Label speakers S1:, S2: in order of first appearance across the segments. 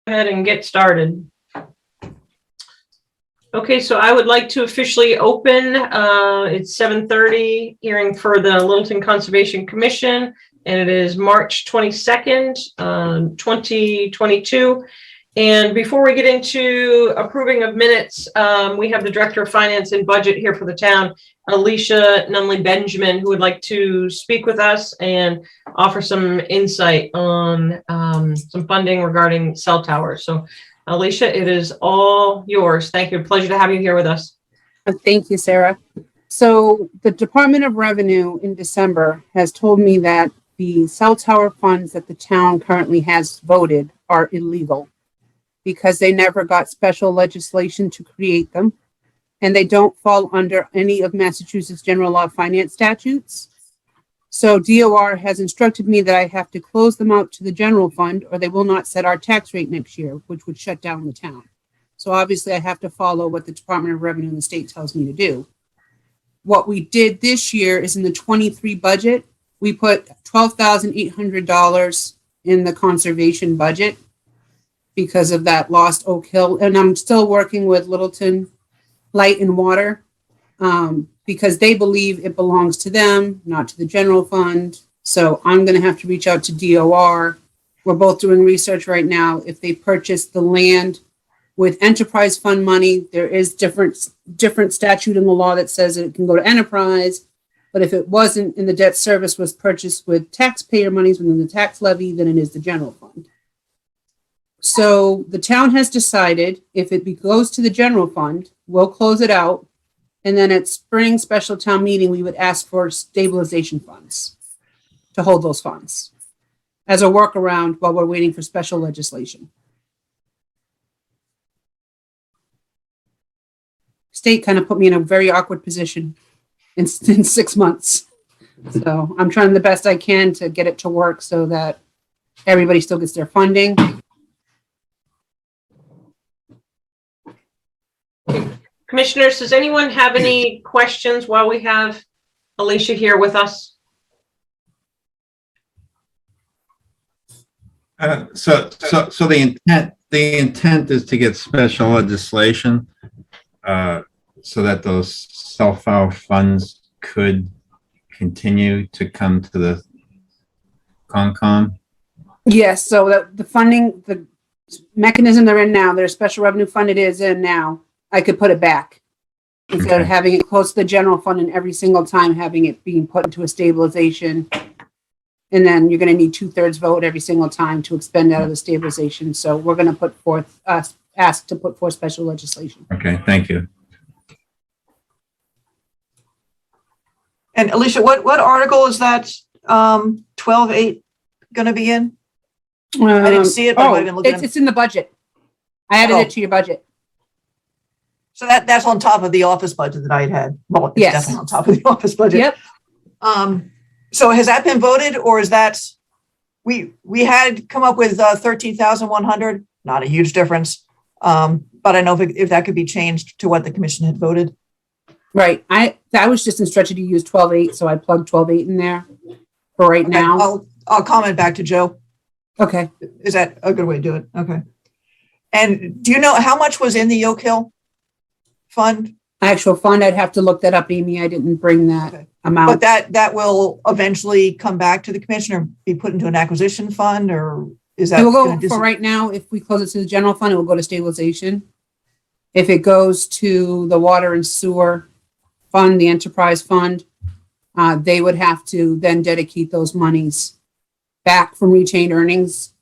S1: ahead and get started. Okay, so I would like to officially open, it's 7:30, hearing for the Littleton Conservation Commission, and it is March 22nd, 2022. And before we get into approving of minutes, we have the Director of Finance and Budget here for the town, Alicia Nunley-Benjamin, who would like to speak with us and offer some insight on some funding regarding cell towers. So Alicia, it is all yours. Thank you. Pleasure to have you here with us.
S2: Thank you, Sarah. So the Department of Revenue in December has told me that the cell tower funds that the town currently has voted are illegal because they never got special legislation to create them, and they don't fall under any of Massachusetts general law finance statutes. So DOR has instructed me that I have to close them out to the general fund, or they will not set our tax rate next year, which would shut down the town. So obviously I have to follow what the Department of Revenue and the state tells me to do. What we did this year is in the 23 budget, we put $12,800 in the conservation budget because of that lost Oak Hill. And I'm still working with Littleton Light and Water because they believe it belongs to them, not to the general fund. So I'm going to have to reach out to DOR. We're both doing research right now. If they purchase the land with enterprise fund money, there is different statute in the law that says it can go to enterprise. But if it wasn't, and the debt service was purchased with taxpayer monies within the tax levy, then it is the general fund. So the town has decided if it goes to the general fund, we'll close it out. And then at spring special town meeting, we would ask for stabilization funds to hold those funds as a workaround while we're waiting for special legislation. State kind of put me in a very awkward position in 6 months. So I'm trying the best I can to get it to work so that everybody still gets their funding.
S1: Commissioners, does anyone have any questions while we have Alicia here with us?
S3: So the intent is to get special legislation so that those cell tower funds could continue to come to the Conscom.
S2: Yes, so that the funding, the mechanism they're in now, their special revenue fund it is in now, I could put it back instead of having it close to the general fund and every single time having it being put into a stabilization. And then you're going to need 2/3 vote every single time to expend out of the stabilization. So we're going to put forth, ask to put forth special legislation.
S3: Okay, thank you.
S4: And Alicia, what article is that 12.8 going to be in? I didn't see it, but I might have been looking at it.
S2: It's in the budget. I added it to your budget.
S4: So that's on top of the office budget that I had. Well, it's
S2: Yes.
S4: definitely on top of the office budget.
S2: Yep.
S4: So has that been voted, or is that we had come up with 13,100? Not a huge difference, but I know if that could be changed to what the commission had voted.
S2: Right. I was just instructed to use 12.8, so I plugged 12.8 in there for right now.
S4: I'll comment back to Joe.
S2: Okay.
S4: Is that a good way to do it? Okay. And do you know how much was in the Oak Hill fund?
S2: Actual fund, I'd have to look that up, Amy. I didn't bring that amount.
S4: But that will eventually come back to the commissioner, be put into an acquisition fund, or is that?
S2: It will go for right now. If we close it to the general fund, it will go to stabilization. If it goes to the water and sewer fund, the enterprise fund, they would have to then dedicate those monies back from retained earnings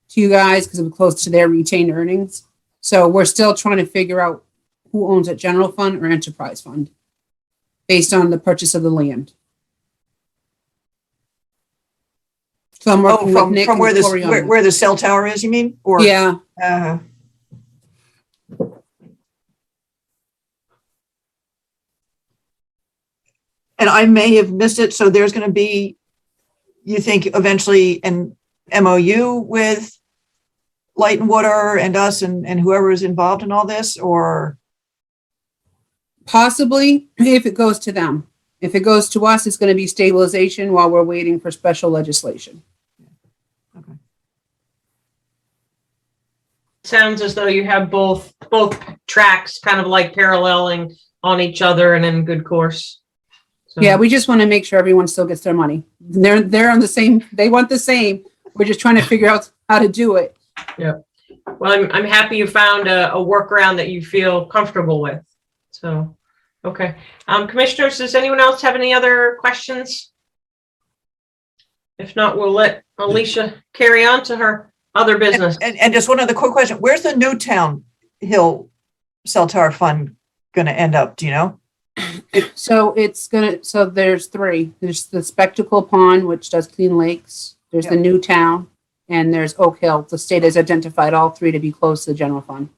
S2: to you guys because it was close to their retained earnings. So we're still trying to figure out who owns it, general fund or enterprise fund, based on the purchase of the land. So I'm working with Nick
S4: from where
S2: and Corey on that.
S4: where the cell tower is, you mean? Or
S2: Yeah.
S4: And I may have missed it. So there's going to be, you think, eventually an MOU with Light and Water and us and whoever is involved in all this, or?
S2: Possibly, if it goes to them. If it goes to us, it's going to be stabilization while we're waiting for special legislation.
S4: Okay.
S1: sounds as though you have both tracks kind of like paralleling on each other and in good course. So,
S2: Yeah, we just want to make sure everyone still gets their money. They're on the same, they want the same. We're just trying to figure out how to do it.
S1: well, I'm happy you found a workaround that you feel comfortable with. So, okay. Commissioners, does anyone else have any other questions? If not, we'll let Alicia carry on to her other business.
S4: And just one other quick question. Where's the Newtown Hill Cell Tower Fund going to end up? Do you know?
S2: So there's three. There's the Spectacle Pond, which does clean lakes. There's the New Town, and there's Oak Hill. The state has identified all three to be close to the general fund.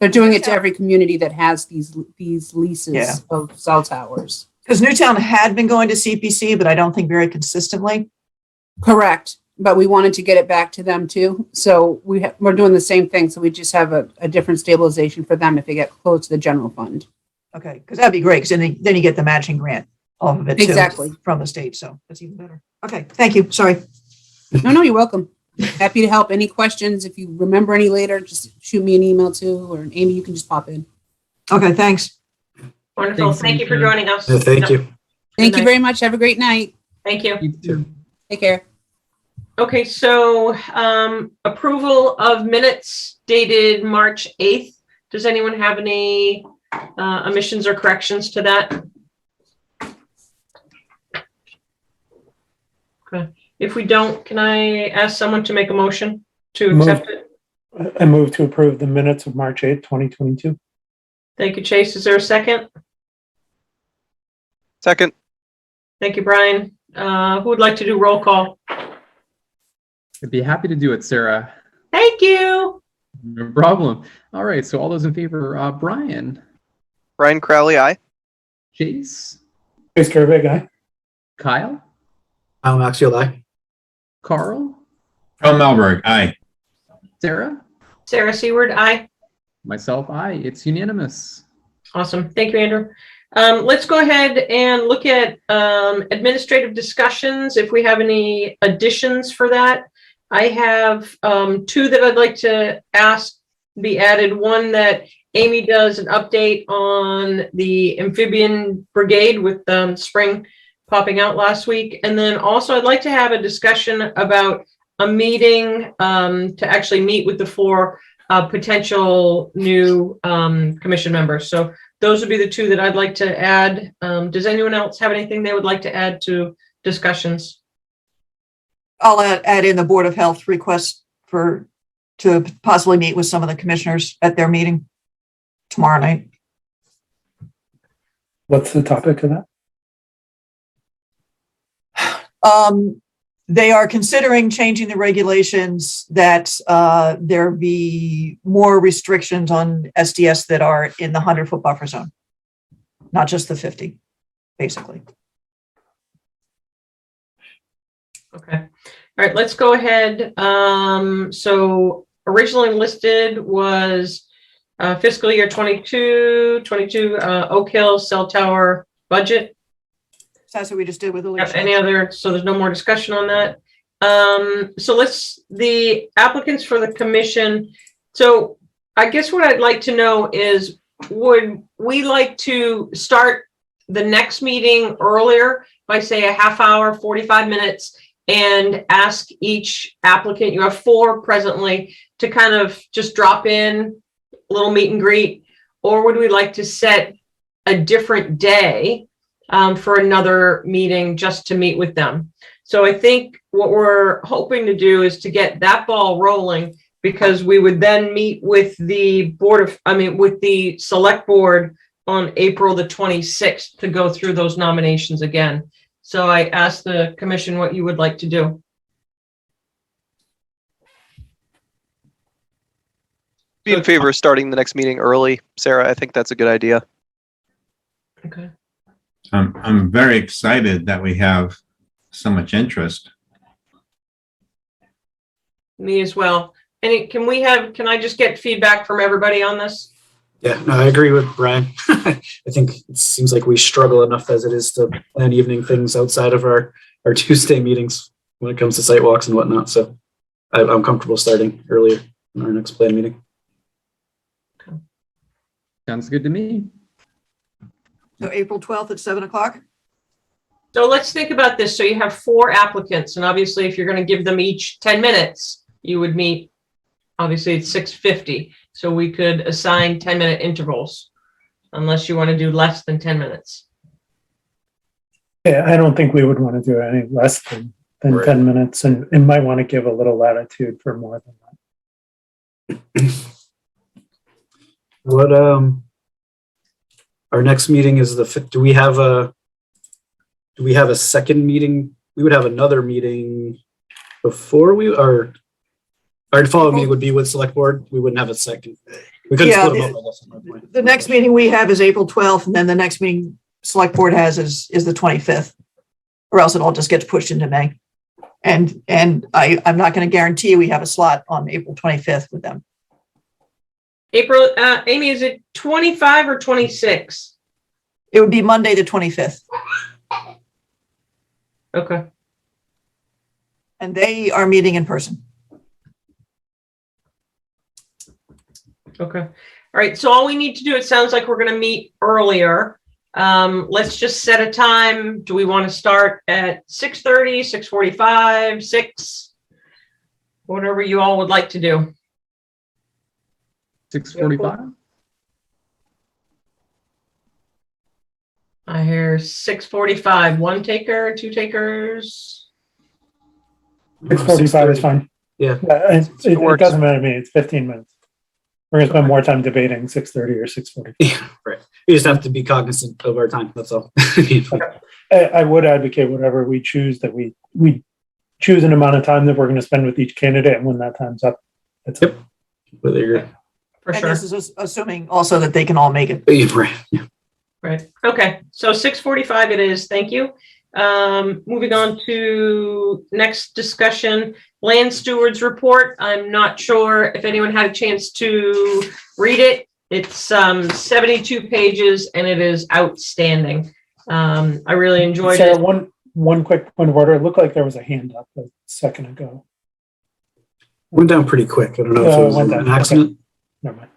S2: They're doing it to every community that has these leases of cell towers.
S4: Because Newtown had been going to CPC, but I don't think very consistently.
S2: Correct. But we wanted to get it back to them too. So we're doing the same thing. So we just have a different stabilization for them if they get close to the general fund.
S4: Okay, because that'd be great, because then you get the matching grant off of it too.
S2: Exactly.
S4: From the state, so that's even better. Okay, thank you, sorry.
S2: No, you're welcome. Happy to help. Any questions? If you remember any later, just shoot me an email too, or Amy, you can just pop in.
S4: Okay, thanks.
S1: Wonderful.
S5: Thanks,
S1: Thank you for
S5: Alicia.
S1: joining us.
S6: Yeah, thank you.
S2: Thank
S1: night.
S2: you very much. Have a great night.
S1: Thank you.
S5: You too.
S2: Take care.
S1: Okay, so approval of minutes dated March 8th. Does anyone have any omissions or corrections to that? Okay, if we don't, can I ask someone to make a motion to accept it?
S6: I move to approve the minutes of March 8th, 2022.
S1: Thank you, Chase. Is there a second?
S7: Second.
S1: Thank you, Brian. Who would like to do roll call?
S5: I'd be happy to do it, Sarah.
S1: Thank you.
S5: No problem. All right, so all those in favor, Brian,
S7: Brian Crowley, aye.
S5: Chase,
S6: Chase Gervig, aye.
S5: Kyle,
S6: Al Maxfield, aye.
S5: Carl,
S3: Carl Melberg, aye.
S5: Sarah,
S1: Sarah Seward, aye.
S5: myself, aye. It's unanimous.
S1: Awesome. Thank you, Andrew. Let's go ahead and look at administrative discussions, if we have any additions for that. I have two that I'd like to ask be added. One that Amy does an update on the Amphibian Brigade with spring popping out last week. And then also I'd like to have a discussion about a meeting to actually meet with the four potential new commission members. So those would be the two that I'd like to add. Does anyone else have anything they would like to add to discussions?
S4: I'll add in the Board of Health request to possibly meet with some of the commissioners at their meeting tomorrow night.
S6: What's the topic of that?
S4: They are considering changing the regulations that there be more restrictions on SDS that are in the 100-foot buffer zone, not just the 50, basically.
S1: Okay. All right, let's go ahead. So originally listed was fiscal year 22 Oak Hill cell tower budget.
S4: So that's what we just did with Alicia.
S1: Any other, so there's no more discussion on that. So the applicants for the commission. So I guess what I'd like to know is, would we like to start the next meeting earlier by say a half hour, 45 minutes, and ask each applicant, you have four presently, to kind of just drop in a little meet and greet? Or would we like to set a different day for another meeting just to meet with them? So I think what we're hoping to do is to get that ball rolling, because we would then meet with the with the select board on April the 26th to go through those nominations again. So I asked the commission what you would like to do.
S7: Be in favor of starting the next meeting early, Sarah. I think that's a good idea.
S1: Okay.
S3: I'm very excited that we have so much interest.
S1: Me as well. And can I just get feedback from everybody on this?
S8: Yeah, no, I agree with Brian. I think it seems like we struggle enough as it is to plan evening things outside of our Tuesday meetings when it comes to site walks and whatnot. So I'm comfortable starting earlier. in our next plan meeting.
S5: Sounds good to me.
S4: So April 12th at 7 o'clock?
S1: So let's think about this. So you have 4 applicants, and obviously if you're going to give them each 10 minutes, you would meet, obviously it's 6:50. So we could assign 10-minute intervals, unless you want to do less than 10 minutes.
S6: Yeah, I don't think we would want to do any less than
S8: Right.
S6: 10 minutes and might want to give a little latitude for more than that.
S8: What, our next meeting is the fifth. Do we have a second meeting? We would have another meeting before our following meeting would be with select board. We wouldn't have a second. We couldn't
S4: Yeah,
S8: split them up, I guess, at my point.
S4: The next meeting we have is April 12th, and then the next meeting select board has is the 25th. Or else it all just gets pushed into May. And I'm not going to guarantee we have a slot on April 25th with them.
S1: April, Amy, is it 25 or 26?
S4: It would be Monday, the 25th.
S1: Okay.
S4: And they are meeting in person.
S1: Okay. All right. So all we need to do, it sounds like we're going to meet earlier. Let's just set a time. Do we want to start at 6:30, 6:45, 6? Whatever you all would like to do.
S5: 6:45.
S1: I hear 6:45. 1 taker, 2 takers.
S6: 6:45 is fine.
S8: Yeah.
S6: It
S7: works.
S6: doesn't matter to me. It's 15 minutes. We're going to spend more time debating 6:30 or 6:40.
S8: Yeah, right. We just have to be cognizant of our time. That's all.
S6: I would advocate whatever we choose, that we choose an amount of time that we're going to spend with each candidate, and when that time's up, that's
S8: Yep. Whether you're
S1: For
S4: And
S1: sure.
S4: this is assuming also that they can all make it.
S8: right. Yeah.
S1: Right. Okay. So 6:45 it is. Thank you. Moving on to next discussion, Land Steward's report. I'm not sure if anyone had a chance to read it. It's 72 pages and it is outstanding. I really enjoyed
S6: Sarah,
S1: it.
S6: one quick point of order. It looked like there was a hand up a second ago.
S8: Went down pretty quick. I don't know if
S6: Oh,
S8: it
S6: it
S8: was
S6: went down.
S8: an accident.
S6: Never mind.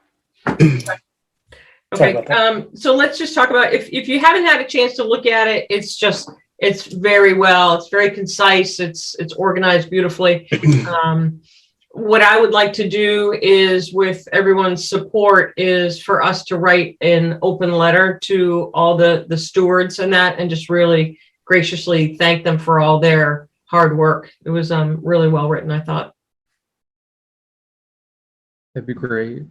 S6: Sorry
S1: Okay.
S6: about that.
S1: So let's just talk about, if you haven't had a chance to look at it, it's very well, it's very concise. It's organized beautifully. What I would like to do is, with everyone's support, is for us to write an open letter to all the stewards and that, and just really graciously thank them for all their hard work. It was really well written, I thought.
S5: That'd be great.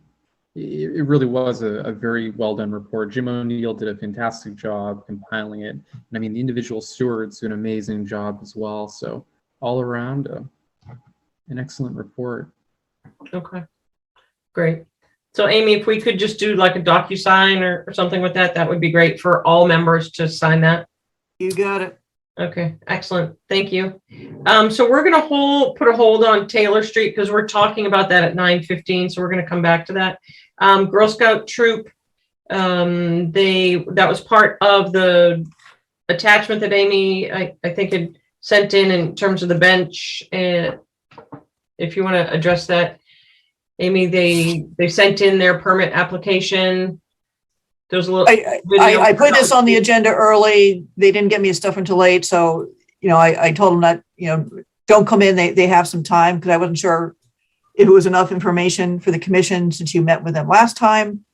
S5: It really was a very well done report. Jim O'Neill did a fantastic job compiling it. And I mean, the individual stewards do an amazing job as well. So all around, an excellent report.
S1: Okay, great. So Amy, if we could just do like a DocuSign or something with that, that would be great for all members to sign that.
S4: You got it.
S1: Okay, excellent. Thank you. So we're going to put a hold on Taylor Street because we're talking about that at 9:15. So we're going to come back to that. Girl Scout troop, that was part of the attachment that Amy, I think, had sent in terms of the bench. And if you want to address that, Amy, they sent in their permit application. There was a little.
S4: I put this on the agenda early. They didn't get me stuff until late. So, I told them that, don't come in. They have some time, because I wasn't sure if it was enough information for the commission since you met with them last time,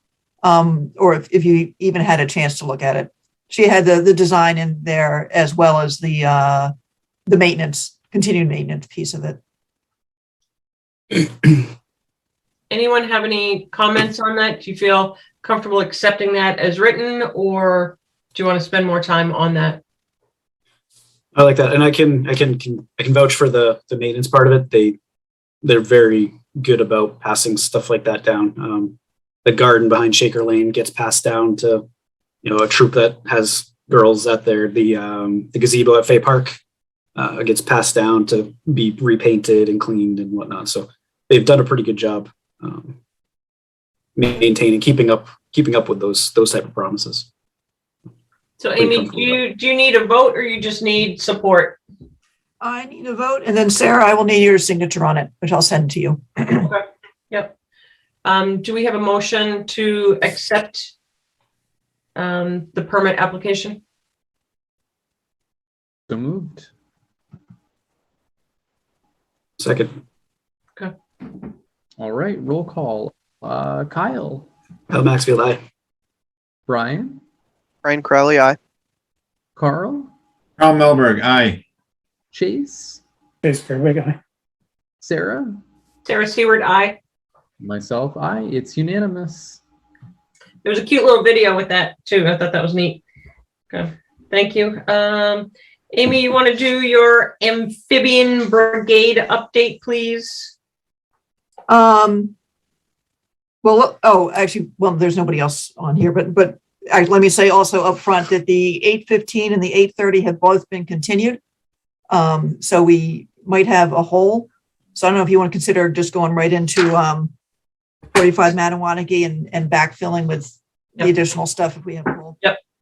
S4: or if you even had a chance to look at it. She had the design in there, as well as the maintenance, continued maintenance piece of it.
S1: Anyone have any comments on that? Do you feel comfortable accepting that as written, or do you want to spend more time on that?
S8: I like that, and I can vouch for the maintenance part of it. They're very good about passing stuff like that down. The garden behind Shaker Lane gets passed down to, a troop that has girls at the gazebo at Fay Park gets passed down to be repainted and cleaned and whatnot. So they've done a pretty good job maintaining, keeping up with those type of promises.
S1: So Amy, do you need a vote, or you just need support?
S4: I need a vote, and then Sarah, I will need your signature on it, which I'll send to you.
S1: Yep, Yep. Do we have a motion to accept the permit application?
S5: So moved.
S8: Second.
S5: All right, roll call. Kyle,
S8: Maxfield, aye.
S5: Brian,
S7: Brian Crowley, aye.
S5: Carl,
S3: Carl Melberg, aye.
S5: Chase,
S6: Chase Fairway guy.
S5: Sarah,
S1: Sarah Steward, aye.
S5: myself, aye. It's unanimous.
S1: There was a cute little video with that too. I thought that was neat. Okay, thank you. Amy, you want to do your Amphibian Brigade update, please?
S4: Well, oh, actually, well, there's nobody else on here, but let me say also up front that the 8:15 and the 8:30 have both been continued. So we might have a hole. So I don't know if you want to consider just going right into 45 Matawanaki and backfilling with the additional stuff if we have a hole.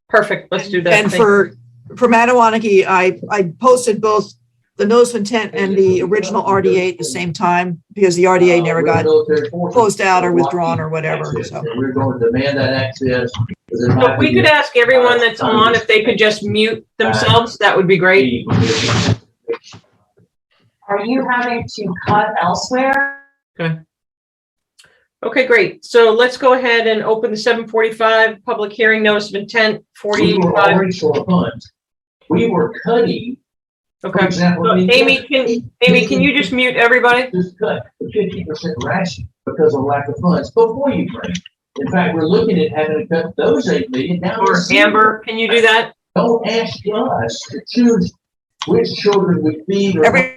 S1: Perfect. Let's do that.
S4: And
S1: Thank you.
S4: for Matawanaki, I posted both the notice of intent and the original RDA at the same time because the RDA never got closed out or withdrawn or whatever. So
S9: We're going to demand that access.
S1: So if we could ask everyone that's on if they could just mute themselves, that would be great.
S10: Are you having to cut elsewhere?
S1: Okay, great. So let's go ahead and open the 7:45 public hearing notice of intent
S9: We were
S1: 45.
S9: already short funds. We were cutting, for
S1: Okay.
S9: example,
S1: So Amy, can you just mute everybody?
S9: just cut the 50% ration because of lack of funds before you bring. In fact, we're looking at having to cut those 8 million down.
S1: Or
S9: to zero.
S1: Amber, can you do that?
S9: Don't ask us to choose which children we feed or.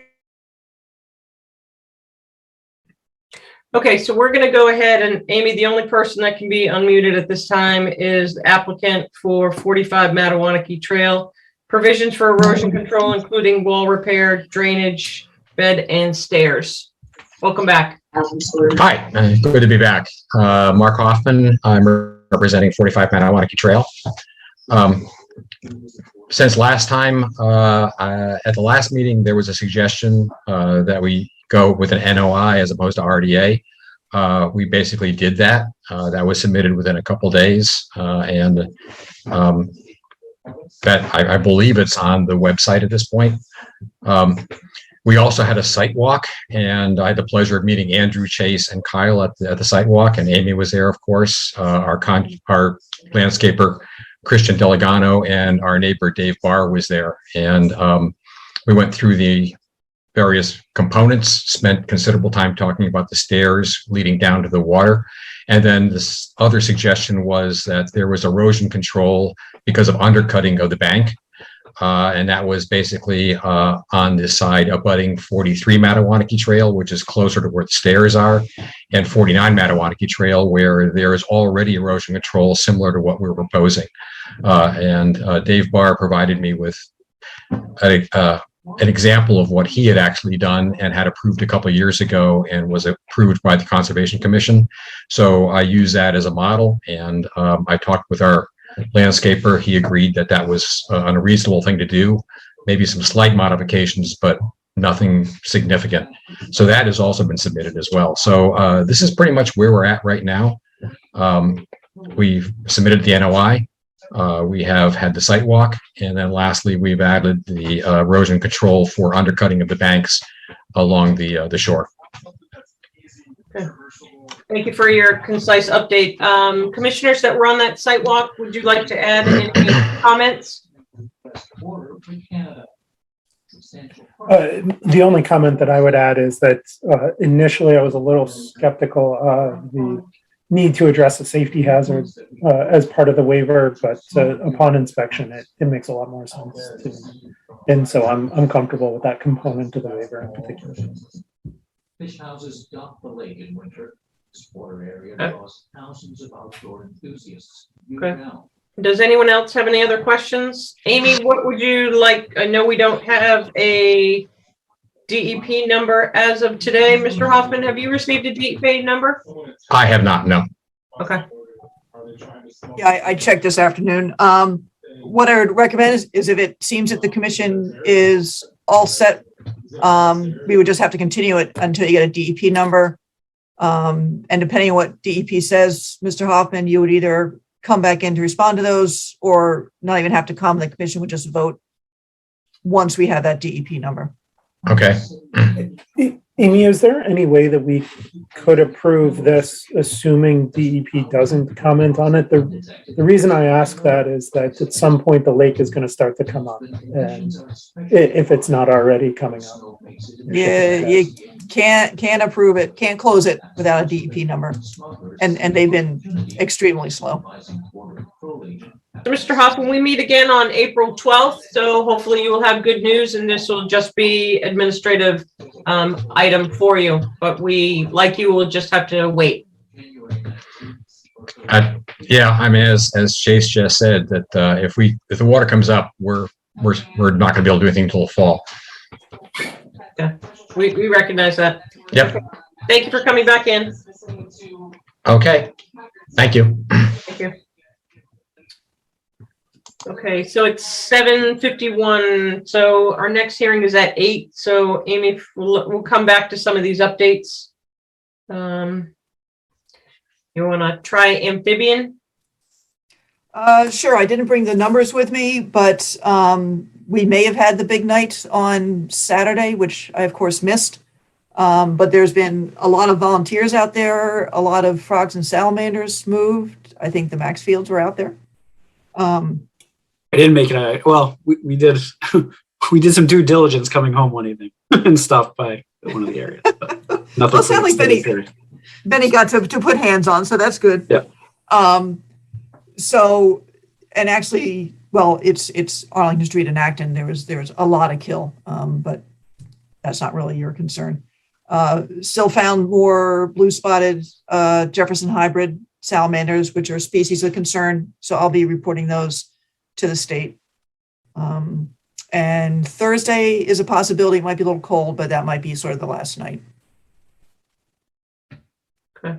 S1: Okay, so we're gonna go ahead and Amy, the only person that can be unmuted at this time is the applicant for 45 Matawanaki Trail. Provisions for erosion control, including wall repair, drainage, bed and stairs. Welcome back.
S11: Hi, good to be back. Mark Hoffman, I'm representing 45 Matawanaki Trail. Since last time, at the last meeting, there was a suggestion that we go with an NOI as opposed to RDA. We basically did that. That was submitted within a couple days, and that I believe it's on the website at this point. We also had a site walk, and I had the pleasure of meeting Andrew, Chase, and Kyle at the site walk, and Amy was there, of course. Our landscaper Christian Delegano and our neighbor Dave Barr was there, and we went through the various components, spent considerable time talking about the stairs leading down to the water. And then this other suggestion was that there was erosion control because of undercutting of the bank. And that was basically on this side abutting 43 Matawanaki Trail, which is closer to where the stairs are, and 49 Matawanaki Trail, where there is already erosion control similar to what we're proposing. And Dave Barr provided me with an example of what he had actually done and had approved a couple of years ago and was approved by the Conservation Commission. So I use that as a model, and I talked with our landscaper. He agreed that that was a reasonable thing to do, maybe some slight modifications, but nothing significant. So that has also been submitted as well. So this is pretty much where we're at right now. We've submitted the NOI. We have had the site walk, and then lastly, we've added the erosion control for undercutting of the banks along the shore.
S1: Okay. Thank you for your concise update. Commissioners that were on that site walk, would you like to add any comments?
S6: The only comment that I would add is that initially I was a little skeptical of the need to address a safety hazard as part of the waiver, but upon inspection, it makes a lot more sense to me. And so I'm comfortable with that component of the waiver in particular.
S9: Fish houses dump the lake in winter. This water area draws thousands of outdoor enthusiasts.
S1: Does anyone else have any other questions? Amy, what would you like? I know we don't have a DEP number as of today. Mr. Hoffman, have you received a DEP number?
S11: I have not, no.
S1: Okay.
S4: Yeah, I checked this afternoon. What I would recommend is if it seems that the commission is all set, we would just have to continue it until you get a DEP number. And depending on what DEP says, Mr. Hoffman, you would either come back in to respond to those or not even have to come. The commission would just vote once we have that DEP number.
S11: Okay.
S6: Amy, is there any way that we could approve this, assuming DEP doesn't comment on it? The reason I ask that is that at some point the lake is going to start to come up, and if it's not already coming up.
S4: Yeah, you can't approve it, can't close it without a DEP number, and they've been extremely slow.
S1: So, Mr. Hoffman, we meet again on April 12th, so hopefully you will have good news, and this will just be administrative item for you, but we, like you, will just have to wait.
S11: Yeah, I mean, as Chase just said, that if the water comes up, we're not going to be able to do anything until the fall.
S1: Yeah, we recognize that.
S11: Yep.
S1: Thank you for coming back in.
S11: Okay. Thank you.
S1: Thank you. Okay, so it's 7:51. So our next hearing is at 8. So Amy, we'll come back to some of these updates. You want to try Amphibian?
S4: Sure, I didn't bring the numbers with me, but we may have had the big night on Saturday, which I of course missed. But there's been a lot of volunteers out there, a lot of frogs and salamanders moved. I think the Maxfields were out there.
S8: I didn't make it. Well, we did we did some due diligence coming home one evening and stopped by one of the areas. But nothing.
S4: Well, it sounds like Benny got to put hands on, so that's good.
S8: Yeah.
S4: So, and actually, well, it's Arlington Street and Acton. There's a lot of kill, but that's not really your concern. Still found more blue spotted Jefferson hybrid salamanders, which are species of concern. So I'll be reporting those to the state. And Thursday is a possibility. It might be a little cold, but that might be sort of the last night.
S1: Okay.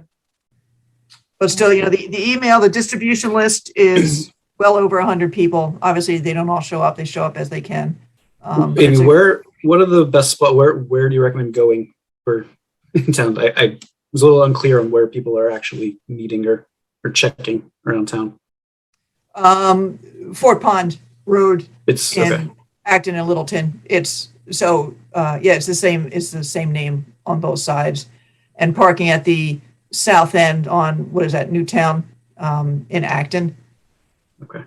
S4: But still, the email, the distribution list is well over 100 people. Obviously, they don't all show up. They show up as they can.
S8: Amy, what are the best spot? Where do you recommend going for in town? I was a little unclear on where people are actually meeting or checking around town.
S4: Fort Pond Road
S8: It's
S4: in
S8: okay.
S4: Acton and Littleton. It's so yeah, it's the same. It's the same name on both sides, and parking at the south end on what is that, Newtown, in Acton.
S8: Okay.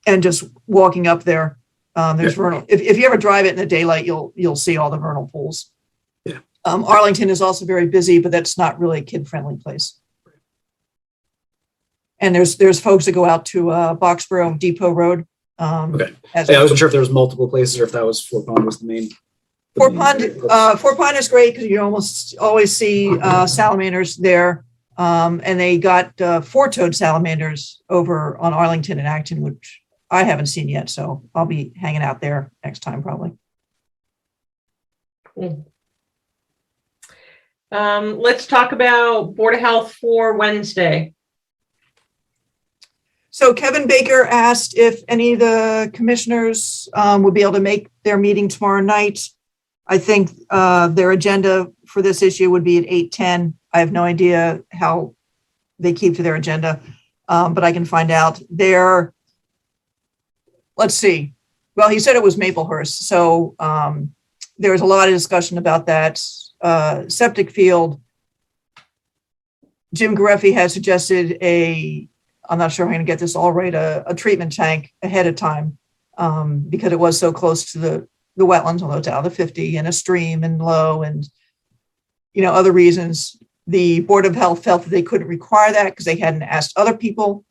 S4: And just walking up there. There's vernal. If you ever drive it in the daylight, you'll see all the vernal pools.
S8: Yeah.
S4: Arlington is also very busy, but that's not really a kid-friendly place. And there's folks that go out to Boxborough Depot Road.
S8: Okay. I wasn't sure if there was multiple places or if that was Fort Pond was the main.
S4: Fort Pond is great because you almost always see salamanders there. And they got four-toed salamanders over on Arlington and Acton, which I haven't seen yet. So I'll be hanging out there next time probably.
S1: Cool. Let's talk about Board of Health for Wednesday.
S4: So Kevin Baker asked if any of the commissioners would be able to make their meeting tomorrow night. I think their agenda for this issue would be at 8:10. I have no idea how they keep to their agenda, but I can find out. Let's see. Well, he said it was Maplehurst. So there was a lot of discussion about that. Septic field. Jim Gareffi has suggested I'm not sure I'm going to get this all right, a treatment tank ahead of time because it was so close to the wetlands, although it's out of 50 and a stream and low and, other reasons. The Board of Health felt that they couldn't require that because they hadn't asked other people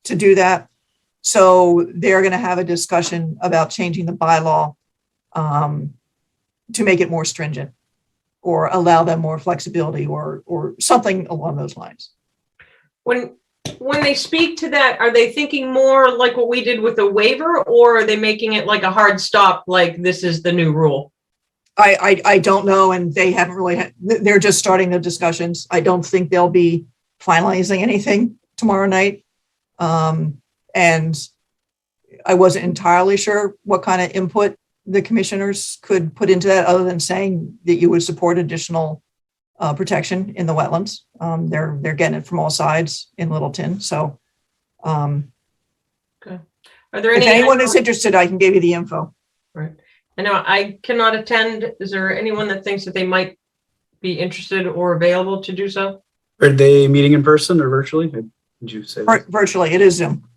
S4: to do that. So they're going to have a discussion about changing the bylaw to make it more stringent or allow them more flexibility or something along those lines.
S1: When they speak to that, are they thinking more like what we did with the waiver, or are they making it like a hard stop, like this is the new rule?
S4: I don't know, and they haven't really, they're just starting the discussions. I don't think they'll be finalizing anything tomorrow night. And I wasn't entirely sure what kind of input the commissioners could put into that other than saying that you would support additional protection in the wetlands. They're getting it from all sides in Littleton. So
S1: Are there
S4: if
S1: any?
S4: anyone is interested, I can give you the info.
S1: Right. I know I cannot attend. Is there anyone that thinks that they might be interested or available to do so?
S8: Are they meeting in person or virtually? Did you say that?
S4: Virtually, it is Zoom.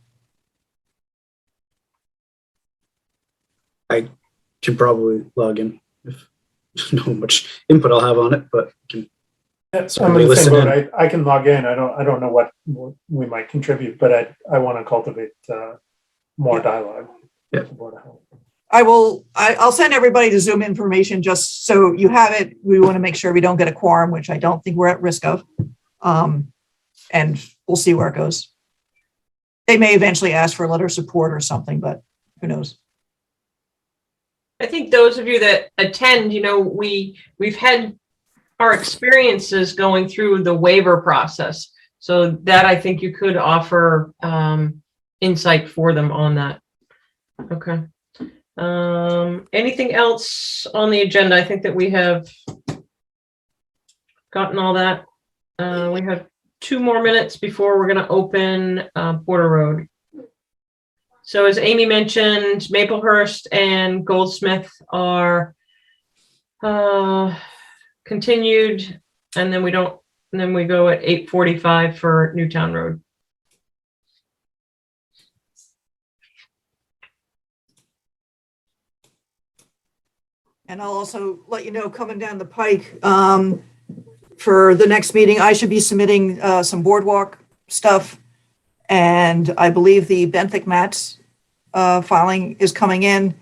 S8: I should probably log in if I don't know how much input I'll have on it, but can
S6: I'm
S8: certainly
S6: in the same
S8: listen
S6: boat.
S8: in.
S6: I can log in. I don't know what we might contribute, but I want to cultivate more dialogue.
S8: Yeah.
S6: with the Board of Health.
S4: I'll send everybody the Zoom information just so you have it. We want to make sure we don't get a quorum, which I don't think we're at risk of. And we'll see where it goes. They may eventually ask for a letter of support or something, but who knows?
S1: I think those of you that attend, we've had our experiences going through the waiver process. So that I think you could offer insight for them on that. Okay. Anything else on the agenda? I think that we have gotten all that. We have 2 more minutes before we're going to open Porter Road. So as Amy mentioned, Maplehurst and Goldsmith are continued, and then we go at 8:45 for Newtown Road.
S4: And I'll also let you know, coming down the pike, for the next meeting, I should be submitting some boardwalk stuff. And I believe the benthic mats filing is coming in.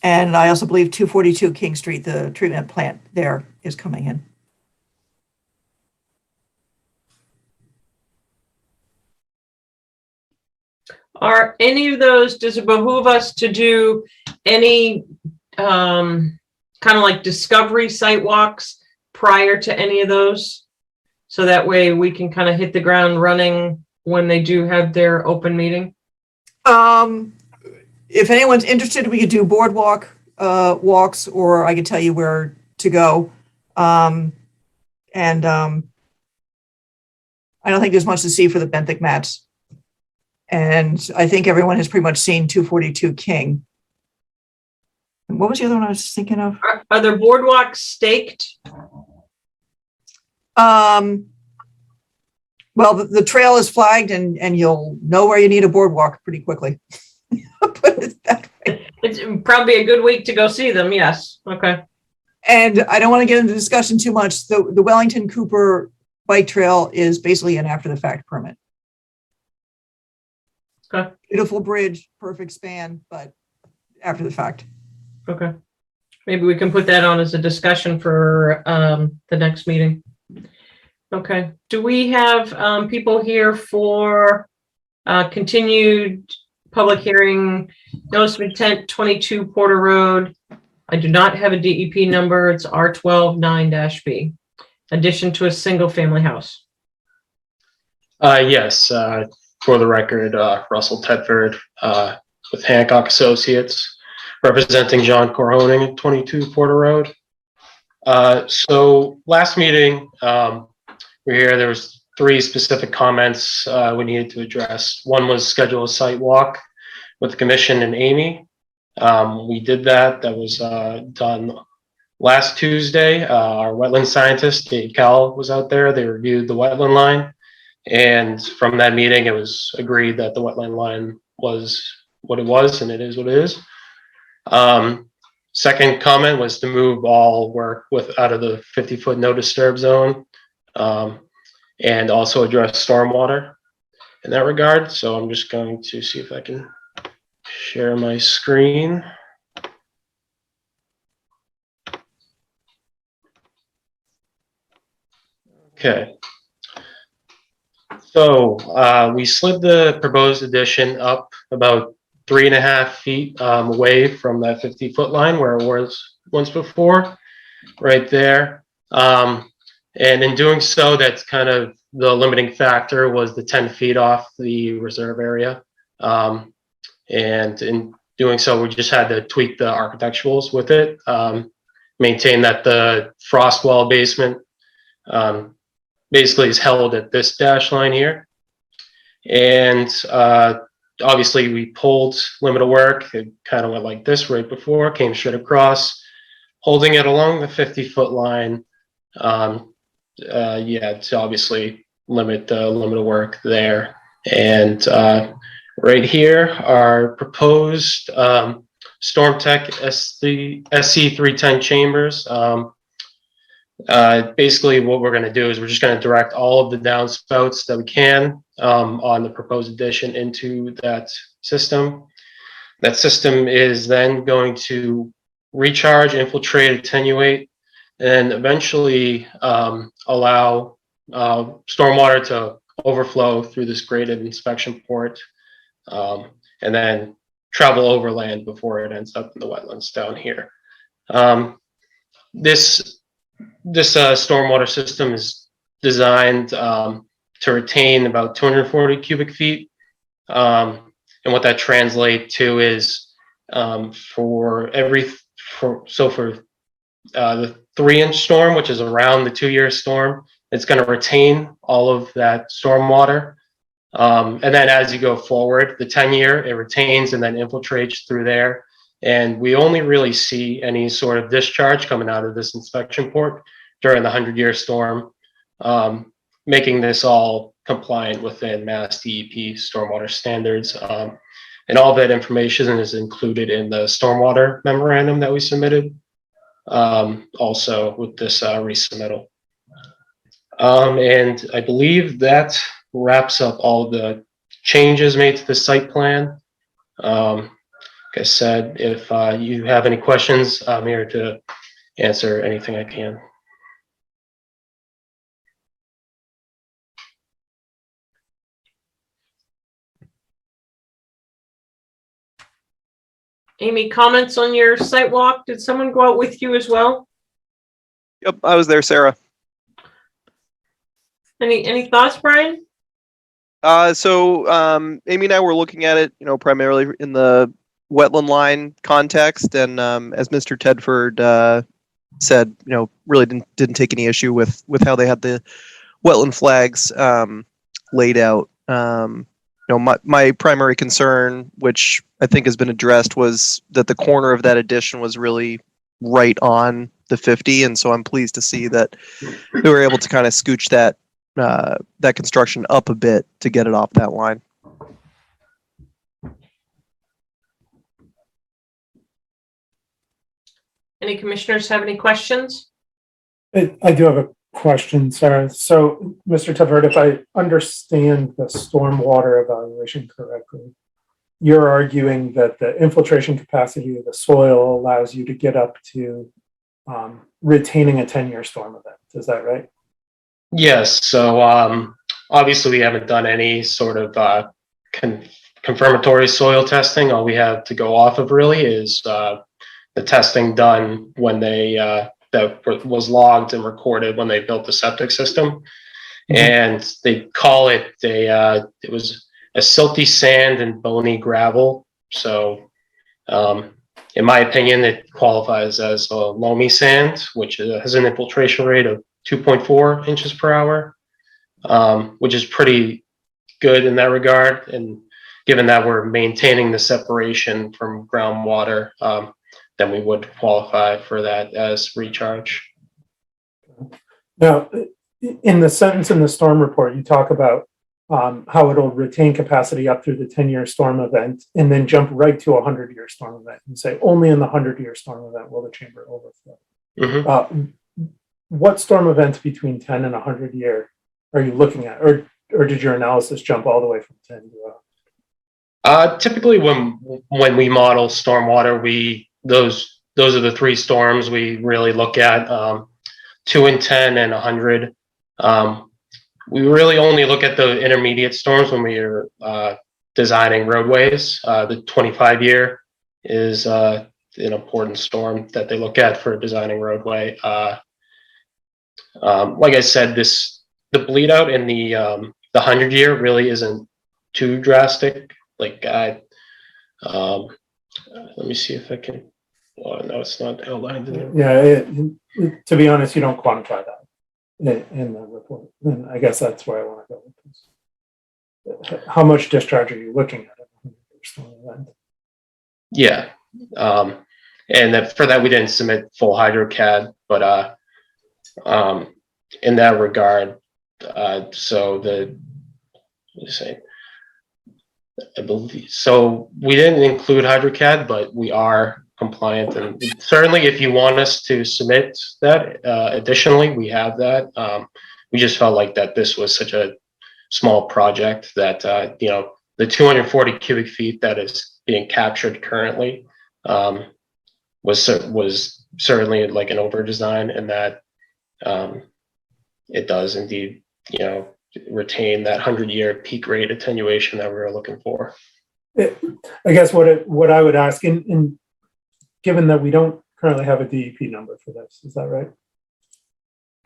S4: And I also believe 242 King Street, the treatment plant there, is coming in.
S1: Are any of those, does it behoove us to do any kind of like discovery site walks prior to any of those? So that way we can kind of hit the ground running when they do have their open meeting?
S4: If anyone's interested, we could do boardwalk walks, or I could tell you where to go. I don't think there's much to see for the benthic mats. And I think everyone has pretty much seen 242 King. And what was the other one I was thinking of?
S1: Are there boardwalks staked?
S4: Well, the trail is flagged, and you'll know where you need a boardwalk pretty quickly. Put it that way.
S1: It's probably a good week to go see them. Yes. Okay.
S4: And I don't want to get into discussion too much. The Wellington Cooper bike trail is basically an after the fact permit.
S1: Okay.
S4: Beautiful bridge, perfect span, but after the fact.
S1: Okay. Maybe we can put that on as a discussion for the next meeting. Okay. Do we have people here for continued public hearing, notice of intent 22 Porter Road? I do not have a DEP number. It's R12-9-B. Addition to a single family house.
S12: Yes, for the record, Russell Tedford with Hancock Associates, representing John Corhoning at 22 Porter Road. So last meeting, we hear there was 3 specific comments we needed to address. One was schedule a site walk with the commission and Amy. We did that. That was done last Tuesday. Our wetland scientist, Dave Cowell, was out there. They reviewed the wetland line. And from that meeting, it was agreed that the wetland line was what it was, and it is what it is. Second comment was to move all work out of the 50-foot no disturb zone, and also address stormwater in that regard. So I'm just going to see if I can share my screen. Okay. So we slid the proposed addition up about 3.5 feet away from that 50-foot line where it was once before, right there. And in doing so, that's kind of the limiting factor was the 10 feet off the reserve area. And in doing so, we just had to tweak the architecturals with it, maintain that the frost wall basement basically is held at this dash line here. And obviously we pulled limit of work. It kind of went like this right before, came straight across, holding it along the 50-foot line. Yeah, to obviously limit the limit of work there. And right here are proposed StormTech SC310 chambers. Basically what we're going to do is we're just going to direct all of the downspouts that we can on the proposed addition into that system. That system is then going to recharge, infiltrate, attenuate, and eventually allow stormwater to overflow through this graded inspection port, and then travel overland before it ends up in the wetlands down here. This stormwater system is designed to retain about 240 cubic feet. And what that translates to is for the 3-inch storm, which is around the 2-year storm, it's going to retain all of that stormwater. And then as you go forward, the 10-year, it retains and then infiltrates through there. And we only really see any sort of discharge coming out of this inspection port during the 100-year storm, making this all compliant within Mass DEP stormwater standards. And all that information is included in the stormwater memorandum that we submitted, also with this resubmittal. And I believe that wraps up all the changes made to the site plan. Like I said, if you have any questions, I'm here to answer anything I can.
S1: Amy, comments on your site walk? Did someone go out with you as well?
S7: Yep, I was there, Sarah.
S1: Any thoughts, Brian?
S7: So Amy and I were looking at it, primarily in the wetland line context, and as Mr. Tedford said, really didn't take any issue with how they had the wetland flags laid out. My primary concern, which I think has been addressed, was that the corner of that addition was really right on the 50, and so I'm pleased to see that they were able to kind of scooch that construction up a bit to get it off that line.
S1: Any commissioners have any questions?
S6: I do have a question, Sarah. So, Mr. Tedford, if I understand the stormwater evaluation correctly, you're arguing that the infiltration capacity of the soil allows you to get up to retaining a 10-year storm event. Is that right?
S12: Yes. So obviously we haven't done any sort of confirmatory soil testing. All we have to go off of really is the testing done when they that was logged and recorded when they built the septic system. Mm-hmm. And they call it it was a silty sand and bony gravel. So in my opinion, it qualifies as a loamy sand, which has an infiltration rate of 2.4 inches per hour, which is pretty good in that regard. And given that we're maintaining the separation from groundwater, then we would qualify for that as recharge.
S6: Now, in the sentence in the storm report, you talk about how it'll retain capacity up through the 10-year storm event and then jump right to a 100-year storm event and say only in the 100-year storm event will the chamber overflow. Mm-hmm. What storm events between 10 and 100-year are you looking at, or did your analysis jump all the way from 10 to?
S12: Typically, when we model stormwater, those are the 3 storms we really look at: 2 and 10 and 100. We really only look at the intermediate storms when we are designing roadways. The 25-year is an important storm that they look at for designing roadway. Like I said, the bleed out in the 100-year really isn't too drastic. Like let me see if I can. Oh, no, it's not outlined in there.
S6: Yeah, to be honest, you don't quantify that. in the report. And I guess that's where I want to go with this. How much discharge are you looking at?
S12: Yeah. And that for that, we didn't submit full Hydrocad, but in that regard, so the, let's say, I believe, so we didn't include Hydrocad, but we are compliant. And certainly if you want us to submit that, additionally, we have that. We just felt like that this was such a small project that, you know, the 240 cubic feet that is being captured currently was certainly like an over design, and that it does indeed, you know, retain that 100-year peak rate attenuation that we were looking for.
S6: I guess what I would ask, in given that we don't currently have a DEP number for this, is that right?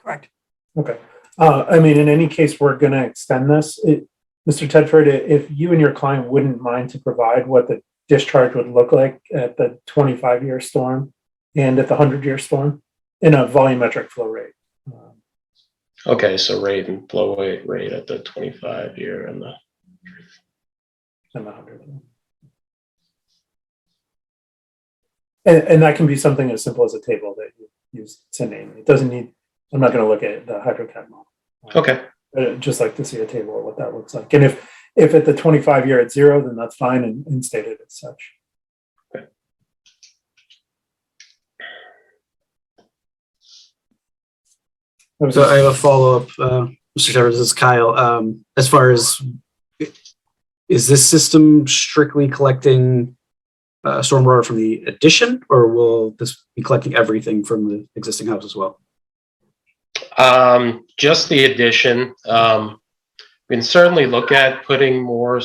S4: Correct.
S6: Okay. I mean, in any case, we're going to extend this. Mr. Tedford, if you and your client wouldn't mind to provide what the discharge would look like at the 25-year storm and at the 100-year storm in a volumetric flow rate.
S12: Okay, so rate and flow rate at the 25-year and the
S6: 100. And that can be something as simple as a table that you use to name. It doesn't need, I'm not going to look at the Hydrocad model.
S12: Okay.
S6: I'd just like to see a table of what that looks like. And if at the 25-year it's 0, then that's fine and state it as such.
S12: Okay.
S8: So I have a follow-up, Mr. Tevers, this is Kyle. As far as, is this system strictly collecting stormwater from the addition, or will this be collecting everything from the existing house as well?
S12: Just the addition. We can certainly look at putting more,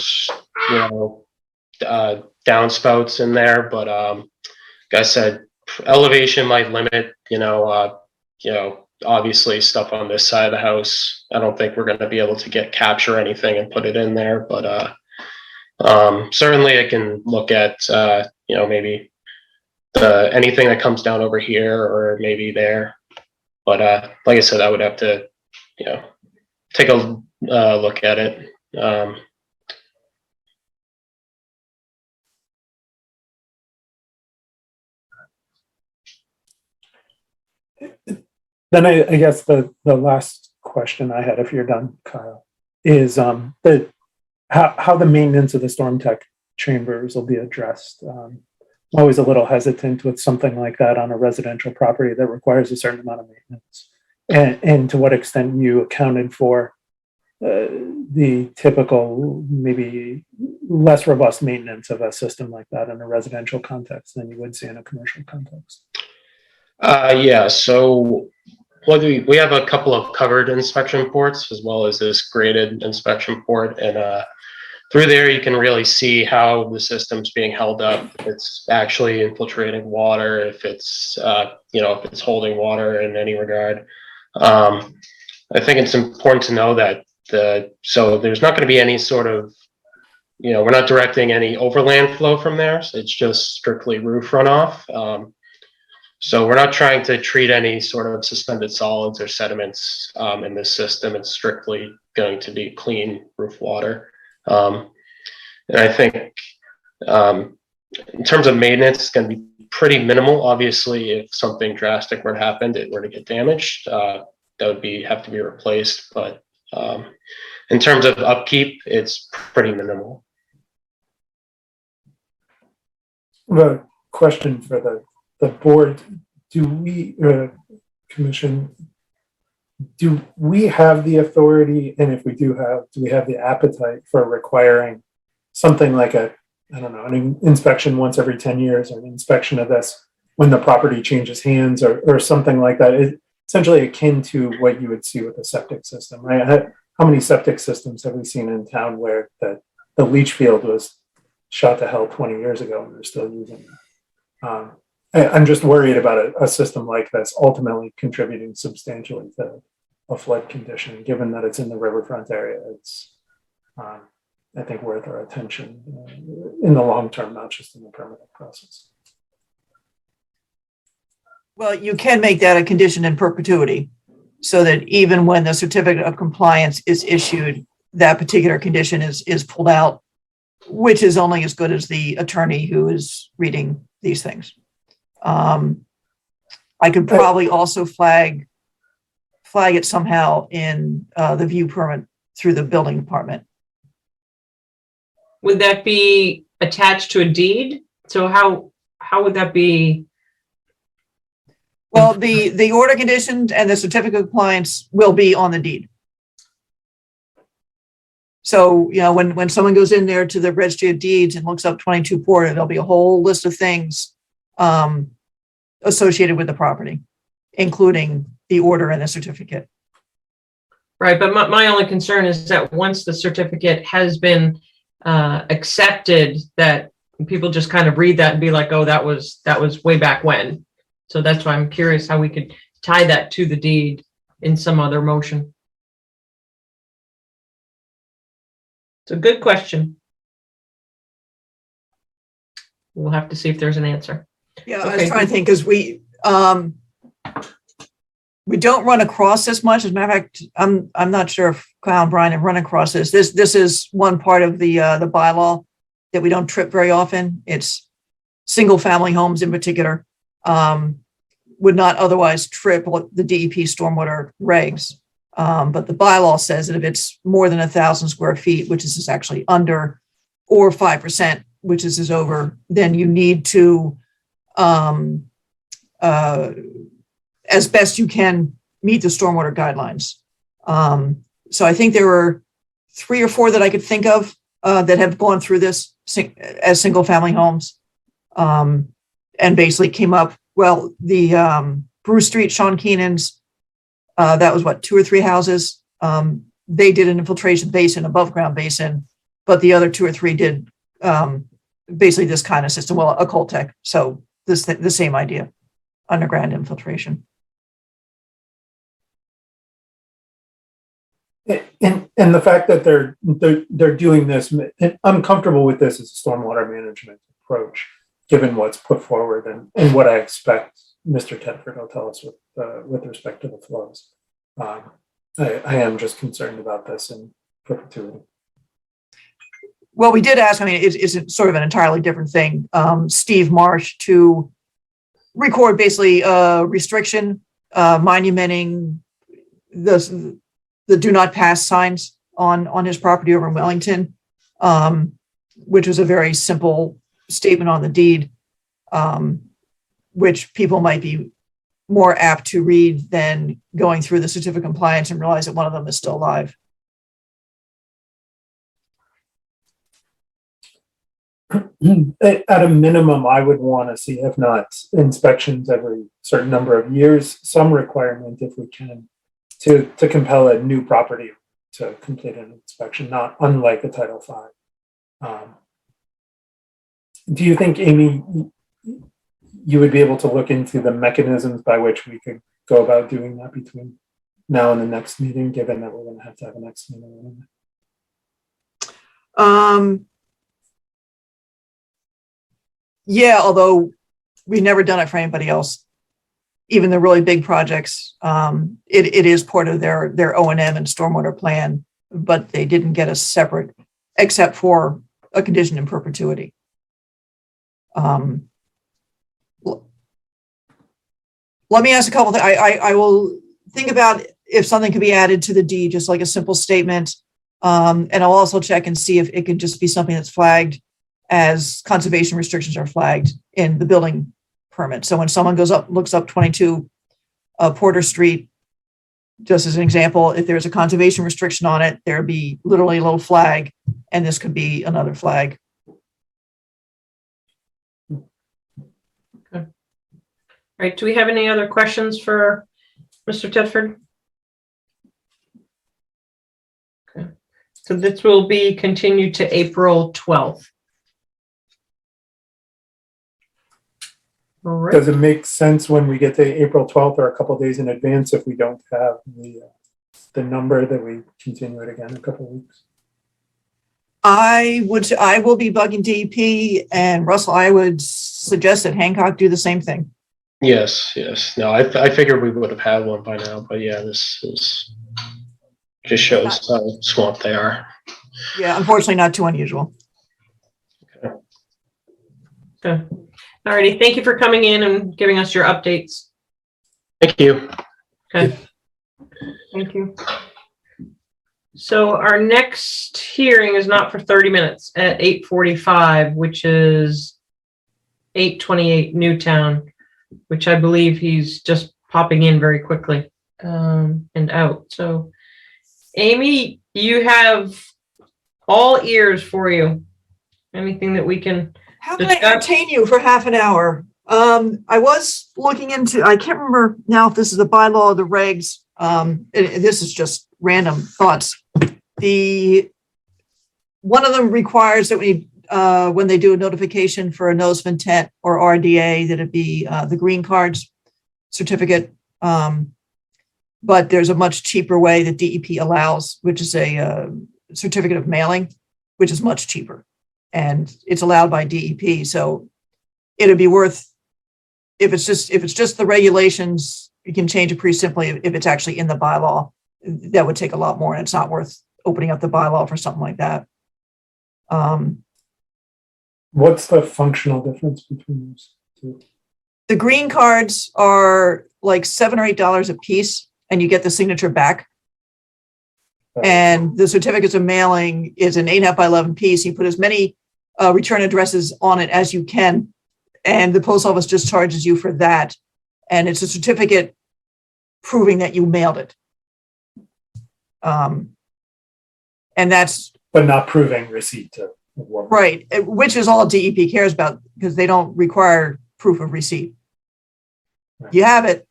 S12: you know, downspouts in there, but like I said, elevation might limit, you know, obviously stuff on this side of the house. I don't think we're going to be able to capture anything and put it in there, but certainly I can look at, you know, maybe anything that comes down over here or maybe there. But like I said, I would have to, you know, take a look at it.
S6: Then I guess the last question I had, if you're done, Kyle, is how the maintenance of the storm tech chambers will be addressed. I'm always a little hesitant with something like that on a residential property that requires a certain amount of maintenance, and to what extent you accounted for the typical, maybe less robust maintenance of a system like that in a residential context than you would see in a commercial context.
S12: Yeah, so we have a couple of covered inspection ports as well as this graded inspection port, and through there you can really see how the system's being held up. If it's actually infiltrating water, if it's you know, if it's holding water in any regard. I think it's important to know that so there's not going to be any sort of, you know, we're not directing any overland flow from there. So it's just strictly roof runoff. So we're not trying to treat any sort of suspended solids or sediments in this system. It's strictly going to be clean roof water. And I think in terms of maintenance, it's going to be pretty minimal. Obviously, if something drastic were to happen, it were to get damaged, that would have to be replaced. But in terms of upkeep, it's pretty minimal.
S6: The question for the board, do we, commission, do we have the authority, and if we do we have the appetite for requiring something like I don't know, an inspection once every 10 years, or an inspection of this when the property changes hands, or something like that? It's essentially akin to what you would see with a septic system, right? How many septic systems have we seen in town where the leach field was shot to hell 20 years ago and they're still using it? I'm just worried about a system like this ultimately contributing substantially to a flood condition. Given that it's in the riverfront area, it's, I think, worth our attention in the long term, not just in the permitting process.
S4: Well, you can make that a condition in perpetuity. so that even when the certificate of compliance is issued, that particular condition is pulled out, which is only as good as the attorney who is reading these things. I could probably also flag it somehow in the view permit through the building department.
S1: Would that be attached to a deed? So how would that be?
S4: Well, the order conditions and the certificate of compliance will be on the deed. So, you know, when someone goes in there to the registry of deeds and looks up 22 Porter, there'll be a whole list of things associated with the property, including the order and the certificate.
S1: Right, but my only concern is that once the certificate has been accepted, that people just kind of read that and be like, oh, that was way back when. So that's why I'm curious how we could tie that to the deed in some other motion. It's a good question. We'll have to see if there's an answer.
S4: Yeah, I was trying to think, because we don't run across this much. As a matter of fact, I'm not sure if Kyle and Brian have run across this. This is one part of the bylaw that we don't trip very often. It's single family homes in particular would not otherwise trip the DEP stormwater regs. But the bylaw says that if it's more than 1,000 square feet, which is actually under, or 5%, which is over, then you need to, as best you can, meet the stormwater guidelines. So I think there were 3 or 4 that I could think of that have gone through this as single family homes and basically came up, well, the Bruce Street, Sean Keenan's, that was what, 2 or 3 houses. They did an infiltration basin, above ground basin, but the other 2 or 3 did basically this kind of system, well, a Coltec. So the same idea, underground infiltration.
S6: And the fact that they're doing this, I'm comfortable with this as a stormwater management approach, given what's put forward and what I expect Mr. Tedford will tell us with respect to the flows. I am just concerned about this in perpetuity.
S4: Well, we did ask, I mean, it's sort of an entirely different thing. Steve Marsh to record basically a restriction, monumenting the do not pass signs on his property over in Wellington, which was a very simple statement on the deed, which people might be more apt to read than going through the certificate of compliance and realize that one of them is still alive.
S6: At a minimum, I would want to see, if not inspections every certain number of years, some requirement, if we can, to compel a new property to complete an inspection, not unlike a Title V. Do you think, Amy, you would be able to look into the mechanisms by which we could go about doing that between now and the next meeting, given that we're going to have a next meeting?
S4: Yeah, although we've never done it for anybody else, even the really big projects. It is part of their O&M and stormwater plan, but they didn't get a separate, except for a condition in perpetuity. Let me ask a couple things. I will think about if something could be added to the deed, just like a simple statement. And I'll also check and see if it can just be something that's flagged as conservation restrictions are flagged in the building permit. So when someone looks up 22 Porter Street, just as an example, if there's a conservation restriction on it, there'd be literally a little flag, and this could be another flag.
S1: Okay. All right. Do we have any other questions for Mr. Tedford? Okay. So this will be continued to April 12th. All right.
S6: Does it make sense when we get to April 12th or a couple of days in advance if we don't have the number that we continue it again in a couple of weeks?
S4: I will be bugging DEP, and Russell, I would suggest that Hancock do the same thing.
S12: Yes, yes. No, I figured we would have had one by now, but yeah, this is just shows how swamped they are.
S4: Yeah, unfortunately not too unusual.
S1: Okay. All righty. Thank you for coming in and giving us your updates.
S12: Thank you.
S1: Okay. Thank you. So our next hearing is not for 30 minutes at 8:45, which is 8:28 Newtown, which I believe he's just popping in very quickly and out. So Amy, you have all ears for you. Anything that we can
S4: How can I entertain you for half an hour? I was looking into, I can't remember now if this is the bylaw or the regs. This is just random thoughts. One of them requires that when they do a notification for a notice of intent or RDA, that it be the green cards certificate. But there's a much cheaper way that DEP allows, which is a certificate of mailing, which is much cheaper. And it's allowed by DEP. So it'd be worth, if it's just the regulations, you can change it pretty simply. If it's actually in the bylaw, that would take a lot more, and it's not worth opening up the bylaw for something like that.
S6: What's the functional difference between those two?
S4: The green cards are like $7 or $8 a piece, and you get the signature back. And the certificates of mailing is an 8.5 by 11 piece. You put as many return addresses on it as you can, and the post office just charges you for that. And it's a certificate proving that you mailed it. And that's,
S6: But not proving receipt to
S4: right, which is all DEP cares about, because they don't require proof of receipt. You have it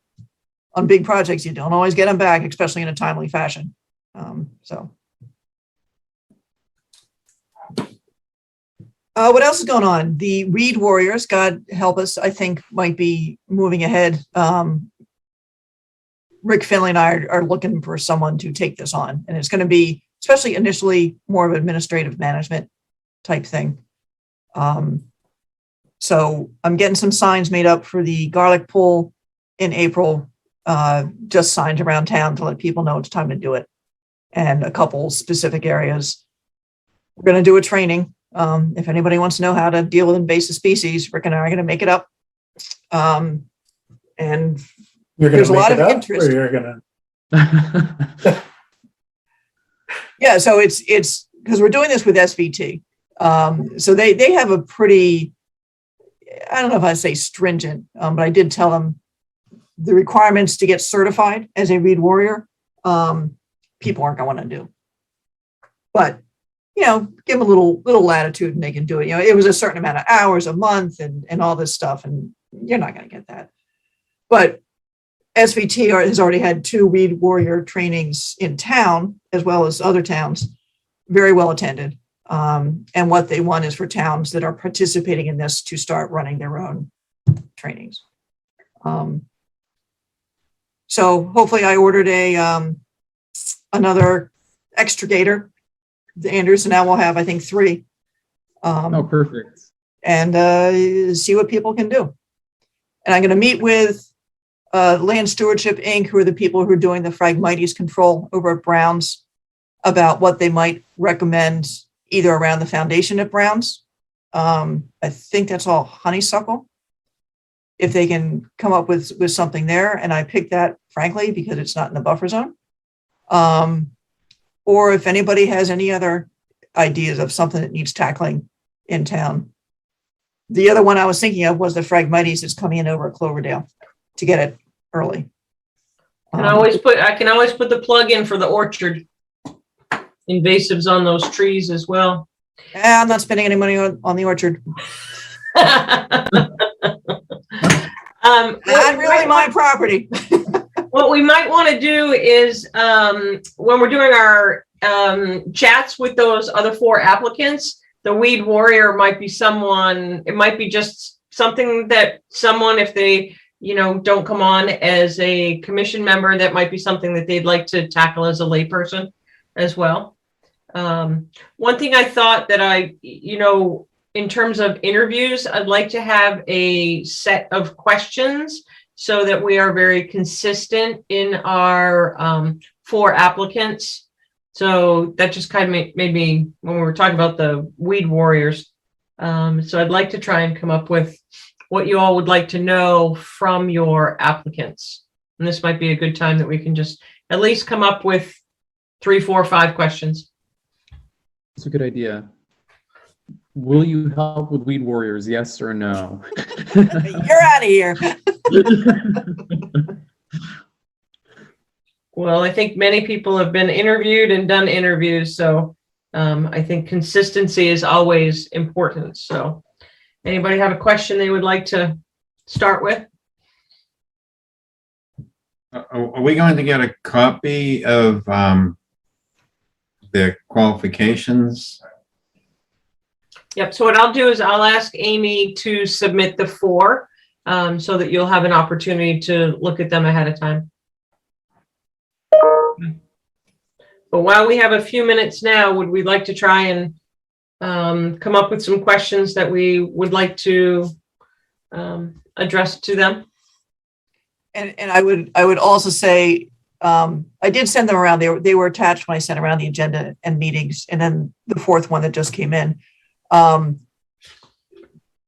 S4: on big projects, you don't always get them back, especially in a timely fashion. What else is going on? The Reed Warriors, God help us, I think might be moving ahead. Rick Finley and I are looking for someone to take this on, and it's going to be, especially initially, more of an administrative management type thing. So I'm getting some signs made up for the garlic pool in April, just signs around town to let people know it's time to do it. And a couple specific areas. We're going to do a training. If anybody wants to know how to deal with invasive species, Rick and I are going to make it up. And there's a lot of interest.
S6: Or you're going to...
S4: Yeah, so it's because we're doing this with SVT. So they have a pretty, I don't know if I say stringent, but I did tell them the requirements to get certified as a Reed Warrior, people aren't going to do. But, give them a little latitude and they can do it. It was a certain amount of hours a month and all this stuff, and you're not going to get that. But SVT has already had 2 Reed Warrior trainings in town, as well as other towns, very well attended. And what they want is for towns that are participating in this to start running their own trainings. So hopefully I ordered another extricator. The Anderson now will have, I think, 3.
S5: Oh, perfect.
S4: And see what people can do. And I'm going to meet with Land Stewardship Inc., who are the people who are doing the Phragmites control over at Brown's, about what they might recommend either around the foundation at Brown's. I think that's all honeysuckle. If they can come up with something there, and I picked that, frankly, because it's not in the buffer zone. Or if anybody has any other ideas of something that needs tackling in town. The other one I was thinking of was the Phragmites that's coming in over at Cloverdale to get it early.
S1: I can always put the plug in for the orchard. Invasives on those trees as well.
S4: I'm not spending any money on the orchard. Not really my property.
S1: What we might want to do is when we're doing our chats with those other 4 applicants, the Weed Warrior might be someone, it might be just something that someone, if they, don't come on as a commission member, that might be something that they'd like to tackle as a layperson as well. One thing I thought that in terms of interviews, I'd like to have a set of questions so that we are very consistent in our 4 applicants. So that just kind of made me, when we were talking about the weed warriors. So I'd like to try and come up with what you all would like to know from your applicants. And this might be a good time that we can just at least come up with 3, 4, 5 questions.
S5: That's a good idea. Will you help with weed warriors? Yes or no?
S4: You're out of here.
S1: Well, I think many people have been interviewed and done interviews, so I think consistency is always important. So anybody have a question they would like to start with?
S3: Are we going to get a copy of the qualifications?
S1: Yep. So what I'll do is I'll ask Amy to submit the 4 so that you'll have an opportunity to look at them ahead of time. But while we have a few minutes now, would we like to try and come up with some questions that we would like to address to them?
S4: And I would also say, I did send them around. They were attached when I sent around the agenda and meetings, and then the 4th one that just came in.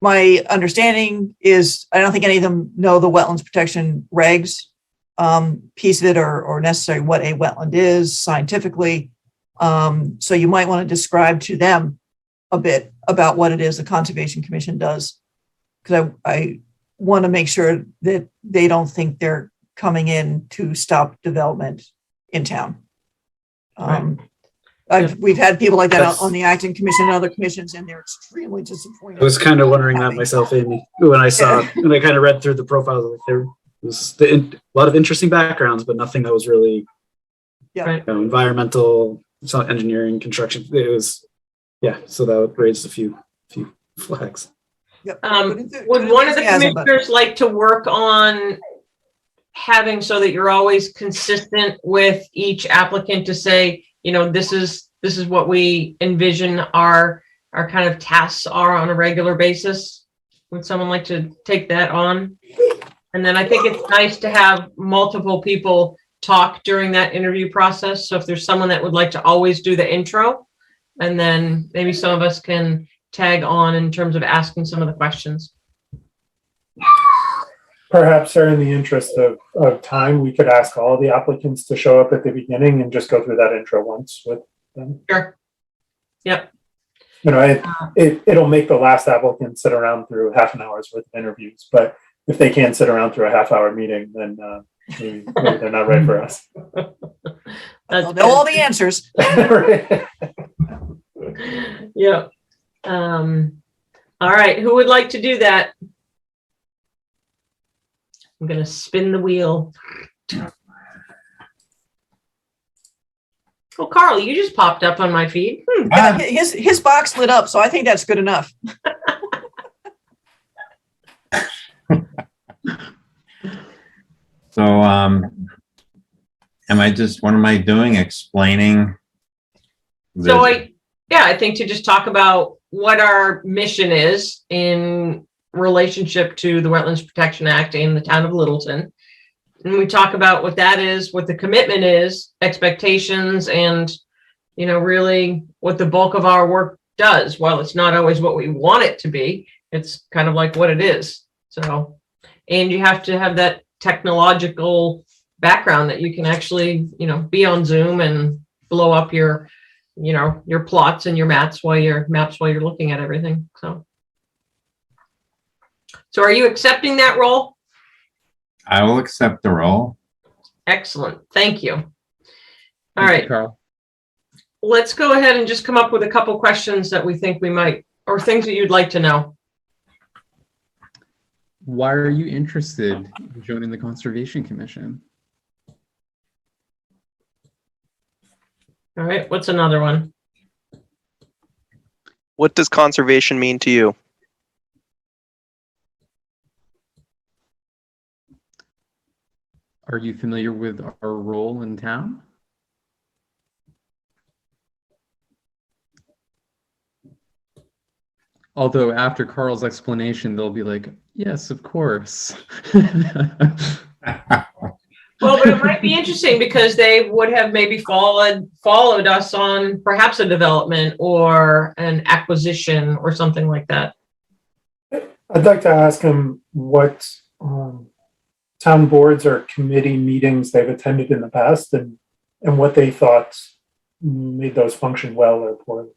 S4: My understanding is I don't think any of them know the wetlands protection regs piece of it or necessarily what a wetland is scientifically. So you might want to describe to them a bit about what it is the Conservation Commission does, because I want to make sure that they don't think they're coming in to stop development in town. We've had people like that on the Acton Commission and other commissions, and they're extremely disappointed.
S8: I was kind of wondering that myself, Amy, when I saw, when I kind of read through the profiles, like there was a lot of interesting backgrounds, but nothing that was really environmental, engineering, construction. It was, so that raised a few flags.
S4: Yep.
S1: Would one of the commissioners like to work on having so that you're always consistent with each applicant to say, this is what we envision our kind of tasks are on a regular basis? Would someone like to take that on? And then I think it's nice to have multiple people talk during that interview process. So if there's someone that would like to always do the intro, and then maybe some of us can tag on in terms of asking some of the questions.
S6: Perhaps, sir, in the interest of time, we could ask all the applicants to show up at the beginning and just go through that intro once with them.
S1: Sure. Yep.
S6: It'll make the last applicant sit around through half an hour's worth of interviews, but if they can't sit around through a half-hour meeting, then maybe they're not right for us.
S4: They'll know all the answers.
S1: Yeah. All right. Who would like to do that? I'm going to spin the wheel. Oh, Carl, you just popped up on my feed.
S4: Yeah, his box lit up, so I think that's good enough.
S3: So, what am I doing? Explaining?
S1: I think to just talk about what our mission is in relationship to the Wetlands Protection Act in the town of Littleton. And we talk about what that is, what the commitment is, expectations, and, really what the bulk of our work does. While it's not always what we want it to be, it's kind of like what it is. So, and you have to have that technological background that you can actually, be on Zoom and blow up your plots and your maps while you're looking at everything. So are you accepting that role?
S3: I will accept the role.
S1: Excellent. Thank you. All
S5: Thank
S1: right.
S5: you, Carl.
S1: Let's go ahead and just come up with a couple questions that we think we might, or things that you'd like to know.
S5: Why are you interested in joining the Conservation Commission?
S1: All right. What's another one?
S7: What does conservation mean to you?
S5: Are you familiar with our role in town? Although after Carl's explanation, they'll be like, yes, of course.
S1: Well, but it might be interesting because they would have maybe followed us on perhaps a development or an acquisition or something like that.
S6: I'd like to ask him what town boards or committee meetings they've attended in the past and what they thought made those function well or poorly.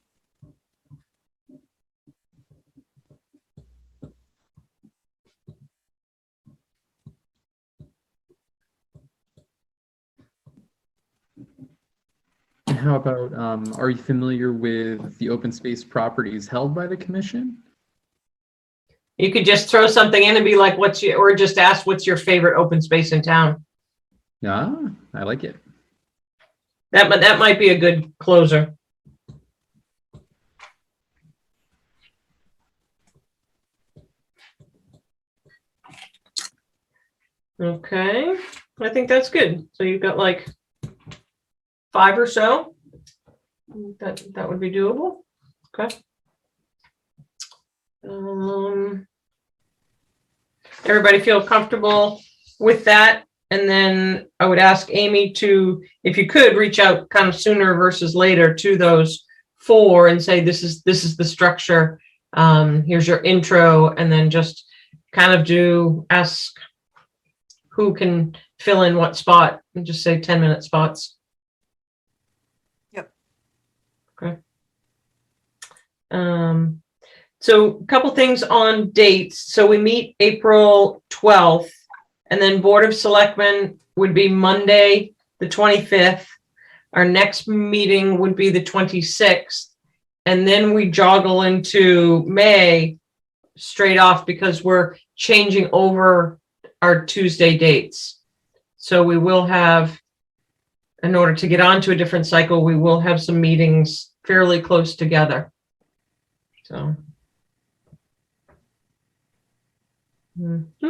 S5: And how about, are you familiar with the open space properties held by the commission?
S1: You could just throw something in and be like, or just ask, what's your favorite open space in town?
S5: Yeah, I like it.
S1: That might be a good closer. Okay, I think that's good. So you've got like 5 or so. That would be doable. Okay. Everybody feel comfortable with that? And then I would ask Amy to, if you could, reach out kind of sooner versus later to those 4 and say, this is the structure. Here's your intro, and then just kind of ask who can fill in what spot and just say 10-minute spots.
S4: Yep.
S1: Okay. So a couple things on dates. So we meet April 12th, and then Board of Selectmen would be Monday, the 25th. Our next meeting would be the 26th. And then we joggle into May straight off because we're changing over our Tuesday dates. So we will have, in order to get onto a different cycle, we will have some meetings fairly close together. So.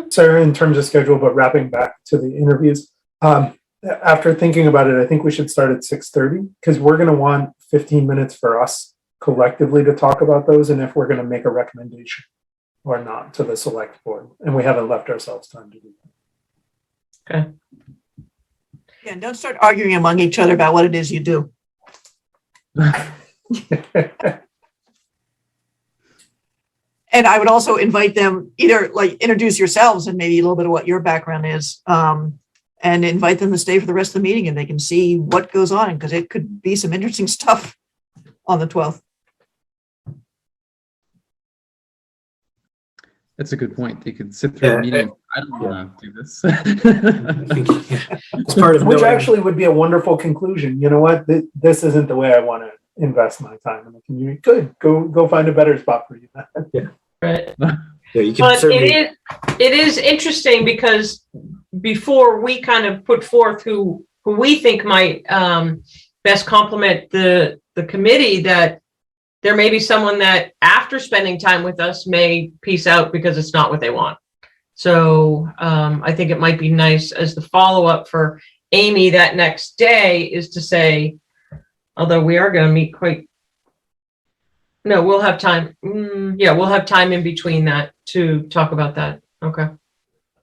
S6: Sarah, in terms of schedule, but wrapping back to the interviews, after thinking about it, I think we should start at 6:30 because we're going to want 15 minutes for us collectively to talk about those and if we're going to make a recommendation or not to the select board. And we haven't left ourselves time to do that.
S1: Okay.
S4: Yeah, and don't start arguing among each other about what it is you do. And I would also invite them either like introduce yourselves and maybe a little bit of what your background is, and invite them to stay for the rest of the meeting and they can see what goes on because it could be some interesting stuff on the 12th.
S5: That's a good point. They could sit through a meeting. I don't want to do this.
S6: It's part of which actually would be a wonderful conclusion. You know what? This isn't the way I want to invest my time in the community. Good. Go find a better spot for you.
S8: Yeah.
S1: Right.
S8: Yeah, you can
S1: But
S8: certainly...
S1: it is interesting because before we kind of put forth who we think might best complement the committee, that there may be someone that after spending time with us may peace out because it's not what they want. So I think it might be nice as the follow-up for Amy that next day is to say, although we are going to meet we'll have time. We'll have time in between that to talk about that. Okay.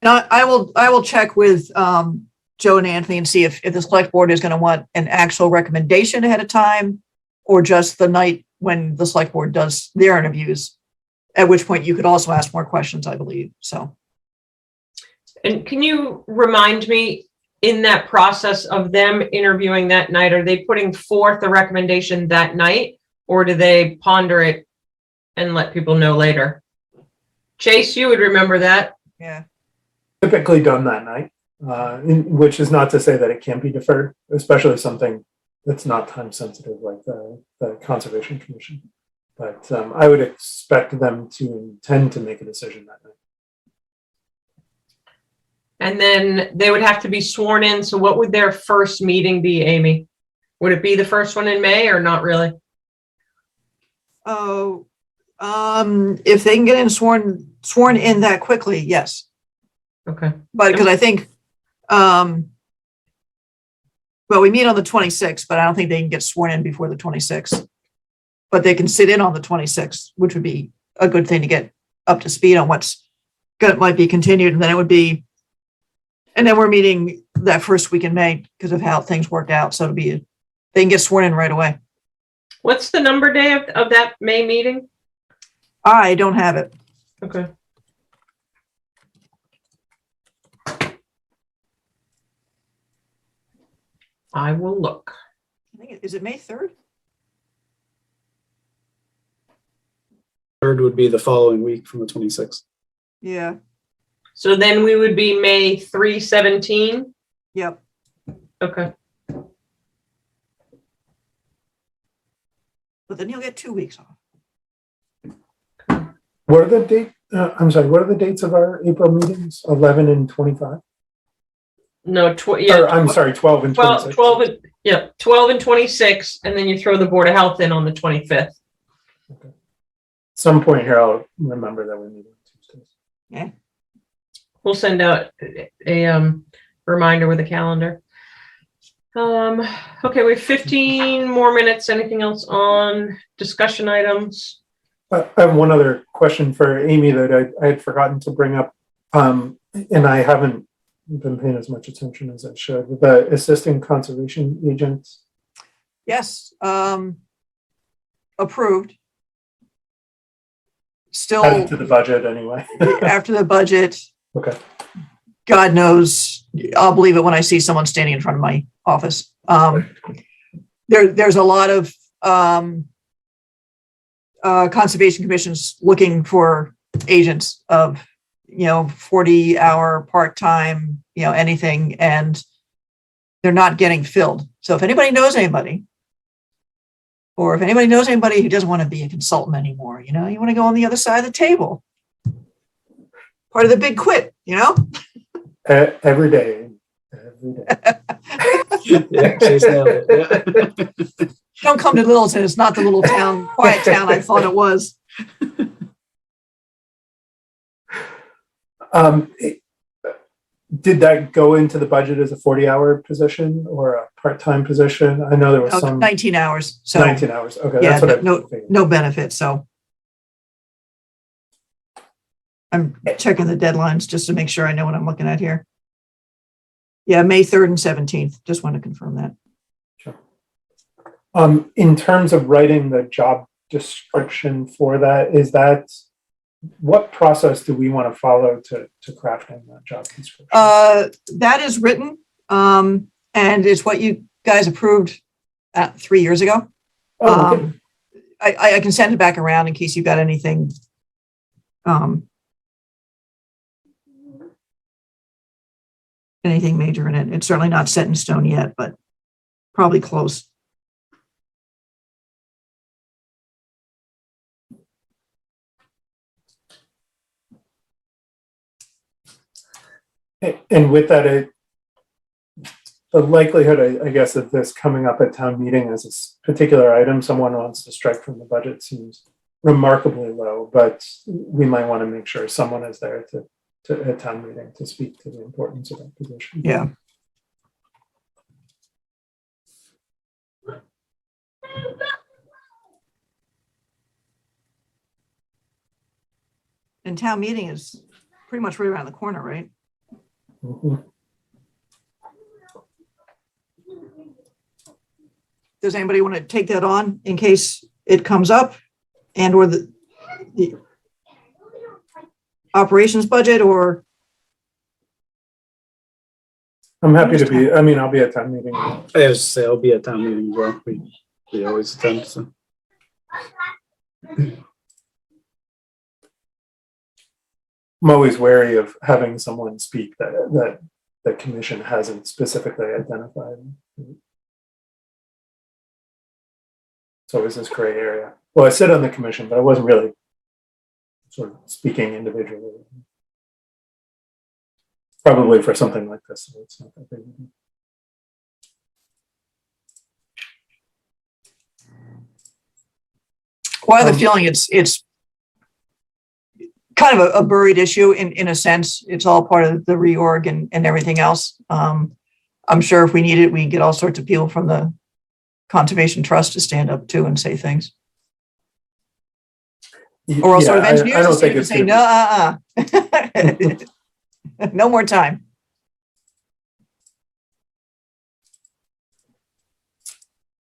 S4: And I will check with Joe and Anthony and see if the select board is going to want an actual recommendation ahead of time or just the night when the select board does their interviews, at which point you could also ask more questions, I believe. So.
S1: And can you remind me, in that process of them interviewing that night, are they putting forth a recommendation that night or do they ponder it and let people know later? Chase, you would remember that.
S4: Yeah.
S6: Typically done that night, which is not to say that it can't be deferred, especially something that's not time sensitive like the Conservation Commission. But I would expect them to intend to make a decision that night.
S1: And then they would have to be sworn in. So what would their first meeting be, Amy? Would it be the first one in May or not really?
S4: Oh, if they can get in sworn in that quickly, yes.
S1: Okay.
S4: But because I think, well, we meet on the 26th, but I don't think they can get sworn in before the 26th. But they can sit in on the 26th, which would be a good thing to get up to speed on what's good, might be continued. And then we're meeting that first week in May because of how things worked out. So they can get sworn in right away.
S1: What's the number day of that May meeting?
S4: I don't have it.
S1: Okay. I will look.
S4: Is it May 3rd?
S8: 3rd would be the following week from the 26th.
S4: Yeah.
S1: So then we would be May 3/17.
S4: Yep.
S1: Okay.
S4: But then you'll get 2 weeks off.
S6: What are the date? I'm sorry. What are the dates of our April meetings? 11 and 25.
S1: No,
S6: I'm sorry, 12 and 26.
S1: 12 and 26, and then you throw the Board of Health in on the 25th.
S6: Okay. Some point here, I'll remember that we meet on Tuesdays.
S4: Yeah.
S1: We'll send out a reminder with a calendar. Okay, we have 15 more minutes. Anything else on discussion items?
S6: I have one other question for Amy that I had forgotten to bring up, and I haven't been paying as much attention as I should. The assistant conservation agents.
S4: Yes. Approved. Still
S6: Added to the budget anyway.
S4: after the budget.
S6: Okay.
S4: God knows, I'll believe it when I see someone standing in front of my office. There's a lot of conservation commissions looking for agents of 40-hour part-time, anything, and they're not getting filled. So if anybody knows anybody, or if anybody knows anybody who doesn't want to be a consultant anymore, you want to go on the other side of the table. Part of the big quit,
S6: Every day.
S8: Yeah, she's nailed it. Yeah.
S4: Don't come to Littleton. It's not the little town, quiet town I thought it was.
S6: Did that go into the budget as a 40-hour position or a part-time position? I know there was some
S4: 19 hours. So
S6: 19 hours. Okay,
S4: yeah,
S6: that's what I figured.
S4: no benefit. So I'm checking the deadlines just to make sure I know what I'm looking at here. Yeah, May 3rd and 17th. Just want to confirm that.
S6: Sure. In terms of writing the job description for that, what process do we want to follow to crafting that job description?
S4: That is written, and it's what you guys approved 3 years ago.
S6: Oh, okay.
S4: I can send it back around in case you've got anything. Anything major in it. It's certainly not set in stone yet, but probably close.
S6: And with that, the likelihood, I guess, of this coming up at town meeting as a particular item someone wants to strike from the budget seems remarkably low, but we might want to make sure someone is there to at town meeting to speak to the importance of that position.
S4: Yeah. And town meeting is pretty much right around the corner, right?
S6: Mhm.
S4: Does anybody want to take that on in case it comes up and or the operations budget or?
S6: I'm happy to be, I'll be at town meeting.
S8: I was to say I'll be at town meeting as well. We always attend. So.
S6: I'm always wary of having someone speak that the commission hasn't specifically identified. It's always this gray area. Well, I sit on the commission, but I wasn't really sort of speaking individually. Probably for something like this, so it's not that big.
S4: Well, I have a feeling it's kind of a buried issue in a sense. It's all part of the reorg and everything else. I'm sure if we need it, we can get all sorts of people from the Conservation Trust to stand up to and say things. Or else
S6: Yeah,
S4: sort of
S6: I
S4: engineers
S6: don't think
S4: would
S6: it's
S4: say,
S6: gonna
S4: no, no more time.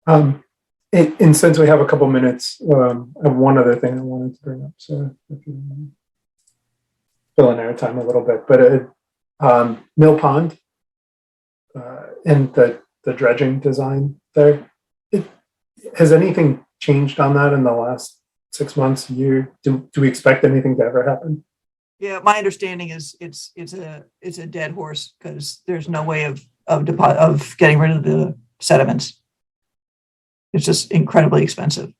S6: And since we have a couple minutes, I have one other thing I wanted to bring up. So if you fill in our time a little bit, but Mill Pond and the dredging design there, has anything changed on that in the last 6 months, year? Do we expect anything to ever happen?
S4: Yeah, my understanding is it's a dead horse because there's no way of getting rid of the sediments. It's just incredibly expensive.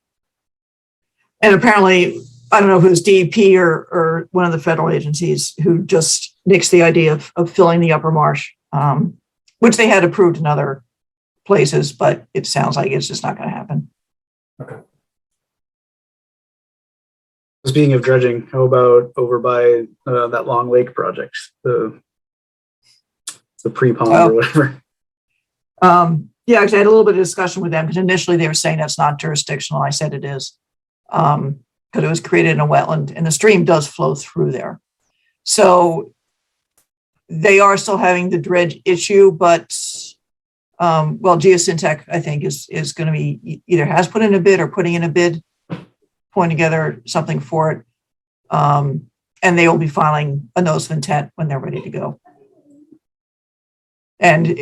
S4: And apparently, I don't know if it was DEP or one of the federal agencies who just nixed the idea of filling the upper marsh, which they had approved in other places, but it sounds like it's just not going to happen.
S6: Okay.
S8: Speaking of dredging, how about over by that Long Lake project, the pre-pond or whatever?
S4: Yeah, actually, I had a little bit of discussion with them because initially they were saying that's not jurisdictional. I said it is because it was created in a wetland and the stream does flow through there. So they are still having the dredge issue, but Geosyntec, I think, is going to be either has put in a bid or putting in a bid, pulling together something for it. And they will be filing a notice of intent when they're ready to go. And it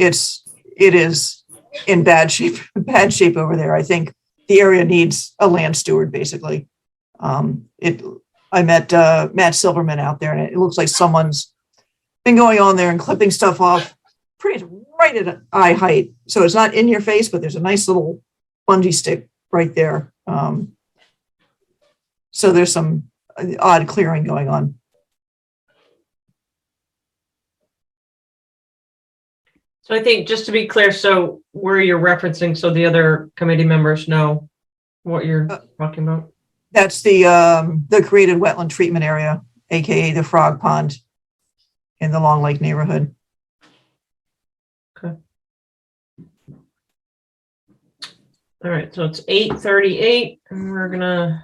S4: is in bad shape over there. I think the area needs a land steward, basically. I met Matt Silverman out there, and it looks like someone's been going on there and clipping stuff off pretty right at eye height. So it's not in your face, but there's a nice little bungee stick right there. So there's some odd clearing going on.
S1: So I think just to be clear, so where you're referencing, so the other committee members know what you're talking about.
S4: That's the created wetland treatment area, AKA the Frog Pond in the Long Lake neighborhood.
S1: Okay. All right, so it's 8:38 and we're gonna.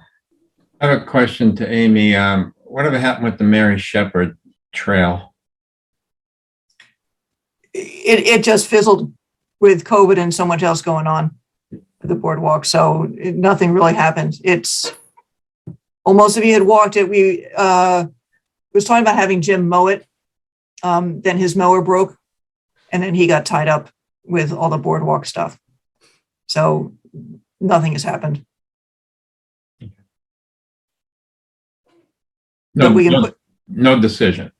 S3: I have a question to Amy. Whatever happened with the Mary Shepherd Trail?
S4: It just fizzled with COVID and so much else going on with the boardwalk. So nothing really happened. It's almost, if you had walked it, we was talking about having Jim mow it. Then his mower broke and then he got tied up with all the boardwalk stuff. So nothing has happened.
S3: No decision.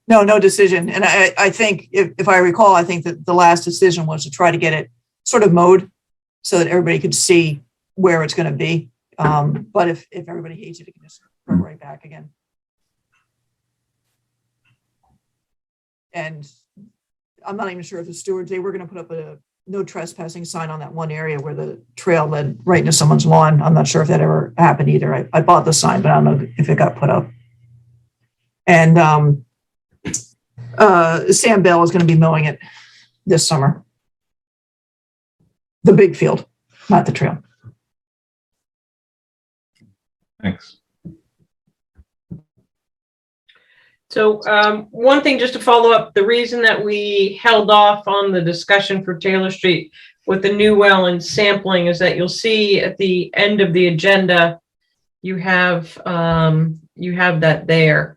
S4: No decision. And I think, if I recall, I think that the last decision was to try to get it sort of mowed so that everybody could see where it's going to be. But if everybody hates it, it can just go right back again. And I'm not even sure if the stewards, they were going to put up a no trespassing sign on that one area where the trail led right into someone's lawn. I'm not sure if that ever happened either. I bought the sign, but I don't know if it got put up. And Sam Bell is going to be mowing it this summer. The big field, not the trail.
S3: Thanks.
S1: So one thing just to follow up, the reason that we held off on the discussion for Taylor Street with the new well and sampling is that you'll see at the end of the agenda, you have that there.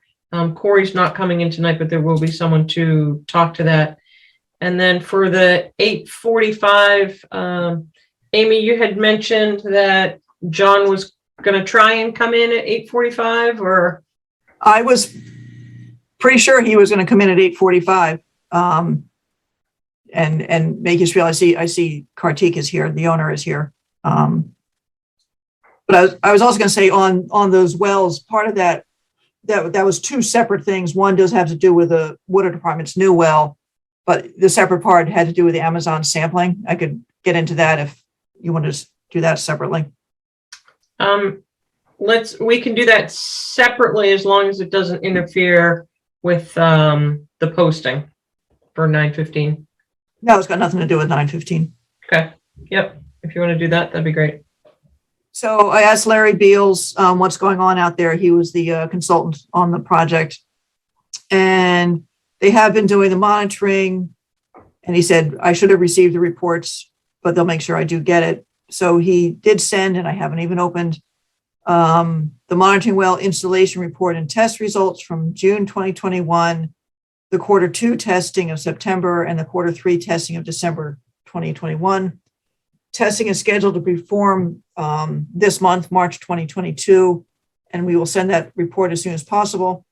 S1: Corey's not coming in tonight, but there will be someone to talk to that. And then for the 8:45, Amy, you had mentioned that John was going to try and come in at 8:45, or?
S4: I was pretty sure he was going to come in at 8:45 and make his spiel. I see Kartik is here. The owner is here. But I was also going to say on those wells, part of that was two separate things. One does have to do with the water department's new well, but the separate part had to do with the Amazon sampling. I could get into that if you want to do that separately.
S1: We can do that separately as long as it doesn't interfere with the posting for 9:15.
S4: No, it's got nothing to do with 9:15.
S1: Okay. Yep. If you want to do that, that'd be great.
S4: So I asked Larry Beals what's going on out there. He was the consultant on the project. And they have been doing the monitoring. And he said, I should have received the reports, but they'll make sure I do get it. So he did send, and I haven't even opened, the monitoring well installation report and test results from June 2021, the Q2 testing of September, and the Q3 testing of December 2021. Testing is scheduled to be performed this month, March 2022, and we will send that report as soon as possible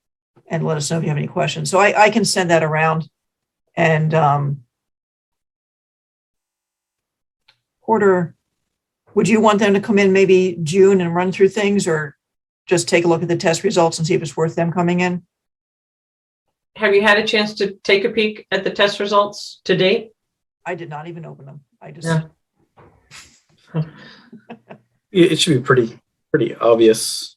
S4: and let us know if you have any questions. So I can send that around. And Porter, would you want them to come in maybe June and run through things, or just take a look at the test results and see if it's worth them coming in?
S1: Have you had a chance to take a peek at the test results to date?
S4: I did not even open them. I just...
S1: Yeah.
S8: It should be pretty obvious.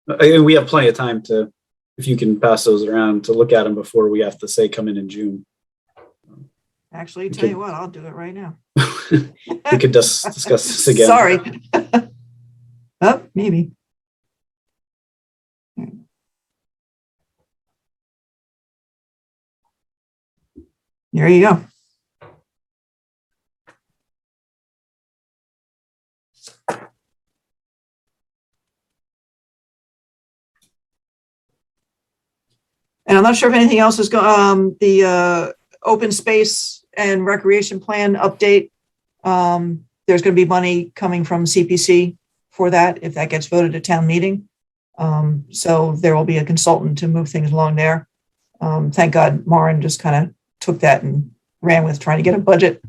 S8: We have plenty of time to, if you can pass those around, to look at them before we have to say come in June.
S4: Actually, tell you what, I'll do it right now.
S8: We could discuss this again.
S4: Sorry. Oh, maybe. There you go. And I'm not sure if anything else is going, the open space and recreation plan update. There's going to be money coming from CPC for that if that gets voted at town meeting. So there will be a consultant to move things along there. Thank God Maureen just kind of took that and ran with trying to get a budget.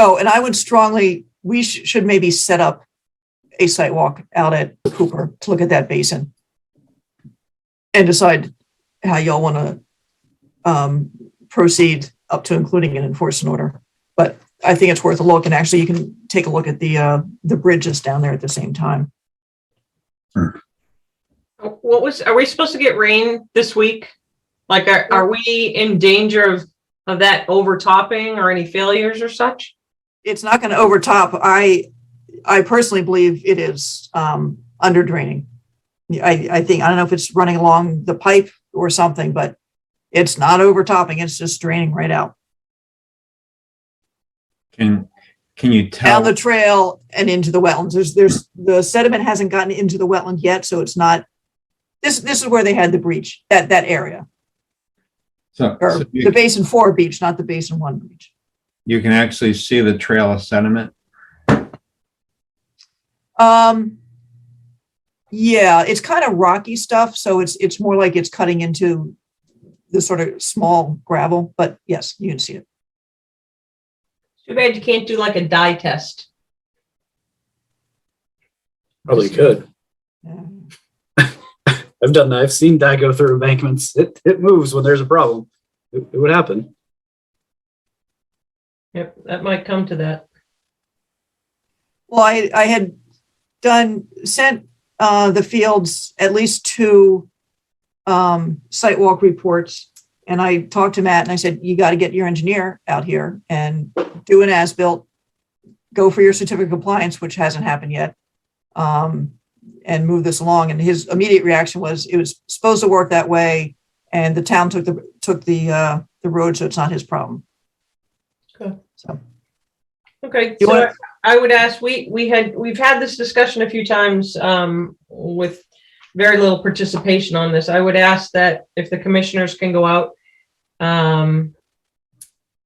S4: Oh, and I would strongly, we should maybe set up a site walk out at Cooper to look at that basin and decide how y'all want to proceed up to including an enforcement order. But I think it's worth a look, and actually you can take a look at the bridges down there at the same time.
S1: Are we supposed to get rain this week? Like, are we in danger of that overtopping or any failures or such?
S4: It's not going to overtop. I personally believe it is under draining. I think, I don't know if it's running along the pipe or something, but it's not overtopping. It's just draining right out.
S3: Can you tell?
S4: Down the trail and into the wetlands. There's the sediment hasn't gotten into the wetland yet, so it's not. This is where they had the breach, that area.
S3: So
S4: The Basin 4 beach, not the Basin 1 beach.
S3: you can actually see the trail of sediment?
S4: Yeah, it's kind of rocky stuff, so it's more like it's cutting into the sort of small gravel, but yes, you can see it.
S1: Too bad you can't do like a dye test.
S8: Probably could.
S4: Yeah.
S8: I've done that. I've seen that go through embankments. It moves when there's a problem. It would happen.
S1: Yep, that might come to that.
S4: Well, I had sent the fields at least 2 site walk reports, and I talked to Matt and I said, you got to get your engineer out here and do an as-built, go for your certificate of compliance, which hasn't happened yet, and move this along. And his immediate reaction was, it was supposed to work that way, and the town took the road, so it's not his problem.
S1: Okay.
S4: So.
S1: Okay,
S4: You
S1: so
S4: want-
S1: I would ask, we've had this discussion a few times with very little participation on this. I would ask that if the commissioners can go out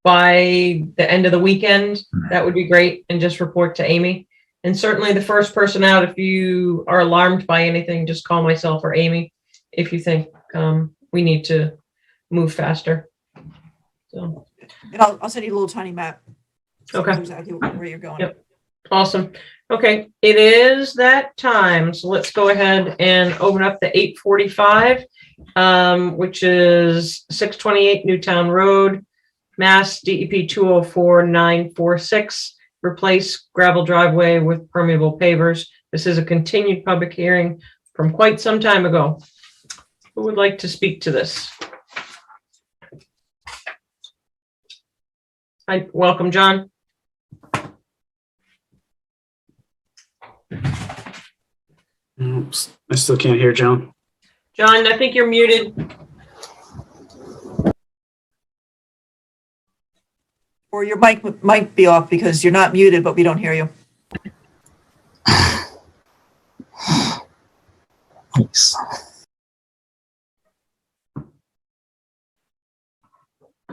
S1: by the end of the weekend, that would be great, and just report to Amy. And certainly the first person out, if you are alarmed by anything, just call myself or Amy if you think we need to move faster. So.
S4: And I'll send you a little tiny map. So
S1: Okay.
S4: you know exactly where you're going.
S1: Yep. Awesome. Okay, it is that time. So let's go ahead and open up the 845, which is 628 Newtown Road, Mass DEP 204946, replace gravel driveway with permeable pavers. This is a continued public hearing from quite some time ago. Who would like to speak to this? Hi, welcome, John.
S8: Oops, I still can't hear John.
S1: John, I think you're muted.
S4: Or your mic might be off because you're not muted, but we don't hear you.
S13: Thanks.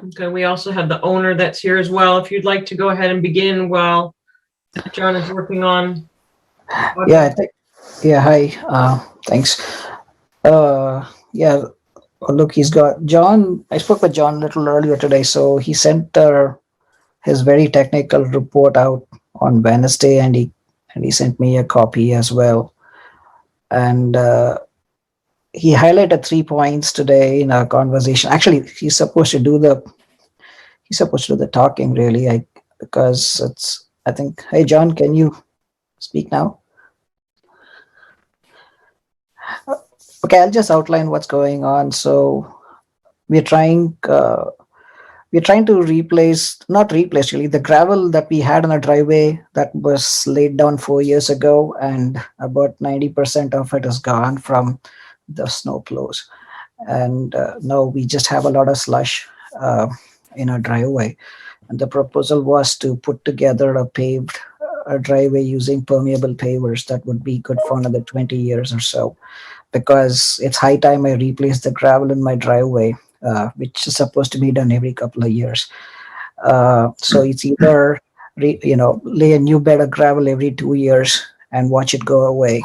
S1: Okay, we also have the owner that's here as well. If you'd like to go ahead and begin while John is working on.
S13: Yeah, I think, yeah, hi, thanks. Yeah, look, he's got John. I spoke with John a little earlier today, so he sent his very technical report out on Wednesday, and he sent me a copy as well. And he highlighted 3 points today in our conversation. Actually, he's supposed to do the talking, really, because it's, I think, hey, John, can you speak now? Okay, I'll just outline what's going on. So we're trying to not replace really, the gravel that we had on a driveway that was laid down 4 years ago, and about 90% of it is gone from the snow plows. And now we just have a lot of slush in our driveway. And the proposal was to put together a paved driveway using permeable pavers that would be good for another 20 years or so, because it's high time I replace the gravel in my driveway, which is supposed to be done every couple of years. So it's either lay a new bed of gravel every 2 years and watch it go away,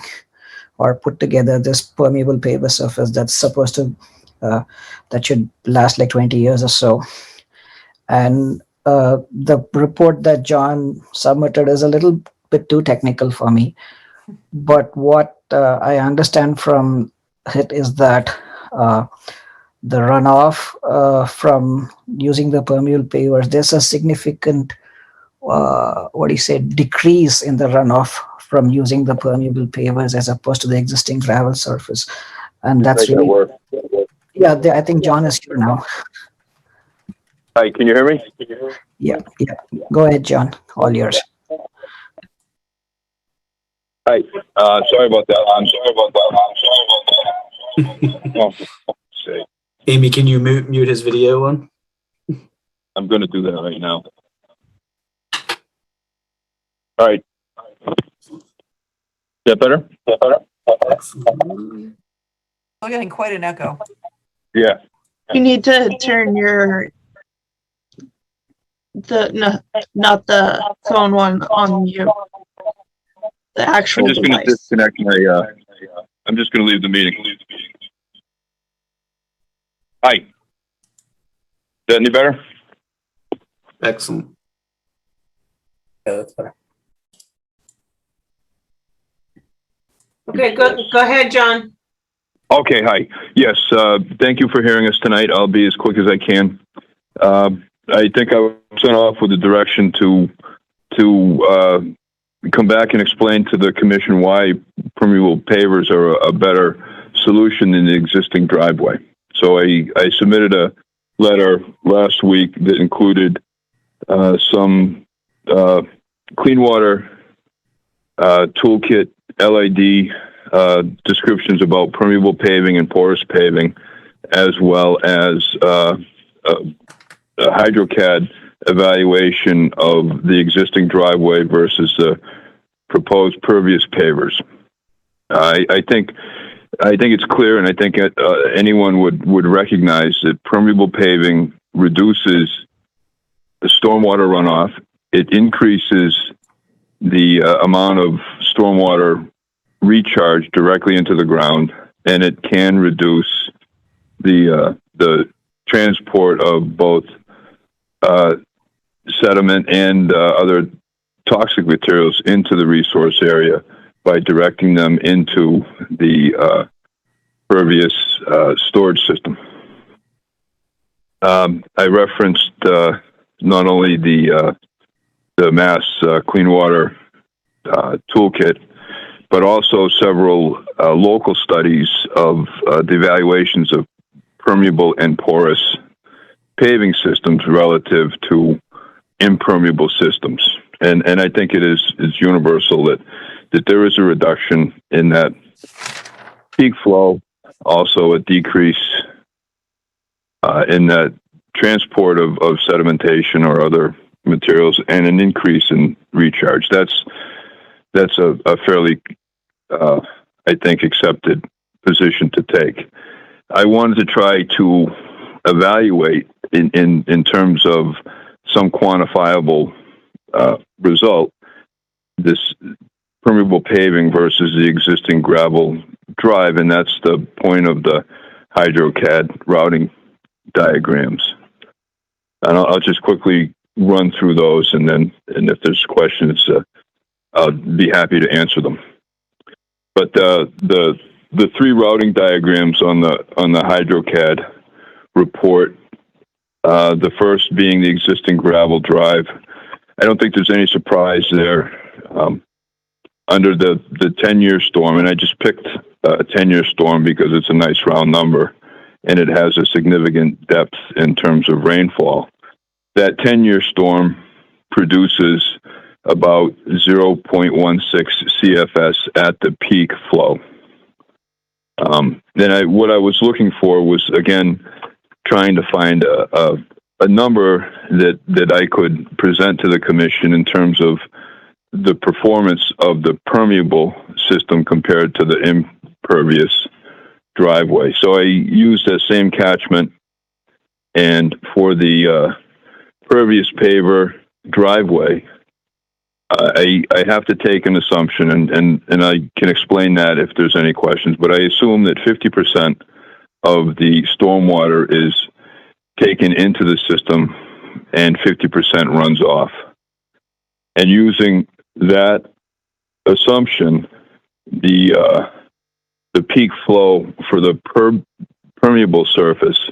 S13: or put together this permeable paver surface that's supposed to that should last like 20 years or so. And the report that John submitted is a little bit too technical for me, but what I understand from it is that the runoff from using the permeable pavers, there's a significant decrease in the runoff from using the permeable pavers as opposed to the existing gravel surface. And that's really, yeah, I think John is here now.
S14: Hi, can you hear me?
S13: Yeah. Go ahead, John. All yours.
S14: Hi. Sorry about that. Oh,
S8: Amy, can you mute his video on?
S14: I'm going to do that right now. All right. Is that better?
S4: Still getting quite an echo.
S14: Yeah.
S15: You need to turn not the phone one on mute. The actual
S14: I'm just going to
S15: device.
S14: disconnect my, I'm just going to leave the meeting. Hi. Is that any better?
S8: Excellent.
S13: Yeah, that's better.
S1: Okay, go ahead, John.
S14: Okay, hi. Yes, thank you for hearing us tonight. I'll be as quick as I can. I think I was sent off with a direction to come back and explain to the commission why permeable pavers are a better solution than the existing driveway. So I submitted a letter last week that included some clean water toolkit LID descriptions about permeable paving and porous paving, as well as a Hydrocad evaluation of the existing driveway versus the proposed pervious pavers. I think it's clear, and I think anyone would recognize that permeable paving reduces the stormwater runoff. It increases the amount of stormwater recharge directly into the ground, and it can reduce the transport of both sediment and other toxic materials into the resource area by directing them into the pervious storage system. I referenced not only the the Mass Clean Water Toolkit, but also several local studies of the evaluations of permeable and porous paving systems relative to impermeable systems. And I think it's universal that there is a reduction in that peak flow, also a decrease in that transport of sedimentation or other materials, and an increase in recharge. That's a fairly, I think, accepted position to take. I wanted to try to evaluate in terms of some quantifiable result this permeable paving versus the existing gravel drive, and that's the point of the Hydrocad routing diagrams. And I'll just quickly run through those, and if there's questions, I'll be happy to answer them. But the three routing diagrams on the Hydrocad report, the first being the existing gravel drive. I don't think there's any surprise there. Under the 10-year storm, and I just picked a 10-year storm because it's a nice round number, and it has a significant depth in terms of rainfall. That 10-year storm produces about 0.16 CFS at the peak flow. Then what I was looking for was, again, trying to find a number that I could present to the commission in terms of the performance of the permeable system compared to the impervious driveway. So I used that same catchment, and for the pervious paver driveway, I have to take an assumption, and I can explain that if there's any questions, but I assume that 50% of the stormwater is taken into the system and 50% runs off. And using that assumption, the peak flow for the permeable surface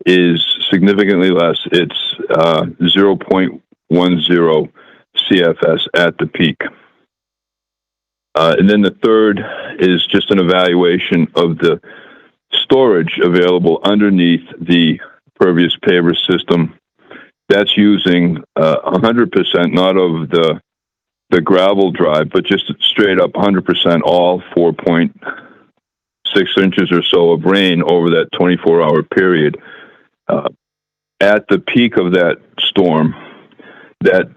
S14: is significantly less. It's 0.10 CFS at the peak. And then the third is just an evaluation of the storage available underneath the pervious paver system. That's using 100%, not of the gravel drive, but just straight up 100%, all 4.6 inches or so of rain over that 24-hour period. At the peak of that storm, that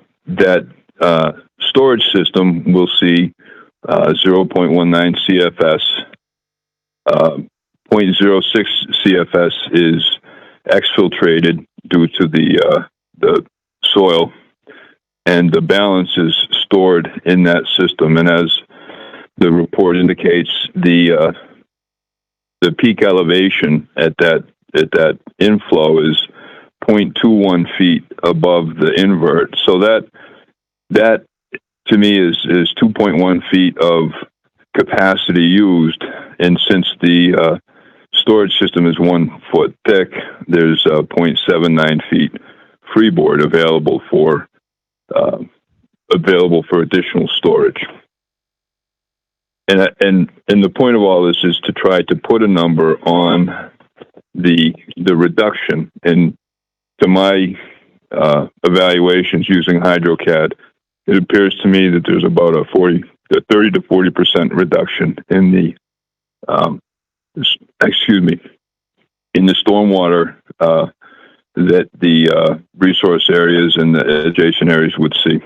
S14: storage system will see 0.19 CFS. 0.06 CFS is exfiltrated due to the soil, and the balance is stored in that system. And as the report indicates, the peak elevation at that inflow is 0.21 feet above the invert. So that to me is 2.1 feet of capacity used. And since the storage system is 1 foot thick, there's 0.79 feet freeboard available for additional storage. And the point of all this is to try to put a number on the reduction. And to my evaluations using Hydrocad, it appears to me that there's about a 30 to 40% reduction in the in the stormwater that the resource areas and the adjacent areas would see.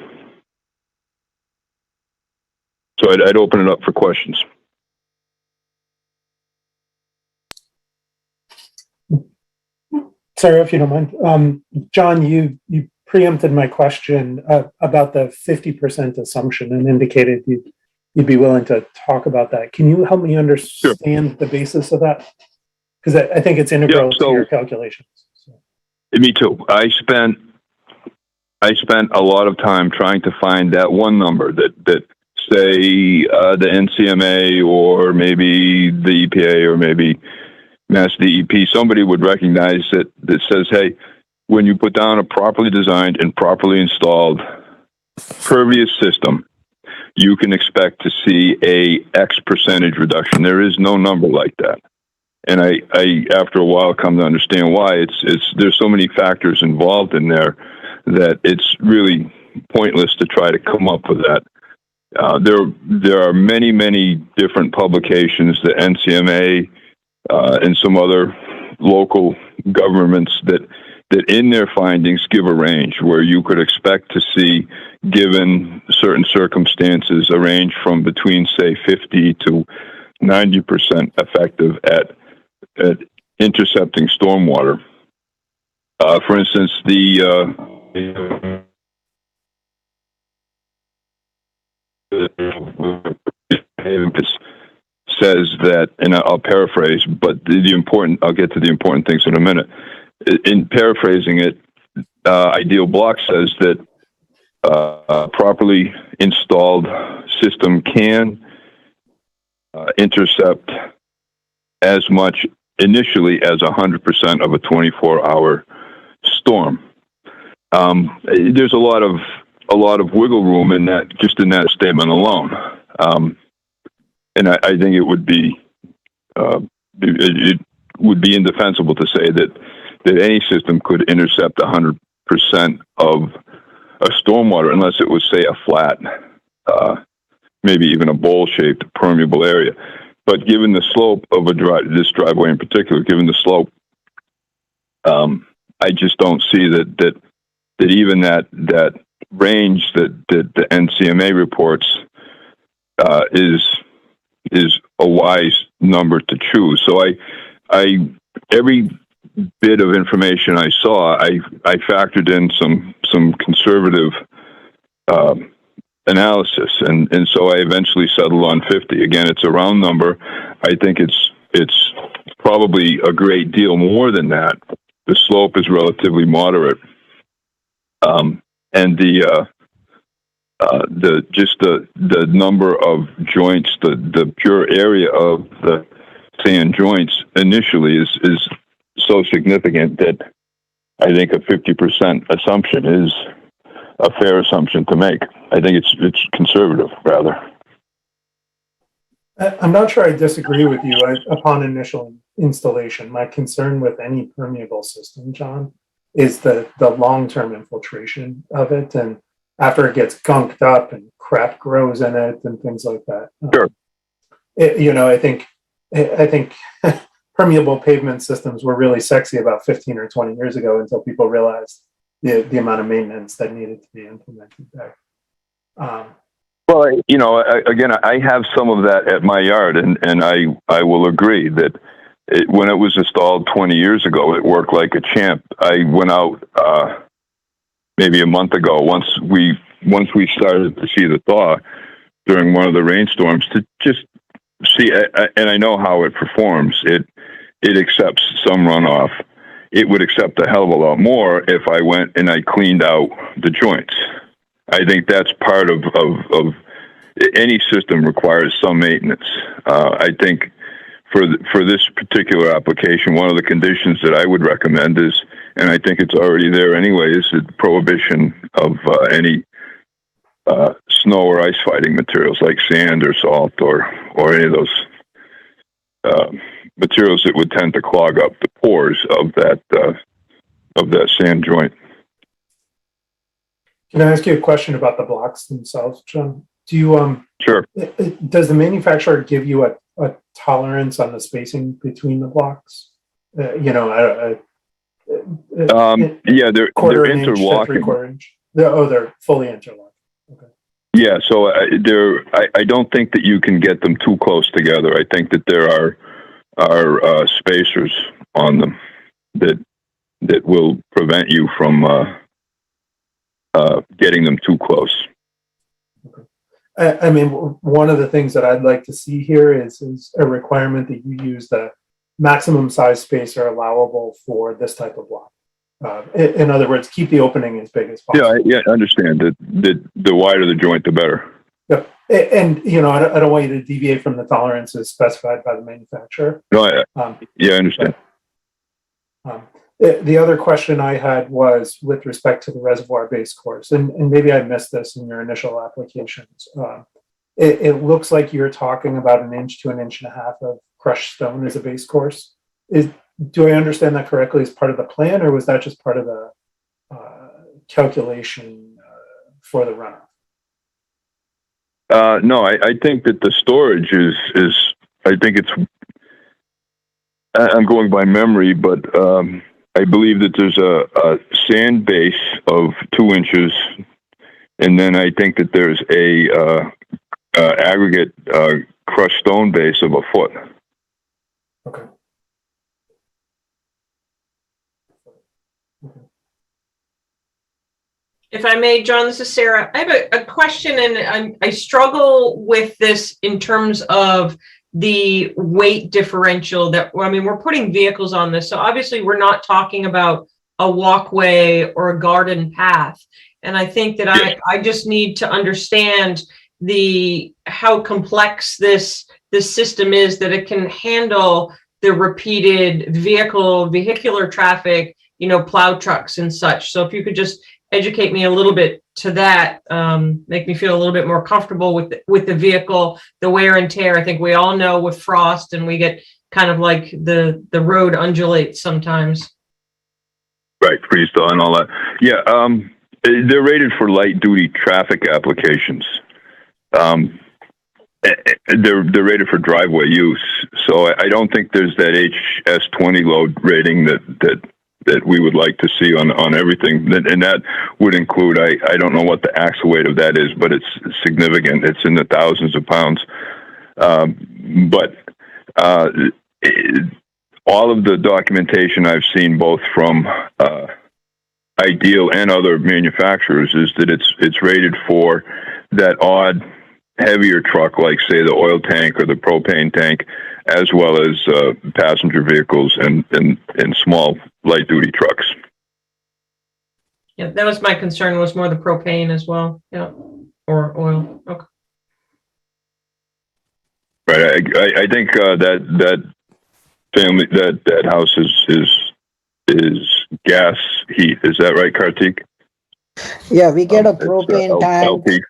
S14: So I'd open it up for questions.
S6: Sarah, if you don't mind. John, you preempted my question about the 50% assumption and indicated you'd be willing to talk about that. Can you help me understand the basis of that? Because I think it's integral to your calculations. So.
S14: Me too. I spent a lot of time trying to find that one number that say the NCMA or maybe the EPA or maybe Mass DEP, somebody would recognize that says, hey, when you put down a properly designed and properly installed pervious system, you can expect to see a X percentage reduction. There is no number like that. And I after a while come to understand why. There's so many factors involved in there that it's really pointless to try to come up with that. There are many different publications, the NCMA and some other local governments that in their findings give a range where you could expect to see, given certain circumstances, a range from between, say, 50 to 90% effective at intercepting stormwater. For instance, the says that, and I'll paraphrase, but I'll get to the important things in a minute. In paraphrasing it, Ideal Block says that a properly installed system can intercept as much initially as 100% of a 24-hour storm. There's a lot of wiggle room in that, just in that statement alone. And I think it would be indefensible to say that any system could intercept 100% of a stormwater unless it was, say, a flat, maybe even a bowl-shaped permeable area. But given the slope of this driveway in particular, given the slope, I just don't see that even that range that the NCMA reports is a wise number to choose. So I every bit of information I saw, I factored in some conservative analysis, and so I eventually settled on 50. Again, it's a round number. I think it's probably a great deal more than that. The slope is relatively moderate, and the number of joints, the pure area of the sand joints initially is so significant that I think a 50% assumption is a fair assumption to make. I think it's conservative, rather.
S6: I'm not sure I disagree with you upon initial installation. My concern with any permeable system, John, is the long-term infiltration of it, and after it gets gunked up and crap grows in it and things like that.
S14: Sure.
S6: I think permeable pavement systems were really sexy about 15 or 20 years ago until people realized the amount of maintenance that needed to be implemented there.
S14: Well, again, I have some of that at my yard, and I will agree that when it was installed 20 years ago, it worked like a champ. I went out maybe a month ago, once we started to see the thaw during one of the rainstorms, to just see, and I know how it performs. It accepts some runoff. It would accept a hell of a lot more if I went and I cleaned out the joints. I think that's part of any system requires some maintenance. I think for this particular application, one of the conditions that I would recommend is, and I think it's already there anyway, is the prohibition of any snow or ice fighting materials like sand or salt or any of those materials that would tend to clog up the pores of that sand joint.
S6: Can I ask you a question about the blocks themselves, John? Do you
S14: Sure.
S6: Does the manufacturer give you a tolerance on the spacing between the blocks?
S14: Yeah, they're interlocking.
S6: They're fully interlocked. Okay.
S14: Yeah, so I don't think that you can get them too close together. I think that there are spacers on them that will prevent you from getting them too close.
S6: Okay. I mean, one of the things that I'd like to see here is a requirement that you use the maximum size spacer allowable for this type of block. In other words, keep the opening as big as possible.
S14: Yeah, I understand that the wider the joint, the better.
S6: Yeah. And I don't want you to deviate from the tolerances specified by the manufacturer.
S14: No, I understand.
S6: The other question I had was with respect to the reservoir-based course, and maybe I missed this in your initial applications. It looks like you're talking about 1 inch to 1.5 inches of crushed stone as a base course. Do I understand that correctly as part of the plan, or was that just part of the calculation for the runoff?
S14: No, I think that the storage is I think it's, I'm going by memory, but I believe that there's a sand base of 2 inches, and then I think that there's a aggregate crushed stone base of 1 foot.
S6: Okay.
S1: If I may, John, this is Sarah. I have a question, and I struggle with this in terms of the weight differential that, I mean, we're putting vehicles on this. So obviously we're not talking about a walkway or a garden path. And I think that I just need to understand how complex this system is, that it can handle the repeated vehicular traffic, plow trucks and such. So if you could just educate me a little bit to that, make me feel a little bit more comfortable with the vehicle, the wear and tear. I think we all know with frost, and we get kind of like the road undulates sometimes.
S14: Right, freeze thaw and all that. Yeah, they're rated for light duty traffic applications. They're rated for driveway use, so I don't think there's that HS20 load rating that we would like to see on everything, and that would include, I don't know what the axle weight of that is, but it's significant. It's in the thousands of pounds. But all of the documentation I've seen, both from Ideal and other manufacturers, is that it's rated for that odd heavier truck, like say the oil tank or the propane tank, as well as passenger vehicles and small light duty trucks.
S1: Yeah, that was my concern, was more the propane as well. Yeah, or oil. Okay.
S14: Right. I think that family, that house is gas heat. Is that right, Kartik?
S13: Yeah, we get a propane tank.
S14: LP.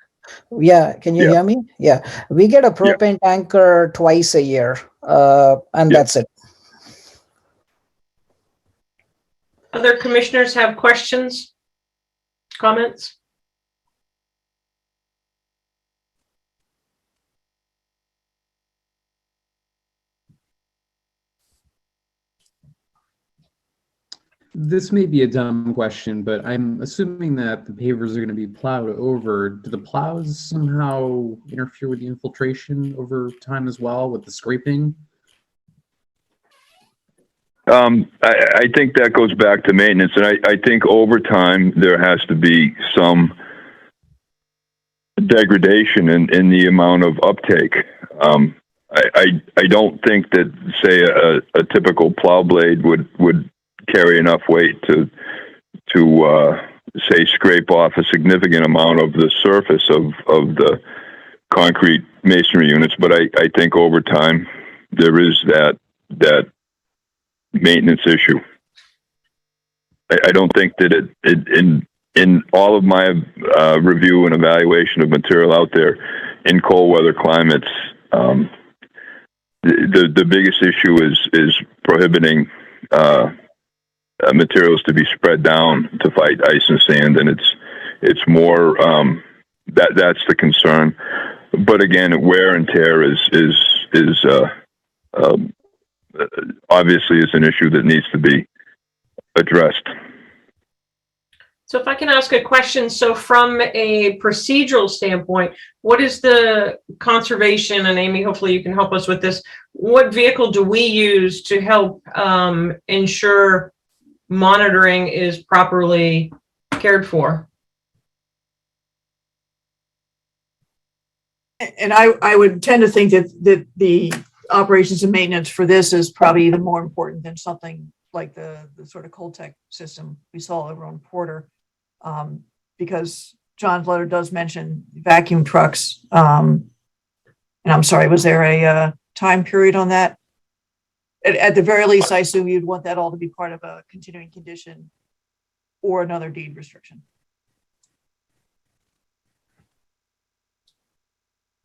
S13: Yeah, can you hear me? Yeah, we get a propane tanker twice a year, and that's it.
S1: Other commissioners have questions, comments?
S5: This may be a dumb question, but I'm assuming that the pavers are going to be plowed over. Do the plows somehow interfere with the infiltration over time as well, with the scraping?
S14: I think that goes back to maintenance, and I think over time there has to be some degradation in the amount of uptake. I don't think that, say, a typical plow blade would carry enough weight to say scrape off a significant amount of the surface of the concrete masonry units. But I think over time there is that maintenance issue. I don't think that it in all of my review and evaluation of material out there in cold weather climates, the biggest issue is prohibiting materials to be spread down to fight ice and sand, and it's more that's the concern. But again, wear and tear is obviously is an issue that needs to be addressed.
S1: So if I can ask a question, so from a procedural standpoint, what is the conservation, and Amy, hopefully you can help us with this, what vehicle do we use to help ensure monitoring is properly cared for?
S4: And I would tend to think that the operations and maintenance for this is probably even more important than something like the sort of cold tech system we saw over on Porter, because John's letter does mention vacuum trucks. And I'm sorry, was there a time period on that? at the very least, I assume you'd want that all to be part of a continuing condition or another deed restriction.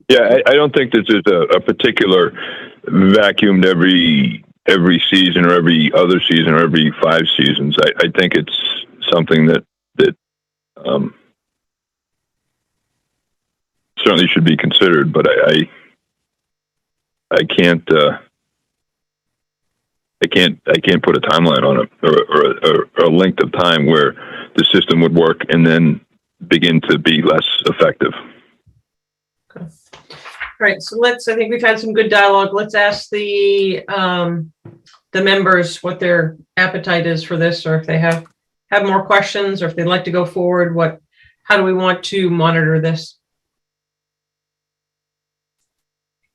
S14: Yeah, I don't think this is a particular vacuumed every season or every other season or every 5 seasons. I think it's something that certainly should be considered, but I can't put a timeline on it or a length of time where the system would work and then begin to be less effective.
S1: Okay. All right, so I think we've had some good dialogue. Let's ask the members what their appetite is for this, or if they have more questions, or if they'd like to go forward, how do we want to monitor this?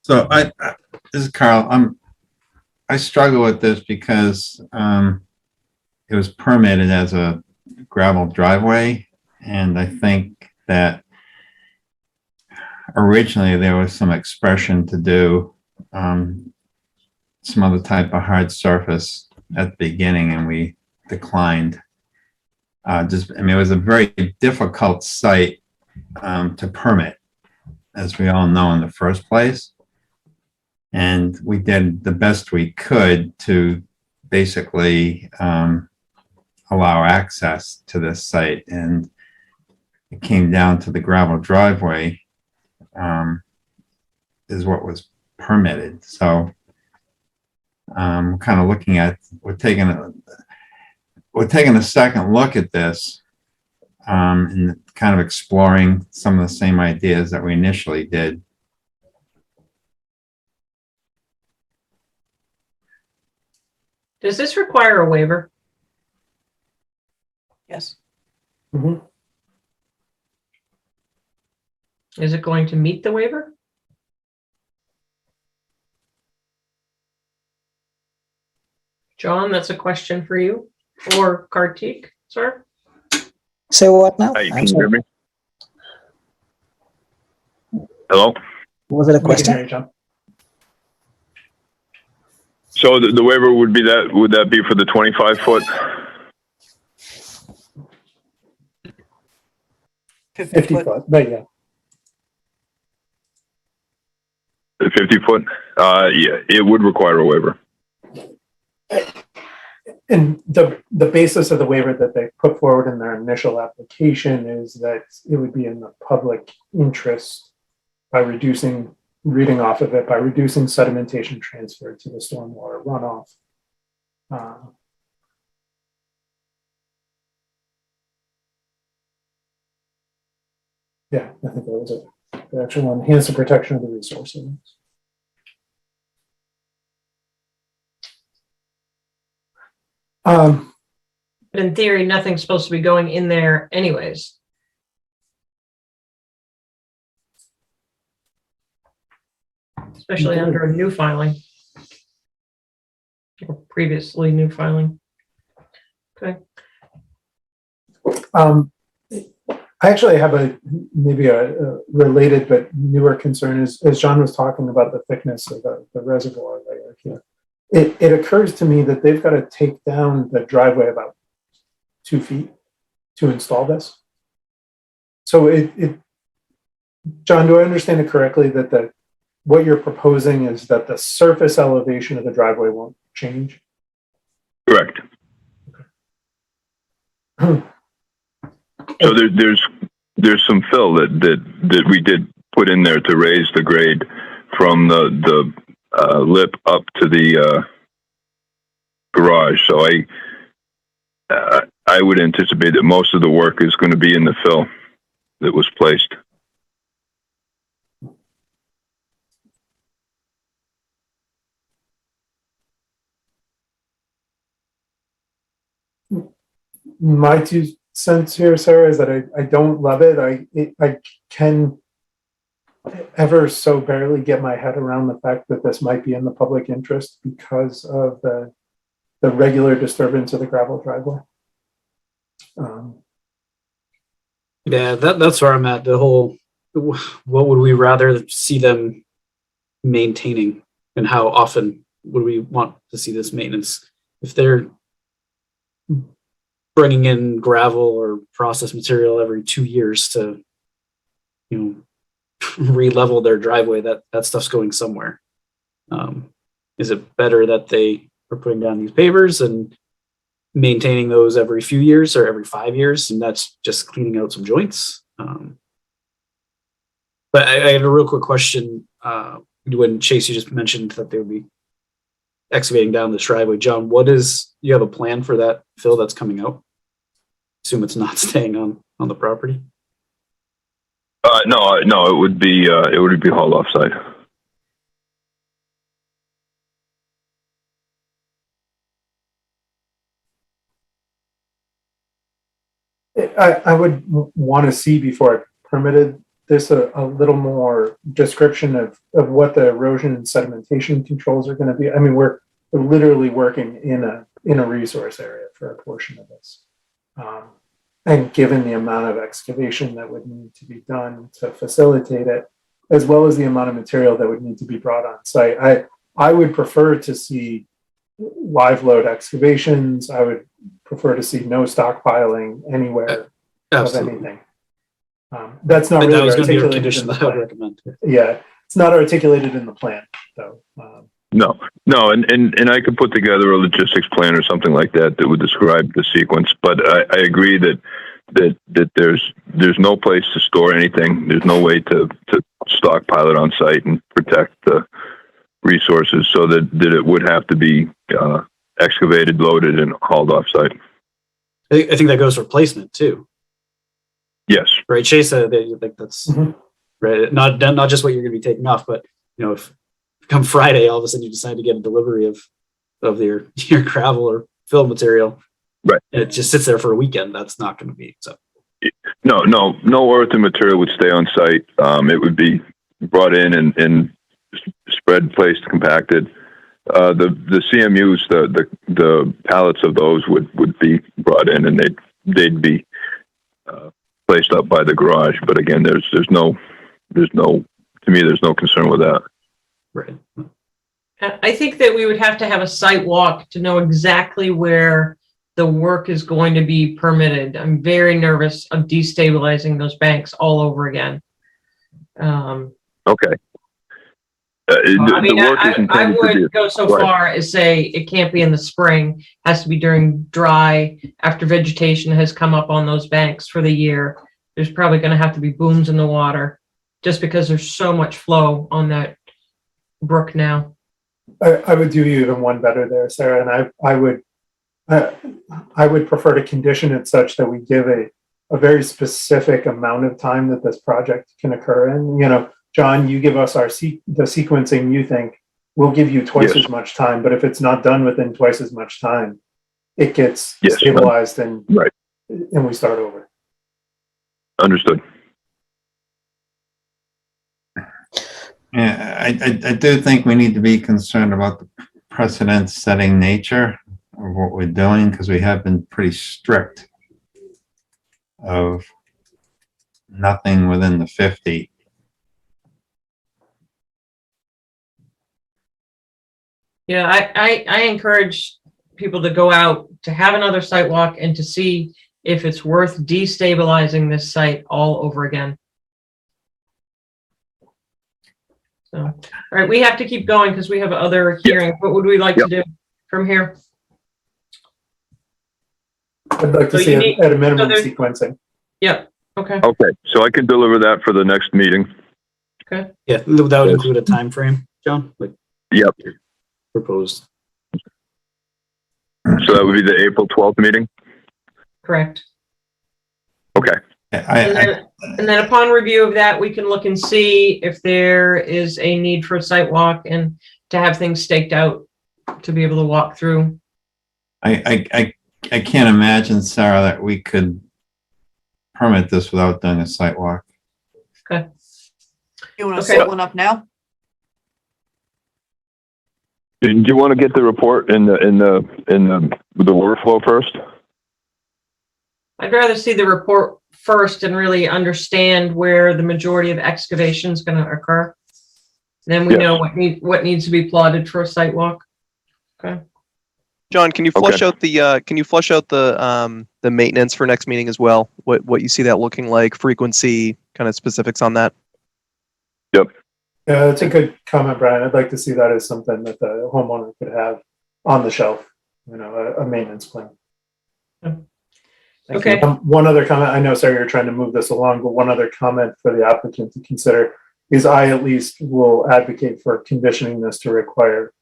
S3: So this is Carl. I struggle with this because it was permitted as a gravel driveway, and I think that originally there was some expression to do some other type of hard surface at the beginning, and we declined. It was a very difficult site to permit, as we all know, in the first place. And we did the best we could to basically allow access to this site. And it came down to the gravel driveway is what was permitted. So kind of looking at, we're taking a second look at this and kind of exploring some of the same ideas that we initially did.
S1: Does this require a waiver?
S4: Yes.
S6: Mhm.
S1: Is it going to meet the waiver? John, that's a question for you, or Kartik, sir.
S13: Say what now?
S14: Hey,
S13: I'm
S14: can you
S13: sorry.
S14: hear me? Hello?
S13: Was it a
S6: We can hear
S13: question?
S6: you, John.
S14: So the waiver would that be for the 25-foot?
S6: 50 foot, but yeah.
S14: The 50-foot? Yeah, it would require a waiver.
S6: And the basis of the waiver that they put forward in their initial application is that it would be in the public interest by reading off of it, by reducing sedimentation transfer to the stormwater runoff. Yeah, I think that was it. The actual one, enhance the protection of the resources.
S1: But in theory, nothing's supposed to be going in there anyways. Especially under a new filing. Or previously new filing. Okay.
S6: I actually have maybe a related but newer concern as John was talking about the thickness of the reservoir layer here. It occurs to me that they've got to take down the driveway about 2 feet to install this. So John, do I understand it correctly that what you're proposing is that the surface elevation of the driveway won't change?
S14: Correct. So there's some fill that we did put in there to raise the grade from the lip up to the garage. So I would anticipate that most of the work is going to be in the fill that was placed.
S6: My 2 cents here, Sarah, is that I don't love it. I can ever so barely get my head around the fact that this might be in the public interest because of the regular disturbance of the gravel driveway.
S8: Yeah, that's where I'm at. The whole, what would we rather see them maintaining and how often would we want to see this maintenance? If they're bringing in gravel or processed material every 2 years to, re-level their driveway, that stuff's going somewhere. Is it better that they are putting down these pavers and maintaining those every few years or every 5 years, and that's just cleaning out some joints? But I have a real quick question. When Chase, you just mentioned that they would be excavating down this driveway. John, you have a plan for that fill that's coming out? Assume it's not staying on the property.
S14: No, it would be hauled offsite.
S6: I would want to see before I permitted this a little more description of what the erosion and sedimentation controls are going to be. I mean, we're literally working in a resource area for a portion of this. And given the amount of excavation that would need to be done to facilitate it, as well as the amount of material that would need to be brought on site, I would prefer to see live load excavations. I would prefer to see no stockpiling anywhere of anything. That's not really articulated in the plan. Yeah, it's not articulated in the plan, though.
S14: No, and I could put together a logistics plan or something like that would describe the sequence. But I agree that there's no place to store anything. There's no way to stockpile it on site and protect the resources, so that it would have to be excavated, loaded, and hauled off site.
S8: I think that goes for placement too.
S14: Yes.
S8: Right, Chase, that's right. Not just what you're going to be taking off, but if come Friday, all of a sudden you decide to get a delivery of your gravel or fill material,
S14: right?
S8: And it just sits there for a weekend. That's not going to be so.
S14: No earth and material would stay on site. It would be brought in and spread, placed, compacted. The CMUs, the pallets of those would be brought in, and they'd be placed up by the garage. But again, there's no concern with that.
S8: Right.
S1: I think that we would have to have a site walk to know exactly where the work is going to be permitted. I'm very nervous of destabilizing those banks all over again.
S14: Okay.
S1: I would go so far as say it can't be in the spring, has to be during dry, after vegetation has come up on those banks for the year. There's probably going to have to be booms in the water just because there's so much flow on that brook now.
S6: I would do you even one better there, Sarah, and I would prefer to condition it such that we give a very specific amount of time that this project can occur in. John, you give us the sequencing you think, we'll give you twice as much time, but if it's not done within twice as much time, it gets stabilized and we start over.
S14: Understood.
S3: Yeah, I do think we need to be concerned about the precedent-setting nature of what we're doing, because we have been pretty strict of nothing within the 50.
S1: Yeah, I encourage people to go out to have another site walk and to see if it's worth destabilizing this site all over again. So, all right, we have to keep going because we have other hearings. What would we like to do from here?
S6: I'd like to see it at a minimum sequencing.
S1: Yep. Okay.
S14: Okay, so I can deliver that for the next meeting.
S1: Okay.
S8: Yeah, that would include a time frame, John.
S14: Yep.
S8: Proposed.
S14: So that would be the April 12th meeting?
S1: Correct.
S14: Okay.
S1: And then upon review of that, we can look and see if there is a need for a site walk and to have things staked out to be able to walk through.
S3: I can't imagine, Sarah, that we could permit this without doing a site walk.
S1: Okay.
S4: You want to set one up now?
S14: Do you want to get the report in the workflow first?
S1: I'd rather see the report first and really understand where the majority of excavation is going to occur. Then we know what needs to be plotted for a site walk. Okay.
S7: John, can you flush out the maintenance for next meeting as well? What you see that looking like, frequency, kind of specifics on that?
S14: Yep.
S6: Yeah, that's a good comment, Brian. I'd like to see that as something that the homeowner could have on the shelf, a maintenance plan.
S1: Okay.
S6: One other comment, I know, sorry, you're trying to move this along, but one other comment for the applicant to consider is I at least will advocate for conditioning this to require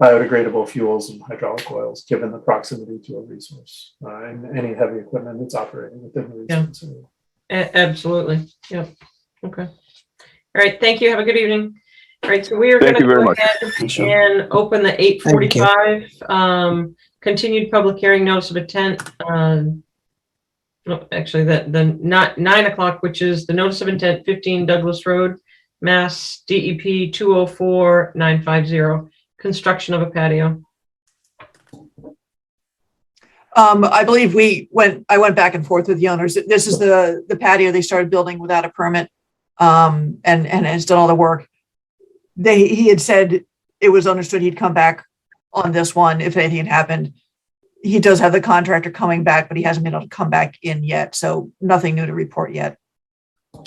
S6: biodegradable fuels and hydraulic oils, given the proximity to a resource and any heavy equipment that's operating within the resource.
S1: Yeah. Absolutely. Yep. Okay. All right. Thank you. Have a good evening. All right. So we are going to go ahead and open the 8:45 continued public hearing notice of intent. Actually, the not 9 o'clock, which is the notice of intent 15 Douglas Road, Mass, DEP 204950. Construction of a patio.
S4: I believe I went back and forth with the owners. This is the patio they started building without a permit, and has done all the work. He had said it was understood he'd come back on this one if anything had happened. He does have the contractor coming back, but he hasn't been able to come back in yet. So nothing new to report yet.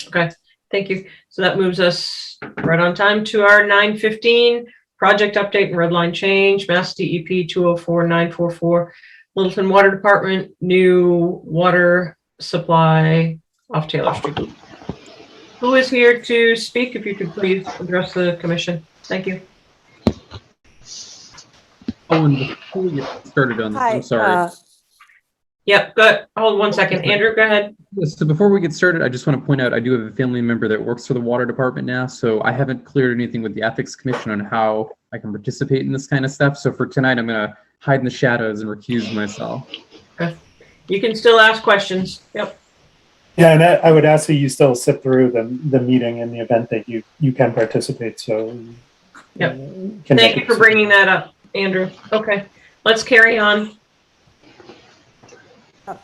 S1: Okay, thank you. So that moves us right on time to our 9:15 project update and redline change, Mass DEP 204944, Littleton Water Department, new water supply off Taylor Street. Who is here to speak? If you could please address the commission. Thank you.
S5: Oh, and before we get started on this, I'm sorry.
S1: Yep, good. Hold 1 second. Andrew, go ahead.
S5: So before we get started, I just want to point out I do have a family member that works for the water department now, so I haven't cleared anything with the ethics commission on how I can participate in this kind of stuff. So for tonight, I'm going to hide in the shadows and recuse myself.
S1: Okay. You can still ask questions. Yep.
S6: Yeah, and I would ask that you still sit through the meeting in the event that you can participate. So
S1: yep. Thank you for bringing that up, Andrew. Okay, let's carry on.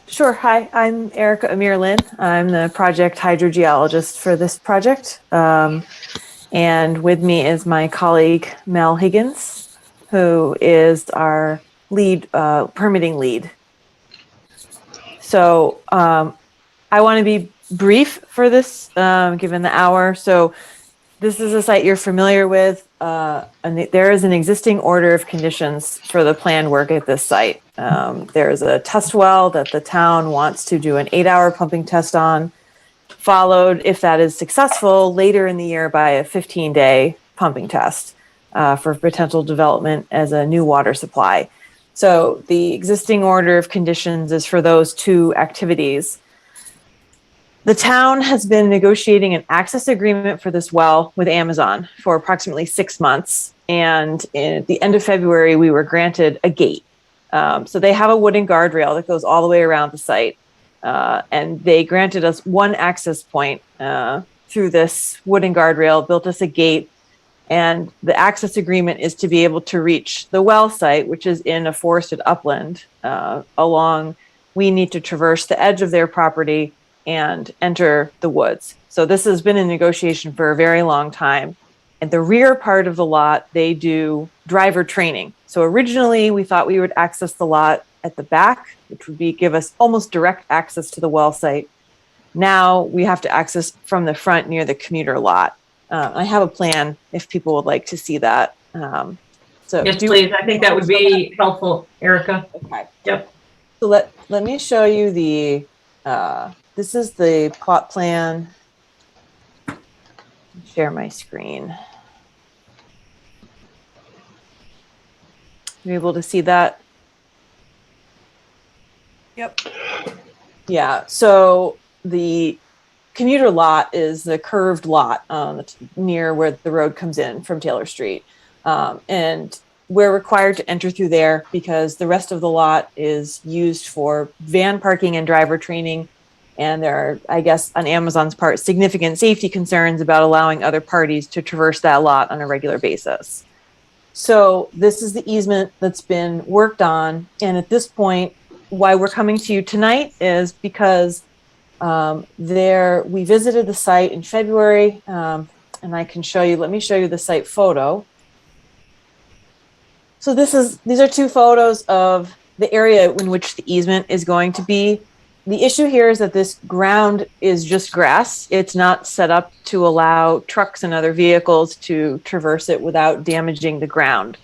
S16: Sure. Hi, I'm Erica Amir-Lynn. I'm the project hydrogeologist for this project. And with me is my colleague, Mel Higgins, who is our lead, permitting lead. So I want to be brief for this, given the hour. So this is a site you're familiar with. And there is an existing order of conditions for the planned work at this site. There is a test well that the town wants to do an 8-hour pumping test on, followed, if that is successful, later in the year by a 15-day pumping test for potential development as a new water supply. So the existing order of conditions is for those two activities. The town has been negotiating an access agreement for this well with Amazon for approximately 6 months. And at the end of February, we were granted a gate. So they have a wooden guardrail that goes all the way around the site. And they granted us one access point through this wooden guardrail, built us a gate. And the access agreement is to be able to reach the well site, which is in a forested upland we need to traverse the edge of their property and enter the woods. So this has been in negotiation for a very long time. And the rear part of the lot, they do driver training. So originally we thought we would access the lot at the back, which would give us almost direct access to the well site. Now we have to access from the front near the commuter lot. I have a plan if people would like to see that. So
S1: yes, please. I think that would be helpful, Erica.
S16: Okay.
S1: Yep.
S16: So let me show you the, this is the plot plan. Share my screen. You able to see that?
S4: Yep.
S16: Yeah, so the commuter lot is the curved lot near where the road comes in from Taylor Street. And we're required to enter through there because the rest of the lot is used for van parking and driver training. And there are, I guess, on Amazon's part, significant safety concerns about allowing other parties to traverse that lot on a regular basis. So this is the easement that's been worked on. And at this point, why we're coming to you tonight is because we visited the site in February, and I can show you, let me show you the site photo. So these are two photos of the area in which the easement is going to be. The issue here is that this ground is just grass. It's not set up to allow trucks and other vehicles to traverse it without damaging the ground.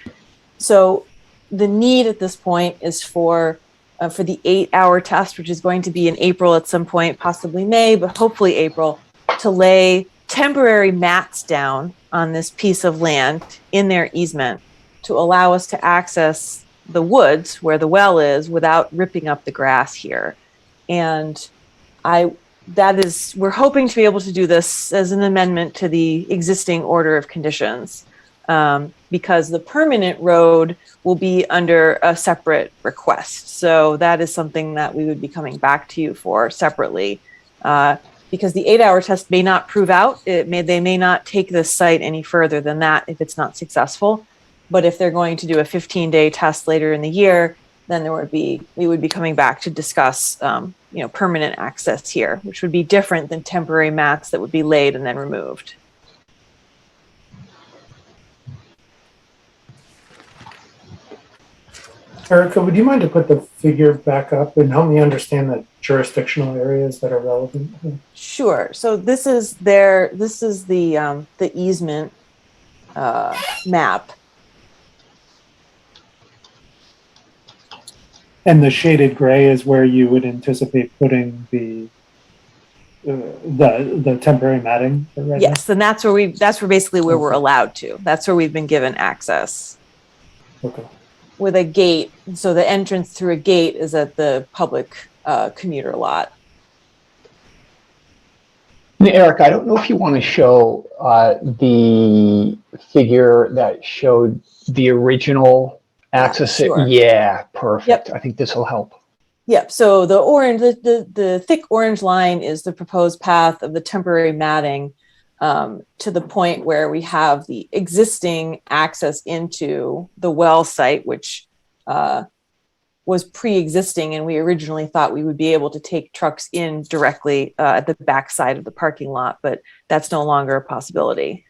S16: So the need at this point is for the 8-hour test, which is going to be in April at some point, possibly May, but hopefully April, to lay temporary mats down on this piece of land in their easement to allow us to access the woods where the well is without ripping up the grass here. And we're hoping to be able to do this as an amendment to the existing order of conditions, because the permanent road will be under a separate request. So that is something that we would be coming back to you for separately, because the 8-hour test may not prove out. They may not take this site any further than that if it's not successful. But if they're going to do a 15-day test later in the year, then we would be coming back to discuss, permanent access here, which would be different than temporary mats that would be laid and then removed.
S6: Erica, would you mind to put the figure back up and help me understand the jurisdictional areas that are relevant?
S16: Sure. So this is the easement map.
S6: And the shaded gray is where you would anticipate putting the temporary matting? Right
S16: Yes, and that's where basically where we're allowed to. That's where we've been given access.
S6: Okay.
S16: With a gate, so the entrance through a gate is at the public commuter lot.
S17: Eric, I don't know if you want to show the figure that showed the original access.
S16: Sure.
S17: Yeah, perfect.
S16: Yep.
S17: I think this will help.
S16: Yep. So the orange, the thick orange line is the proposed path of the temporary matting to the point where we have the existing access into the well site, which was pre-existing, and we originally thought we would be able to take trucks in directly at the back side of the parking lot, but that's no longer a possibility.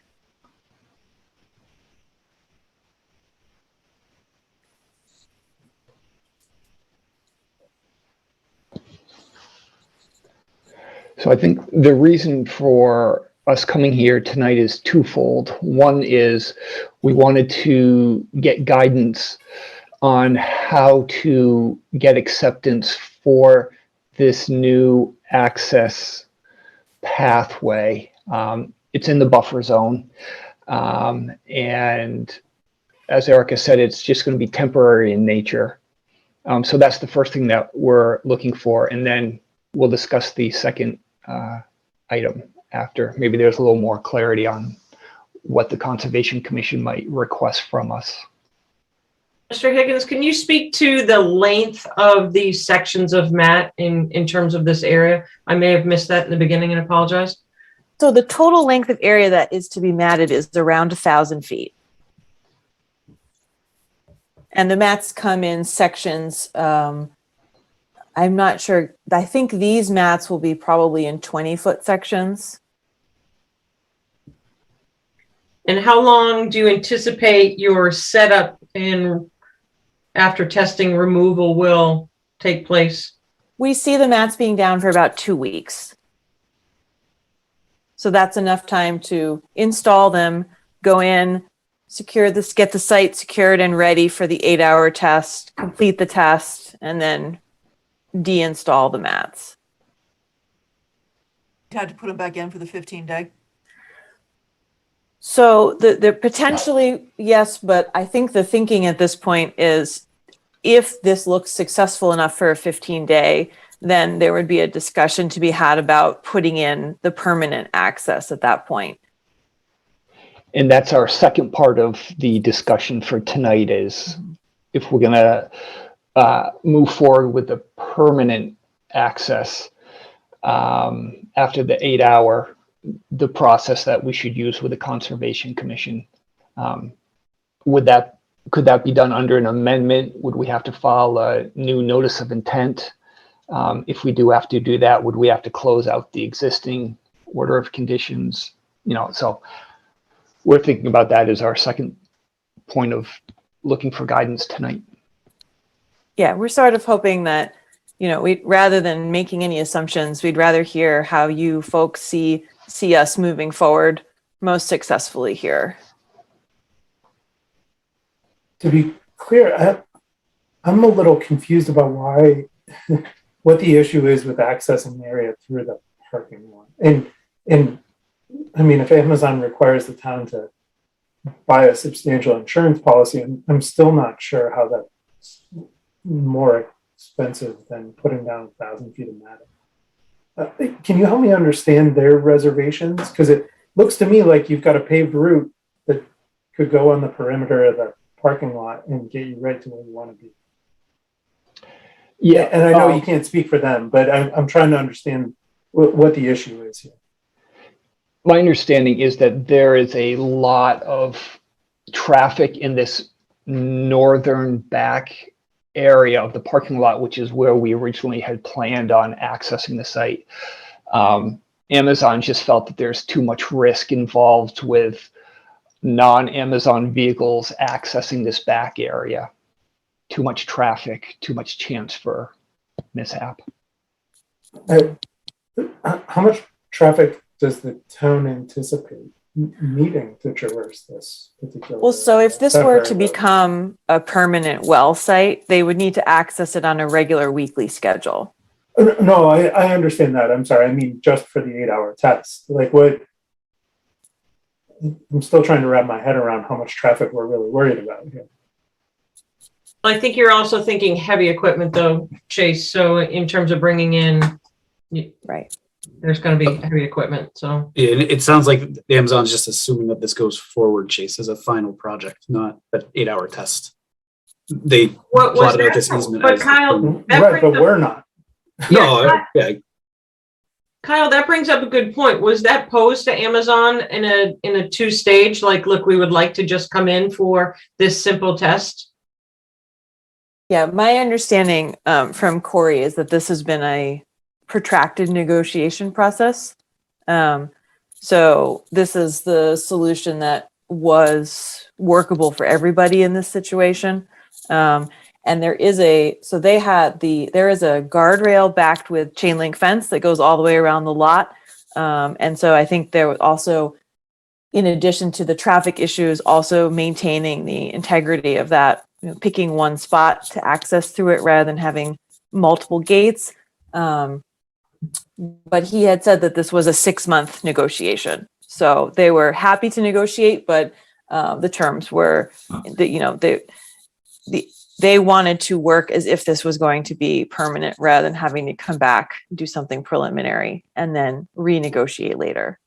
S17: So I think the reason for us coming here tonight is twofold. One is we wanted to get guidance on how to get acceptance for this new access pathway. It's in the buffer zone. And as Erica said, it's just going to be temporary in nature. So that's the first thing that we're looking for. And then we'll discuss the second item after. Maybe there's a little more clarity on what the Conservation Commission might request from us.
S1: Mr. Higgins, can you speak to the length of these sections of mat in terms of this area? I may have missed that in the beginning and apologize.
S16: So the total length of area that is to be matted is around 1,000 feet. And the mats come in sections. I'm not sure. I think these mats will be probably in 20-foot sections.
S1: And how long do you anticipate your setup and after testing removal will take place?
S16: We see the mats being down for about 2 weeks. So that's enough time to install them, go in, secure this, get the site secured and ready for the 8-hour test, complete the test, and then deinstall the mats.
S4: You had to put them back in for the 15-day?
S16: So the potentially, yes, but I think the thinking at this point is if this looks successful enough for a 15-day, then there would be a discussion to be had about putting in the permanent access at that point.
S17: And that's our second part of the discussion for tonight is if we're going to move forward with the permanent access after the 8-hour, the process that we should use with the Conservation Commission. Could that be done under an amendment? Would we have to file a new notice of intent? If we do have to do that, would we have to close out the existing order of conditions? So we're thinking about that as our second point of looking for guidance tonight.
S16: Yeah, we're sort of hoping that, we rather than making any assumptions, we'd rather hear how you folks see us moving forward most successfully here.
S6: To be clear, I'm a little confused about what the issue is with accessing the area through the parking lot. And I mean, if Amazon requires the town to buy a substantial insurance policy, I'm still not sure how that's more expensive than putting down 1,000 feet of matting. Can you help me understand their reservations? Because it looks to me like you've got a paved route that could go on the perimeter of the parking lot and get you right to where you want to be.
S17: Yeah,
S6: and I know you can't speak for them, but I'm trying to understand what the issue is here.
S17: My understanding is that there is a lot of traffic in this northern back area of the parking lot, which is where we originally had planned on accessing the site. Amazon just felt that there's too much risk involved with non-Amazon vehicles accessing this back area. Too much traffic, too much chance for mishap.
S6: How much traffic does the town anticipate needing to traverse this particular?
S16: Well, so if this were to become a permanent well site, they would need to access it on a regular weekly schedule.
S6: No, I understand that. I'm sorry. I mean, just for the 8-hour test. Like what? I'm still trying to wrap my head around how much traffic we're really worried about here.
S1: I think you're also thinking heavy equipment though, Chase. So in terms of bringing in,
S16: right,
S1: there's going to be heavy equipment. So
S8: yeah, it sounds like Amazon's just assuming that this goes forward, Chase, as a final project, not an 8-hour test. They plotted out this easement.
S1: But Kyle,
S6: right, but we're not.
S8: No, yeah.
S1: Kyle, that brings up a good point. Was that posed to Amazon in a 2-stage? Like, look, we would like to just come in for this simple test.
S16: Yeah, my understanding from Corey is that this has been a protracted negotiation process. So this is the solution that was workable for everybody in this situation. And there is a guardrail backed with chain link fence that goes all the way around the lot. And so I think there was also, in addition to the traffic issues, also maintaining the integrity of that, picking one spot to access through it rather than having multiple gates. But he had said that this was a 6-month negotiation. So they were happy to negotiate, but the terms were that, they wanted to work as if this was going to be permanent rather than having to come back, do something preliminary, and then renegotiate later.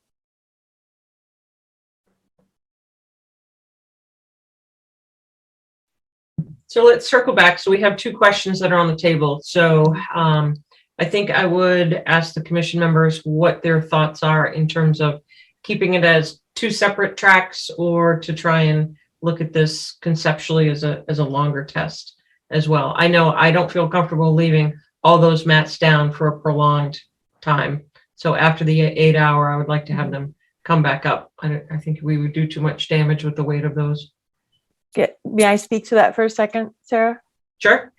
S1: So let's circle back. So we have 2 questions that are on the table. So I think I would ask the commission members what their thoughts are in terms of keeping it as 2 separate tracks, or to try and look at this conceptually as a longer test as well. I know I don't feel comfortable leaving all those mats down for a prolonged time. So after the 8-hour, I would like to have them come back up. I think we would do too much damage with the weight of those.
S16: May I speak to that for a second, Sarah?
S1: Sure.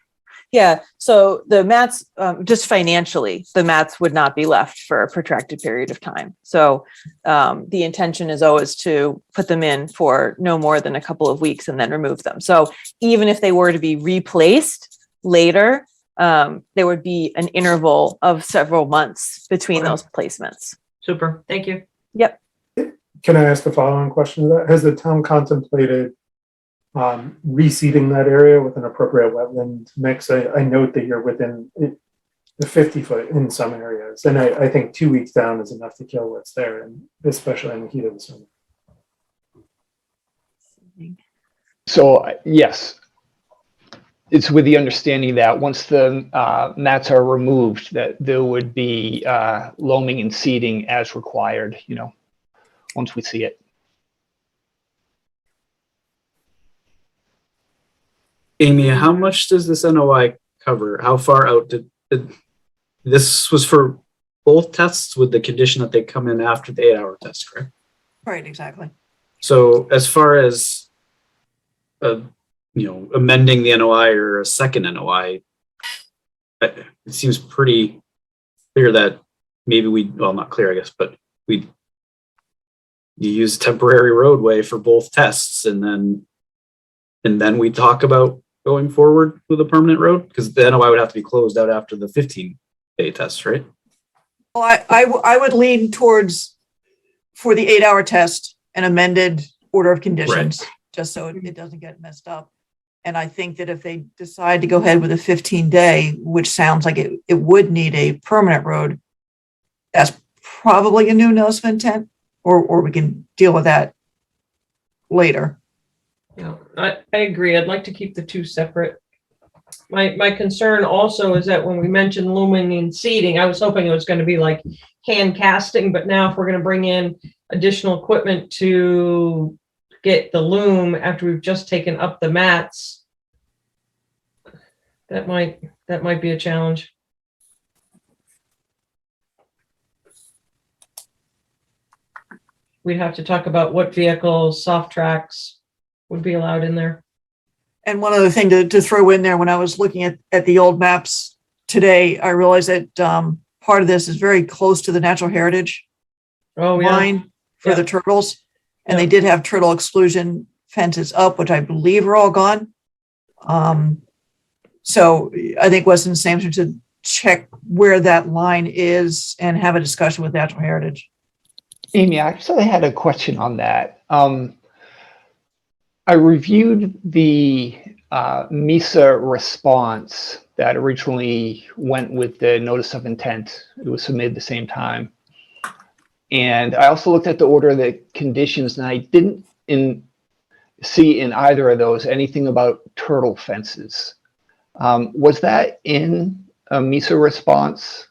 S16: Yeah, so the mats, just financially, the mats would not be left for a protracted period of time. So the intention is always to put them in for no more than a couple of weeks and then remove them. So even if they were to be replaced later, there would be an interval of several months between those placements.
S1: Super, thank you.
S16: Yep.
S6: Can I ask a follow-on question to that? Has the town contemplated reseeding that area with an appropriate wetland mix? I note that you're within the 50-foot in some areas, and I think 2 weeks down is enough to kill what's there, and especially in the heat of the summer.
S17: So yes, it's with the understanding that once the mats are removed, that there would be loaming and seeding as required, once we see it.
S8: Amy, how much does this NOI cover? How far out did this was for both tests with the condition that they come in after the 8-hour test, correct?
S4: Right, exactly.
S8: So as far as amending the NOI or a second NOI, it seems pretty clear that maybe not clear, I guess, but you use temporary roadway for both tests, and then we talk about going forward with a permanent road, because the NOI would have to be closed out after the 15-day test, right?
S4: Well, I would lean towards for the 8-hour test an amended order of conditions, just so it doesn't get messed up. And I think that if they decide to go ahead with a 15-day, which sounds like it would need a permanent road, that's probably a new notice of intent, or we can deal with that later.
S1: Yeah, I agree. I'd like to keep the two separate. My concern also is that when we mentioned looming and seating, I was hoping it was going to be like hand casting, but now if we're going to bring in additional equipment to get the loom after we've just taken up the mats, that might be a challenge. We'd have to talk about what vehicles, soft tracks would be allowed in there.
S4: And one other thing to throw in there, when I was looking at the old maps today, I realized that part of this is very close to the natural heritage line for the turtles. And they did have turtle exclusion fences up, which I believe are all gone. So I think Weston Sampson should check where that line is and have a discussion with natural heritage.
S17: Amy, I actually had a question on that. I reviewed the MISA response that originally went with the notice of intent. It was submitted at the same time. And I also looked at the order of the conditions, and I didn't see in either of those anything about turtle fences. Was that in a MISA response?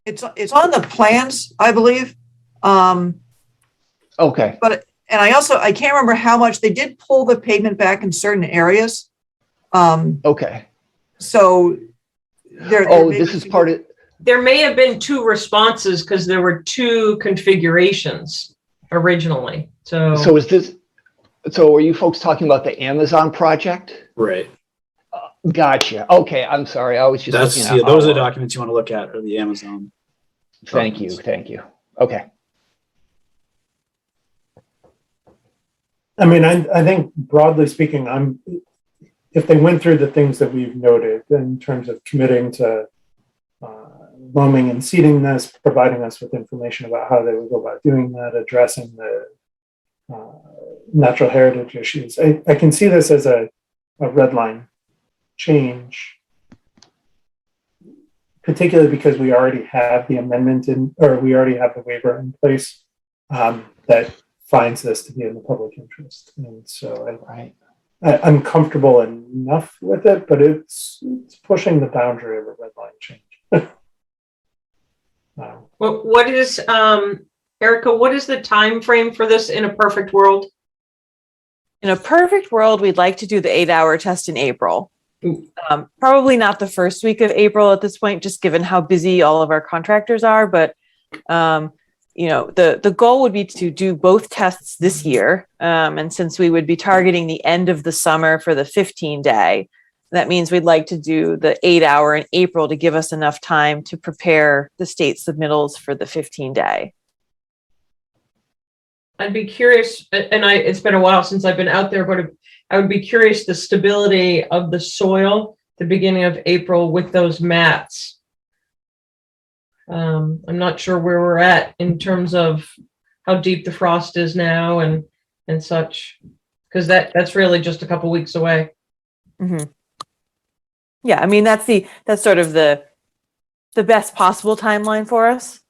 S4: It's on the plans, I believe.
S17: Okay.
S4: And I can't remember how much they did pull the pavement back in certain areas.
S17: Okay.
S4: So
S17: this is part of.
S1: There may have been two responses because there were two configurations originally. So
S17: is this? So are you folks talking about the Amazon project?
S8: Right.
S17: Gotcha. Okay. I'm sorry. I was just looking at
S8: those are the documents you want to look at, or the Amazon.
S17: Thank you. Thank you. Okay.
S6: I mean, I think broadly speaking, if they went through the things that we've noted in terms of committing to loaming and seeding this, providing us with information about how they would go about doing that, addressing the natural heritage issues, I can see this as a red line change, particularly because we already have the amendment we already have the waiver in place that finds this to be in the public interest. And so I'm comfortable enough with it, but it's pushing the boundary of a red line change.
S1: well, what is, Erica, what is the time frame for this in a perfect world?
S16: In a perfect world, we'd like to do the 8-hour test in April. Probably not the first week of April at this point, just given how busy all of our contractors are. But, the goal would be to do both tests this year. And since we would be targeting the end of the summer for the 15-day, that means we'd like to do the 8-hour in April to give us enough time to prepare the state submittals for the 15-day.
S1: I'd be curious, and it's been a while since I've been out there, but I would be curious the stability of the soil at the beginning of April with those mats. I'm not sure where we're at in terms of how deep the frost is now and such, because that's really just a couple weeks away.
S16: Mm-hmm. Yeah, I mean that's sort of the best possible timeline for us.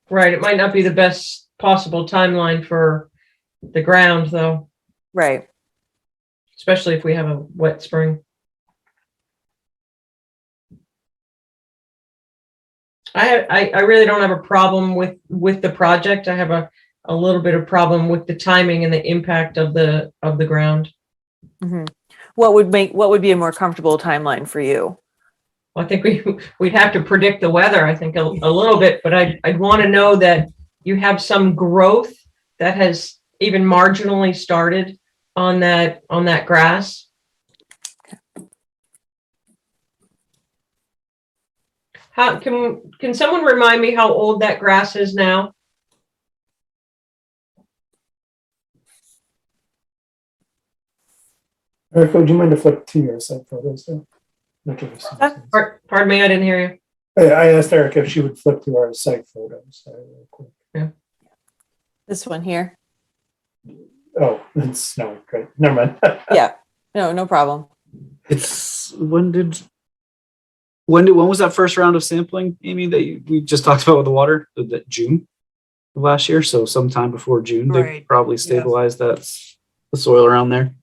S1: Right. It might not be the best possible timeline for the ground, though.
S16: Right.
S1: Especially if we have a wet spring. I really don't have a problem with the project. I have a little bit of problem with the timing and the impact of the ground.
S16: Mm-hmm. What would be a more comfortable timeline for you?
S1: Well, I think we'd have to predict the weather, I think, a little bit, but I'd want to know that you have some growth that has even marginally started on that grass. How can someone remind me how old that grass is now?
S6: Erica, would you mind to flip to your side photos there? Not to the-
S1: Pardon me, I didn't hear you.
S6: I asked Erica if she would flip to our site photos. Real quick.
S1: Yeah.
S16: This one here.
S6: Oh, it's snowing. Great. Never mind.
S16: Yeah. No problem.
S8: It's when was that first round of sampling, Amy, that we just talked about with the water? That June of last year. So sometime before June, they
S4: Right.
S8: probably stabilized the soil around there.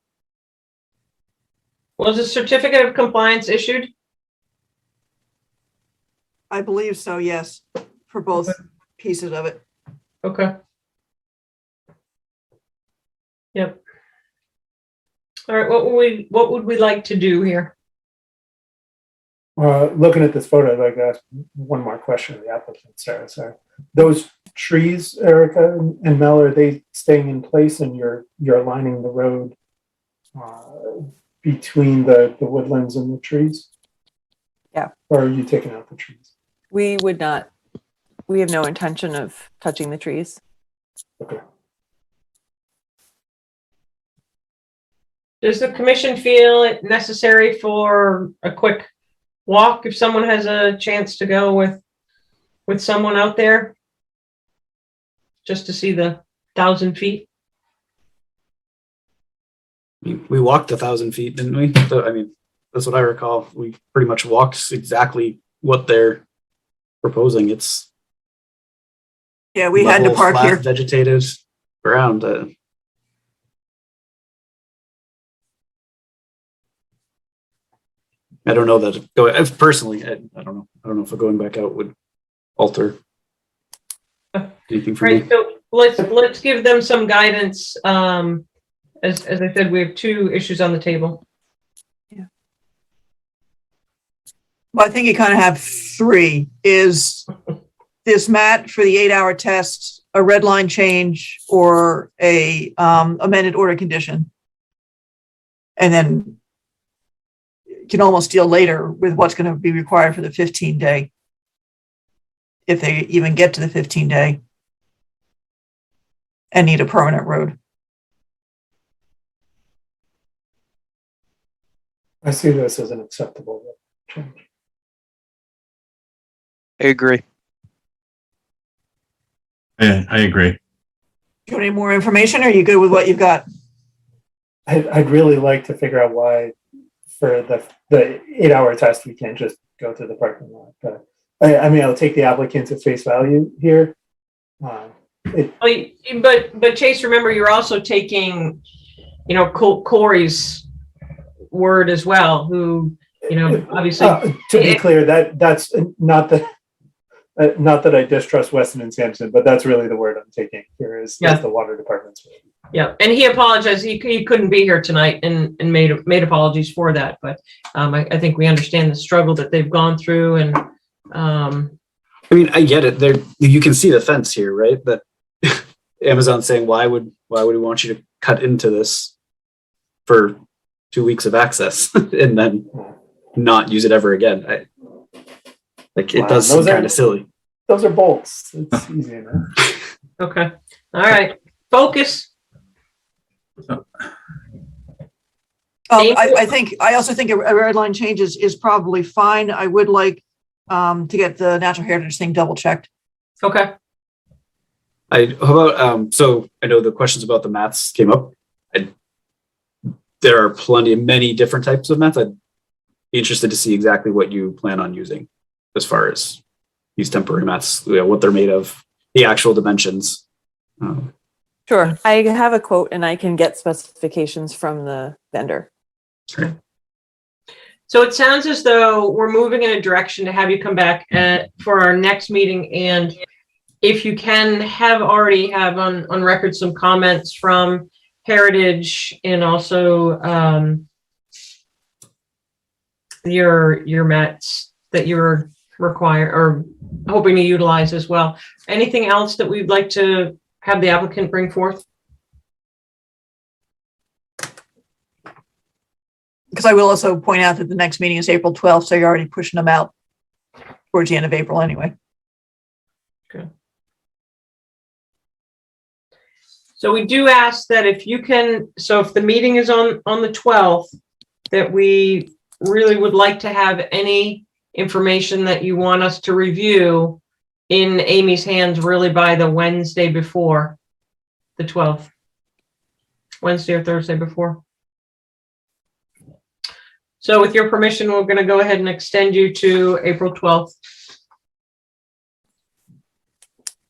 S1: Was a certificate of compliance issued?
S4: I believe so, yes, for both pieces of it.
S1: Okay. Yep. All right, what would we like to do here?
S6: Looking at this photo, I'd like to ask one more question of the applicant, Sarah. Sorry. Those trees, Erica and Mel, are they staying in place and you're aligning the road between the woodlands and the trees?
S16: Yeah.
S6: Or are you taking out the trees?
S16: We would not. We have no intention of touching the trees.
S6: Okay.
S1: Does the commission feel it necessary for a quick walk if someone has a chance to go with someone out there? Just to see the 1,000 feet?
S8: We walked 1,000 feet, didn't we? So, I mean, that's what I recall. We pretty much walked exactly what they're proposing. It's
S4: we had to
S8: level,
S4: park
S8: flat,
S4: here.
S8: vegetated ground. I don't know that personally. I don't know. I don't know if going back out would alter anything for me.
S1: Right, so let's give them some guidance. As I said, we have 2 issues on the table.
S4: Well, I think you kind of have 3. Is this Matt for the 8-hour test, a red line change, or a amended order condition? And then you can almost deal later with what's going to be required for the 15-day, if they even get to the 15-day and need a permanent road.
S6: I see this as an acceptable change.
S7: I agree.
S3: Yeah, I agree.
S4: Do you want any more information, or are you good with what you've got?
S6: I'd really like to figure out why for the 8-hour test we can't just go to the parking lot. But I mean, I'll take the applicants at face value here.
S1: But Chase, remember, you're also taking, Corey's word as well, who, obviously.
S6: To be clear, that's not that I distrust Weston and Sampson, but that's really the word I'm taking here is the water department's word.
S1: Yeah, and he apologized. He couldn't be here tonight and made apologies for that. But I think we understand the struggle that they've gone through. And
S8: I mean, I get it. You can see the fence here, right? That Amazon's saying, why would we want you to cut into this for 2 weeks of access and then not use it ever again? It does seem kind of silly.
S6: Those are bolts. It's easy enough.
S1: Okay. All right. Focus.
S4: I also think a red line change is probably fine. I would like to get the natural heritage thing double checked.
S1: Okay.
S8: How about so I know the questions about the mats came up. There are many different types of mats. I'd be interested to see exactly what you plan on using as far as these temporary mats, what they're made of, the actual dimensions.
S16: Sure. I have a quote and I can get specifications from the vendor.
S8: Okay.
S1: So it sounds as though we're moving in a direction to have you come back for our next meeting. And if you can already have on record some comments from Heritage and also your mats that you're required or hoping to utilize as well. Anything else that we'd like to have the applicant bring forth?
S4: Because I will also point out that the next meeting is April 12th, so you're already pushing them out. towards the end of April anyway.
S1: So we do ask that if you can, so if the meeting is on the 12th, that we really would like to have any information that you want us to review in Amy's hands really by the Wednesday before the 12th. Wednesday or Thursday before. So with your permission, we're going to go ahead and extend you to April 12th.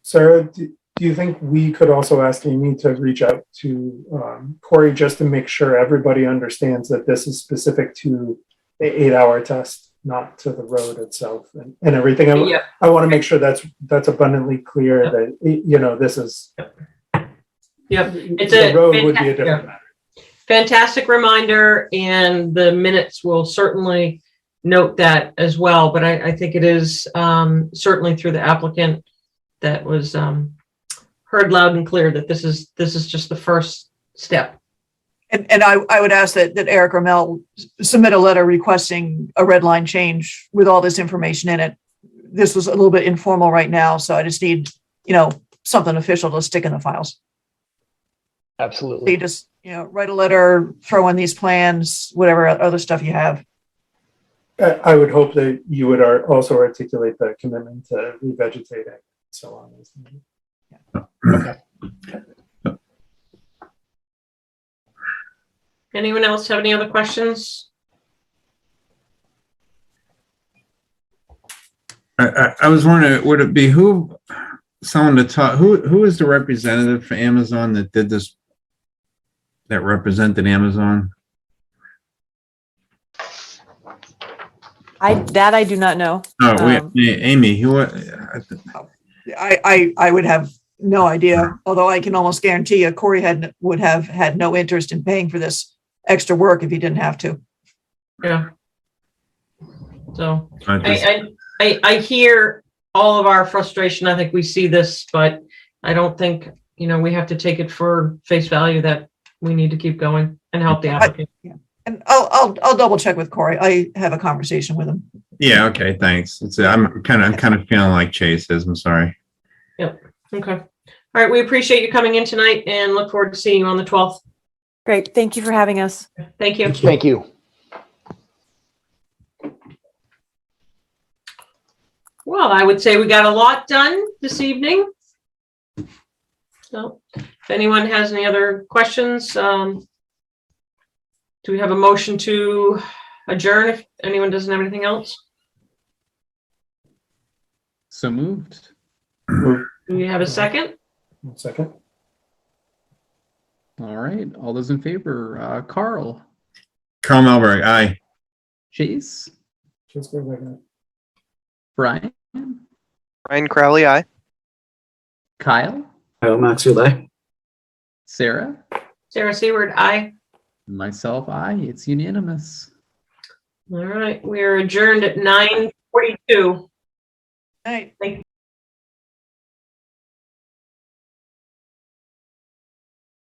S6: Sarah, do you think we could also ask Amy to reach out to Corey just to make sure everybody understands that this is specific to the 8-hour test, not to the road itself and everything? I want to make sure that's abundantly clear that, you know, this is.
S1: It's
S6: the road would be a different matter.
S1: Fantastic reminder, and the minutes will certainly note that as well. But I think it is certainly through the applicant that was heard loud and clear that this is just the first step.
S4: And I would ask that Eric or Mel submit a letter requesting a red line change with all this information in it. This was a little bit informal right now, so I just need, you know, something official to stick in the files.
S17: Absolutely.
S4: You just, you know, write a letter, throw in these plans, whatever other stuff you have.
S6: I would hope that you would also articulate the commitment to revegetating and so on.
S17: Okay.
S1: Anyone else have any other questions?
S3: I was wondering, would it behoove someone to talk? Who is the representative for Amazon that did this? That represented Amazon?
S16: I do not know.
S3: Oh, Amy, who?
S4: I would have no idea, although I can almost guarantee you Corey would have had no interest in paying for this extra work if he didn't have to.
S1: Yeah. So I hear all of our frustration. I think we see this, but I don't think, you know, we have to take it for face value that we need to keep going and help the applicant.
S4: And I'll double check with Corey. I have a conversation with him.
S3: Yeah. Okay. Thanks. I'm kind of feeling like Chase is. I'm sorry.
S1: Yep. Okay. All right. We appreciate you coming in tonight and look forward to seeing you on the 12th.
S16: Great. Thank you for having us.
S1: Thank you.
S17: Thank you.
S1: Well, I would say we got a lot done this evening. So if anyone has any other questions, do we have a motion to adjourn if anyone doesn't have anything else?
S5: So moved.
S1: Do you have a second?
S6: 1 second.
S5: All right. All those in favor, Carl.
S3: Carl Melberg, aye.
S5: Chase.
S6: Just go back up.
S5: Brian.
S7: Brian Crowley, aye.
S5: Kyle.
S8: Kyle Maxwell.
S5: Sarah.
S1: Sarah Seward, aye.
S5: Myself, aye. It's unanimous.
S1: All right. We are adjourned at 9:42.
S4: All right.
S1: Thank you.